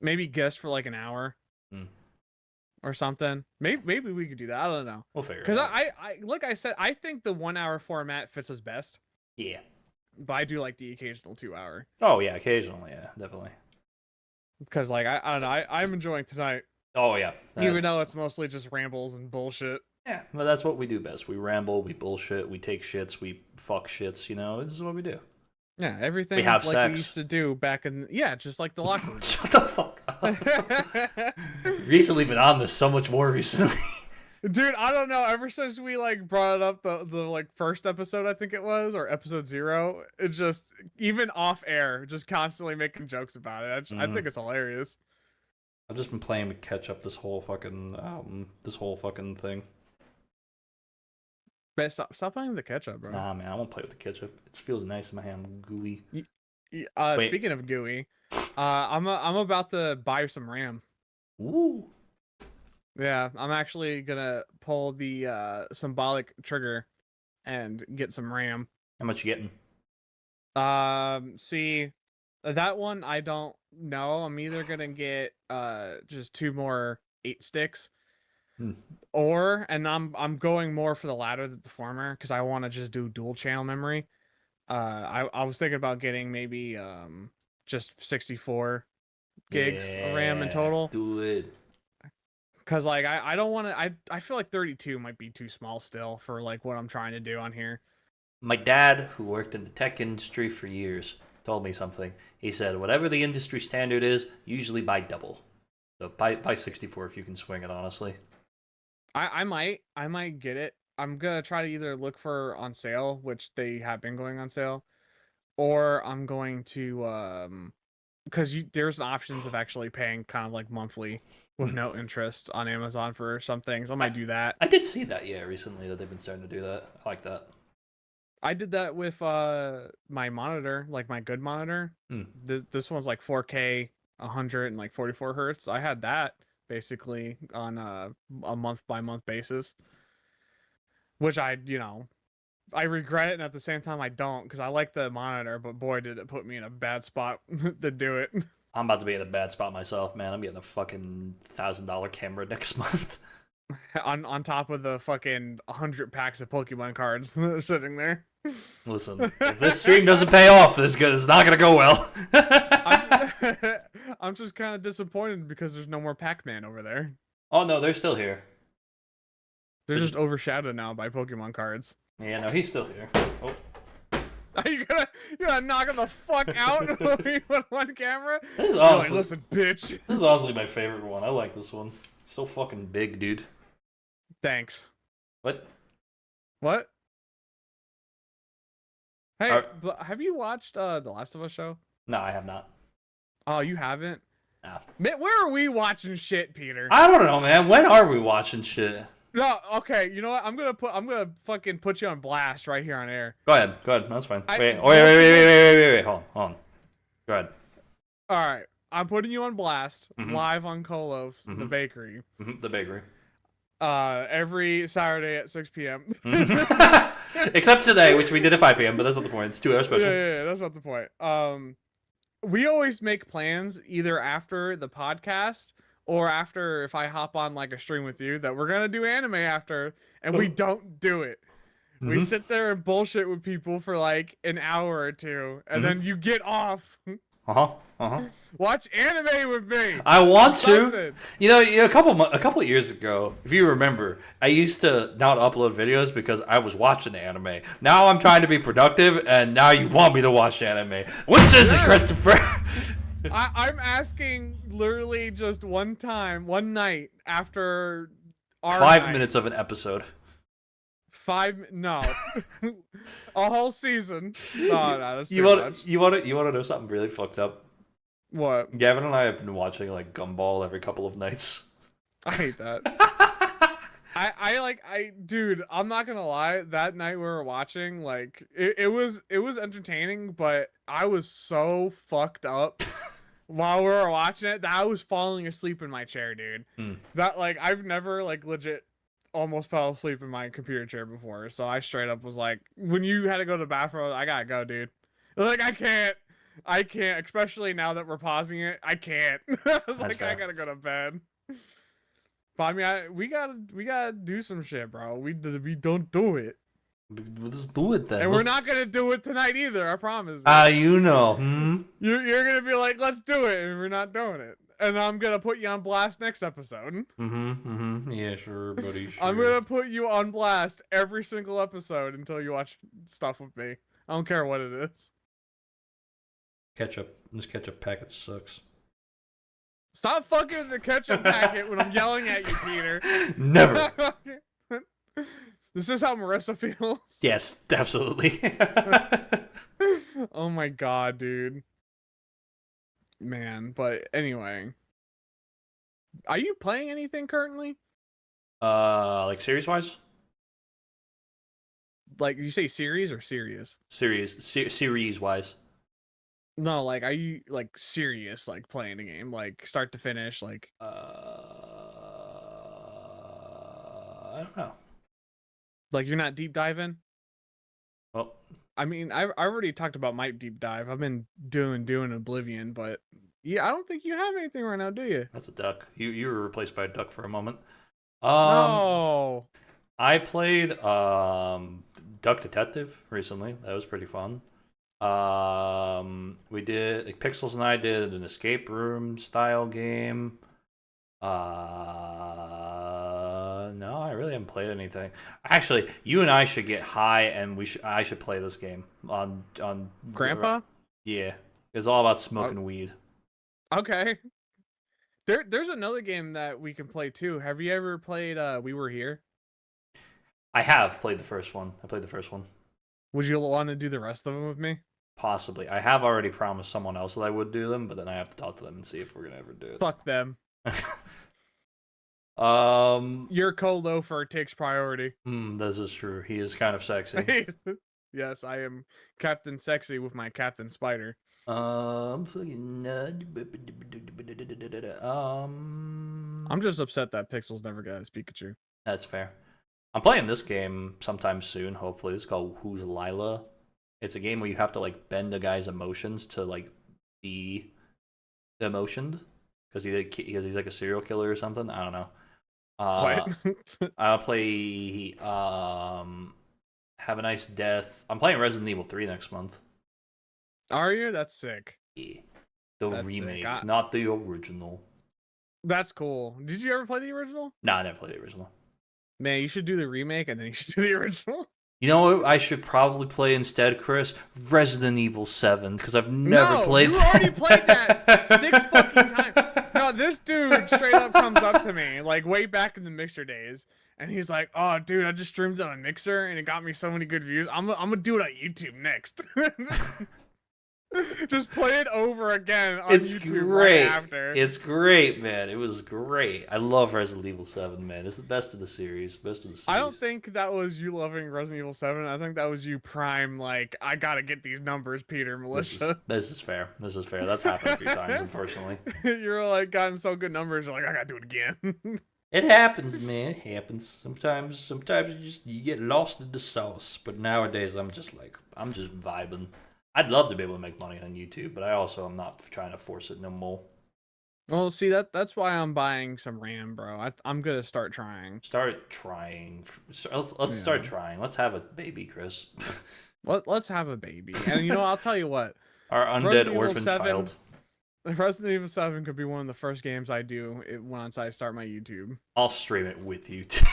Maybe guest for like an hour or something. Maybe we could do that. I don't know. We'll figure it out. Because I like I said, I think the 1-hour format fits us best. Yeah. But I do like the occasional 2-hour. Oh yeah, occasionally, yeah, definitely. Because like I don't know, I'm enjoying tonight. Oh yeah. Even though it's mostly just rambles and bullshit. Yeah, but that's what we do best. We ramble, we bullshit, we take shits, we fuck shits. You know, this is what we do. Yeah, everything we have like sex. We used to do back in just like the locker room. Shut the fuck up. Recently been on this so much more recently. Dude, I don't know. Ever since we like brought it up the like first episode, I think it was, or episode 0, it just even off air, just constantly making jokes about it. I think it's hilarious. I've just been playing to catch up this whole fucking thing. But stop playing with the ketchup, bro. Nah, man, I won't play with the ketchup. It feels nice in my hand, gooey. Speaking of gooey, I'm about to buy some RAM. Ooh. Yeah, I'm actually gonna pull the symbolic trigger and get some RAM. How much you getting? See, that one I don't know. I'm either gonna get just 2 more 8 sticks, or I'm going more for the latter than the former because I want to just do dual channel memory. I was thinking about getting maybe just 64 gigs of RAM in total. Do it. Cause like I don't want to. I feel like 32 might be too small still for like what I'm trying to do on here. My dad, who worked in the tech industry for years, told me something. He said, whatever the industry standard is, usually buy double. So buy 64 if you can swing it, honestly. I might get it. I'm gonna try to either look for on sale, which they have been going on sale, or I'm going to because there's options of actually paying kind of like monthly with no interest on Amazon for some things. I might do that. I did see that, recently that they've been starting to do that. I like that. I did that with my monitor, like my good monitor. This one's like 4K, 144 hertz. I had that basically on a month by month basis, which I regret it, and at the same time I don't, because I like the monitor, but boy did it put me in a bad spot to do it. I'm about to be in a bad spot myself, man. I'm getting a fucking $1,000 camera next month. on top of the fucking 100 packs of Pokemon cards sitting there. Listen, if this stream doesn't pay off, it's not gonna go well. I'm just kind of disappointed because there's no more Pac-Man over there. Oh no, they're still here. They're just overshadowed now by Pokemon cards. Yeah, no, he's still here. Oh. Are you gonna knock him the fuck out with one camera? This is honestly, like, listen, bitch. This is honestly my favorite one. I like this one. It's so fucking big, dude. Thanks. What? Hey, have you watched The Last of Us show? No, I have not. Oh, you haven't? No. Man, where are we watching shit, Peter? I don't know, man. When are we watching shit? No, okay. You know what? I'm gonna fucking put you on blast right here on air. Go ahead. That's fine. Wait. Hold on. Go ahead. All right. I'm putting you on blast live on Co-Loafs, the bakery. The bakery. Every Saturday at 6 p.m. Except today, which we did at 5 p.m., but that's not the point. It's 2 hours special. Yeah, that's not the point. We always make plans either after the podcast or after if I hop on like a stream with you that we're gonna do anime after, and we don't do it. We sit there and bullshit with people for like an hour or two, and then you get off. Watch anime with me. I want to. Something. You know, a couple of years ago, if you remember, I used to not upload videos because I was watching anime. Now I'm trying to be productive, and now you want me to watch anime. Which is it, Christopher? I'm asking literally just one night after our 5 minutes of an episode. No, a whole season. No, that's too much. You want to know something really fucked up? What? Gavin and I have been watching like Gumball every couple of nights. I hate that. Dude, I'm not gonna lie, that night we were watching, like, it was entertaining, but I was so fucked up while we were watching it that I was falling asleep in my chair, dude. That, like, I've never, like, legit almost fell asleep in my computer chair before, so I straight up was like, when you had to go to the bathroom, I gotta go, dude. Like, I can't, especially now that we're pausing it, I can't. I was like, I gotta go to bed. But I mean, we gotta do some shit, bro. We don't do it. Let's do it then. And we're not gonna do it tonight either. I promise. You know. You're gonna be like, let's do it, and we're not doing it. And I'm gonna put you on blast next episode. Yeah, sure, buddy. Sure. I'm gonna put you on blast every single episode until you watch stuff with me. I don't care what it is. Ketchup. This ketchup packet sucks. Stop fucking with the ketchup packet when I'm yelling at you, Peter. Never. This is how Marissa feels. Yes, absolutely. Oh my god, dude. Man, but anyway. Are you playing anything currently? Like series-wise? Like, you say series or serious? Series-wise. No, like, are you, like, serious, like, playing a game? Like, start to finish, like... I don't know. Like, you're not deep diving? Well... I mean, I already talked about my deep dive. I've been doing Oblivion, but... Yeah, I don't think you have anything right now, do you? That's a duck. You were replaced by a duck for a moment. No! I played, Duck Detective recently. That was pretty fun. We did, like, Pixels and I did an escape room style game. No, I really haven't played anything. Actually, you and I should get high, and I should play this game on Grandpa? Yeah, it's all about smoking weed. Okay. There's another game that we can play too. Have you ever played We Were Here? I have played the first one. I played the first one. Would you want to do the rest of them with me? Possibly. I have already promised someone else that I would do them, but then I have to talk to them and see if we're gonna ever do it. Fuck them. Your co-loafer takes priority. This is true. He is kind of sexy. Yes, I am Captain Sexy with my Captain Spider. I'm just upset that Pixels never got his Pikachu. That's fair. I'm playing this game sometime soon, hopefully. It's called Who's Lila? It's a game where you have to, like, bend a guy's emotions to, like, be emotioned. Because he's like a serial killer or something. I don't know. What? I'll play Have a Nice Death. I'm playing Resident Evil 3 next month. Are you? That's sick. Yeah. That's remake, sick. not the original. That's cool. Did you ever play the original? Nah, I never played the original. Man, you should do the remake and then you should do the original. You know what I should probably play instead, Chris? Resident Evil 7, because I've never played that. You already played that 6 fucking times. No, this dude straight up comes up to me, like, way back in the Mixer days, and he's like, oh, dude, I just streamed it on Mixer, and it got me so many good views. I'm gonna do it on YouTube next. Just play it over again on YouTube right after. It's great, man. It was great. I love Resident Evil 7, man. It's the best of the series. I don't think that was you loving Resident Evil 7. I think that was you prime, like, I gotta get these numbers, Peter, militia. This is fair. This is fair. That's happened a few times, unfortunately. You're like, gotten so good numbers, you're like, I gotta do it again. It happens, man. It happens. Sometimes you get lost in the sauce. But nowadays, I'm just vibing. I'd love to be able to make money on YouTube, but I also am not trying to force it no more. Well, see, that's why I'm buying some RAM, bro. I'm gonna start trying. Start trying. Let's start trying. Let's have a baby, Chris. Let's have a baby. And you know, I'll tell you what. Our undead Resident Evil orphan 7 child. Resident Evil 7 could be one of the first games I do once I start my YouTube. I'll stream it with you too.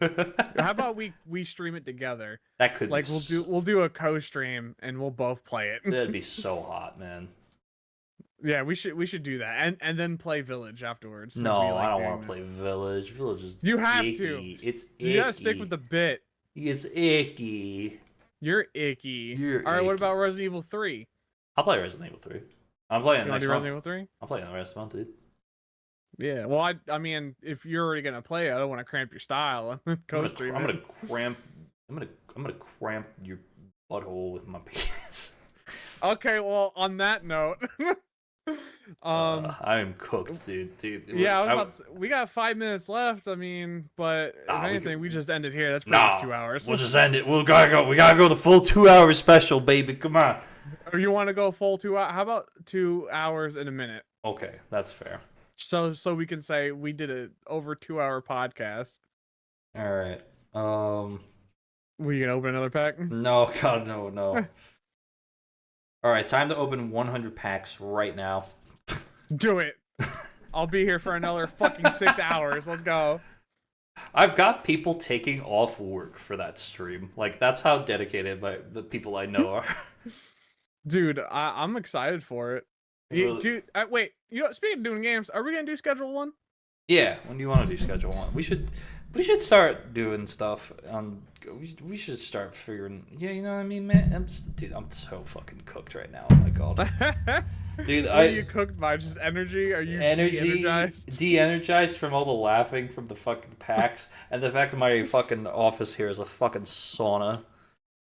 How about we stream it together? That could Like be we'll do a co-stream and we'll both play it. That'd be so hot, man. Yeah, we should do that and then play Village afterwards. No, Like I don't want to play Village. Village is You have icky. to. It's icky. You gotta stick with the bit. It's icky. You're icky. You're All right, what icky. about Resident Evil 3? I'll play Resident Evil 3. I'm playing it You want next to do month. Resident Evil 3? I'm playing it next month, dude. Yeah. Well, I mean, if you're already gonna play it, I don't want to cramp your style. Co-stream. I'm gonna cramp. I'm gonna cramp your butthole with my penis. Okay. Well, on that note. I am cooked, dude. Yeah, we got 5 minutes left. I mean, but if anything, we just ended here. That's pretty much 2 hours. We'll just end it. We gotta go the full 2 hour special, baby. Come on. Or you want to go full 2 hours? How about 2 hours and a minute? Okay, that's fair. So we can say we did a over 2 hour podcast. All right. We can open another pack. No, God, no. All right, time to open 100 packs right now. Do it. I'll be here for another fucking 6 hours. Let's go. I've got people taking off work for that stream. Like, that's how dedicated the people I know are. Dude, I'm excited for it. Really? Dude, wait. You know, speaking of doing games, are we gonna do schedule 1? Yeah, when do you want to do schedule 1? We should start doing stuff. We should start figuring. Yeah, you know what I mean, man. Dude, I'm so fucking cooked right now. Oh my god. Dude, what are you cooked by? Just energy? Are you de-energized? De-energized from all the laughing from the fucking packs, and the fact that my fucking office here is a fucking sauna.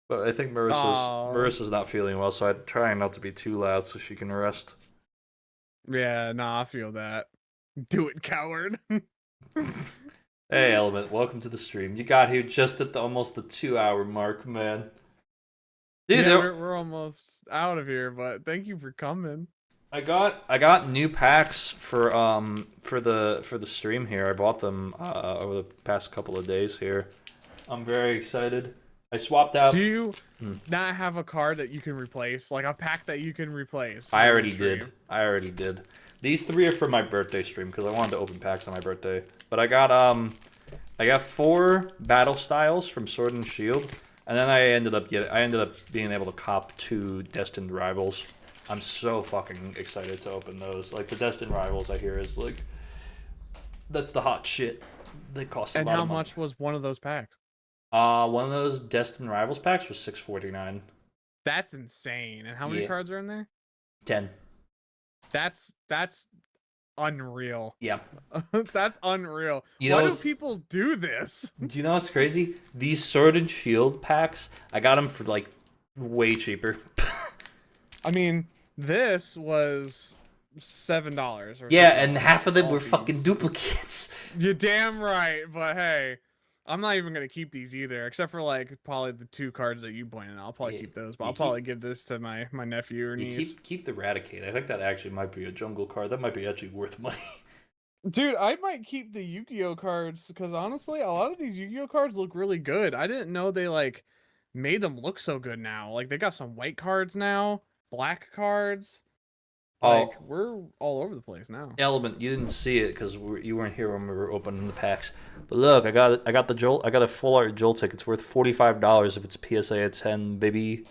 But I think Marissa's not feeling well, so I'm trying not to be too loud so she can rest. Yeah, nah, I feel that. Do it, coward. Hey, Element, welcome to the stream. You got here just at almost the 2 hour mark, man. Dude, yeah, we're almost out of here, but thank you for coming. I got new packs for the stream here. I bought them over the past couple of days here. I'm very excited. I swapped out. Do you not have a card that you can replace, like a pack that you can replace? I already did. These 3 are for my birthday stream because I wanted to open packs on my birthday. But I got 4 battle styles from Sword and Shield, and then I ended up being able to cop 2 Destined Rivals. I'm so fucking excited to open those. Like, the Destined Rivals, I hear, is like, that's the hot shit. They cost a lot of money. And how much was one of those packs? One of those Destined Rivals packs was $6.49. That's insane. And how many cards are in there? 10. That's unreal. Yeah. That's unreal. You know Why do people do this? Do you know what's crazy? These Sword and Shield packs, I got them for like way cheaper. I mean, this was $7 or yeah, and $7, half of them were fees. fucking duplicates. You're damn right, but hey, I'm not even gonna keep these either, except for like probably the 2 cards that you pointed out. I'll probably keep those, but I'll probably give this to my nephew or niece. Keep the Raticate. I think that actually might be a jungle card. That might be actually worth money. Dude, I might keep the Yu-Gi-Oh cards because honestly, a lot of these Yu-Gi-Oh cards look really good. I didn't know they like made them look so good now. Like they got some white cards now, black cards. Like we're all over the place now. Element, you didn't see it because you weren't here when we were opening the packs. But look, I got the Jolt. I got a full art Jolt ticket. It's worth $45 if it's a PSA at 10, baby.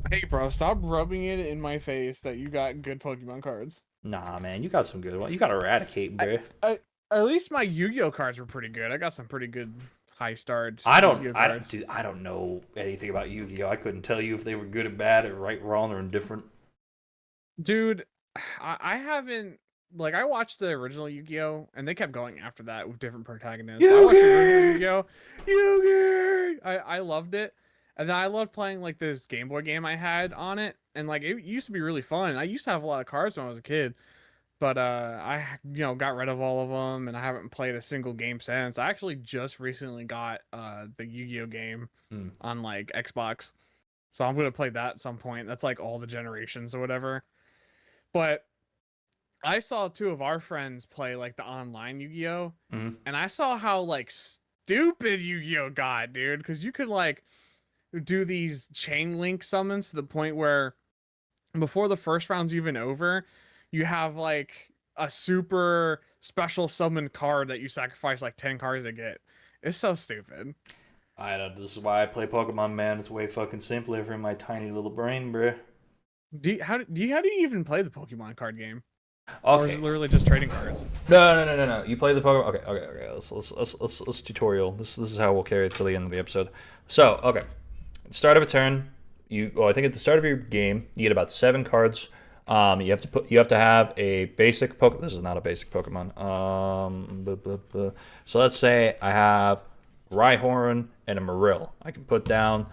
Hey, bro, stop rubbing it in my face that you got good Pokemon cards. Nah, man, you got some good ones. You got Eradicate, bro. At least my Yu-Gi-Oh cards were pretty good. I got some pretty good high-starred Yu-Gi-Oh cards. Dude, I don't know anything about Yu-Gi-Oh. I couldn't tell you if they were good or bad or right, wrong, or indifferent. Dude, I haven't, like, I watched the original Yu-Gi-Oh, and they kept going after that with different protagonists. I watched the original Yu-Gi-Oh! I loved it. And then I loved playing, like, this Game Boy game I had on it. And, like, it used to be really fun. I used to have a lot of cards when I was a kid. But, I, got rid of all of them, and I haven't played a single game since. I actually just recently got, the Yu-Gi-Oh game on, like, Xbox. So I'm going to play that at some point. That's, like, all the generations or whatever. But I saw 2 of our friends play like the online Yu-Gi-Oh, and I saw how like stupid Yu-Gi-Oh got, dude. Because you could like do these chain link summons to the point where before the first round's even over, you have like a super special summon card that you sacrifice like 10 cards to get. It's so stupid. I know, this is why I play Pokemon, man. It's way fucking simpler for my tiny little brain, bruh. How do you even play the Pokemon card game? Or is Okay. it literally just trading cards? No. You play the Pokemon. Okay. Let's tutorial. This is how we'll carry it till the end of the episode. So, okay. At the start of a turn, I think at the start of your game, you get about 7 cards. You have to have a basic Pokemon. This is not a basic Pokemon. So let's say I have Rhyhorn and a Marill. I can put down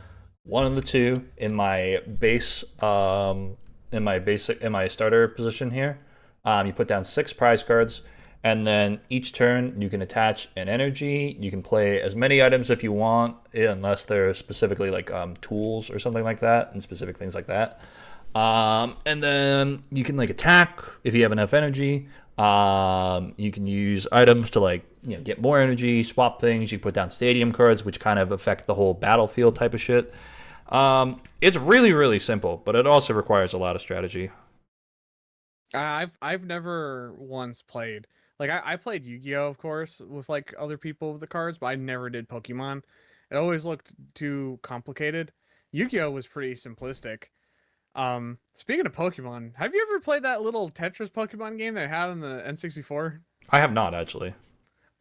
one of the two in my base in my starter position here. You put down 6 prize cards, and then each turn you can attach an energy. You can play as many items if you want, unless they're specifically like tools or something like that, and specific things like that. And then you can like attack if you have enough energy. You can use items to like get more energy, swap things. You put down stadium cards, which kind of affect the whole battlefield type of shit. It's really, really simple, but it also requires a lot of strategy. I've never once played. Like I played Yu-Gi-Oh, of course, with like other people with the cards, but I never did Pokemon. It always looked too complicated. Yu-Gi-Oh was pretty simplistic. Speaking of Pokemon, have you ever played that little Tetris Pokemon game they had on the N64? I have not actually.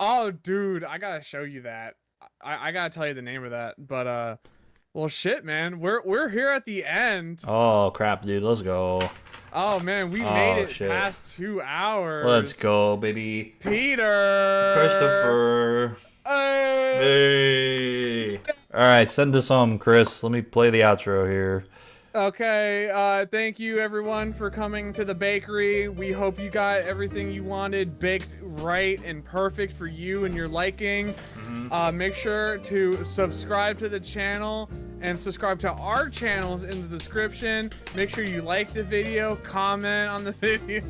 Oh, dude, I gotta show you that. I gotta tell you the name of that. But well, shit, man, we're here at the end. Oh crap, dude, let's go. Oh man, we made it past 2 hours. Let's go, baby. Peter. Christopher. Hey. All right, send this home, Chris. Let me play the outro here. Okay, thank you everyone for coming to the bakery. We hope you got everything you wanted baked right and perfect for you and your liking. Make sure to subscribe to the channel and subscribe to our channels in the description. Make sure you like the video, comment on the video.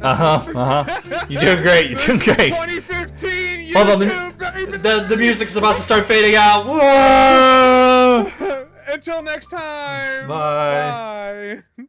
You're doing great. You're doing great. 2015 Hold on, the music's about to start fading out. Whoa! Until next time. Bye. Bye.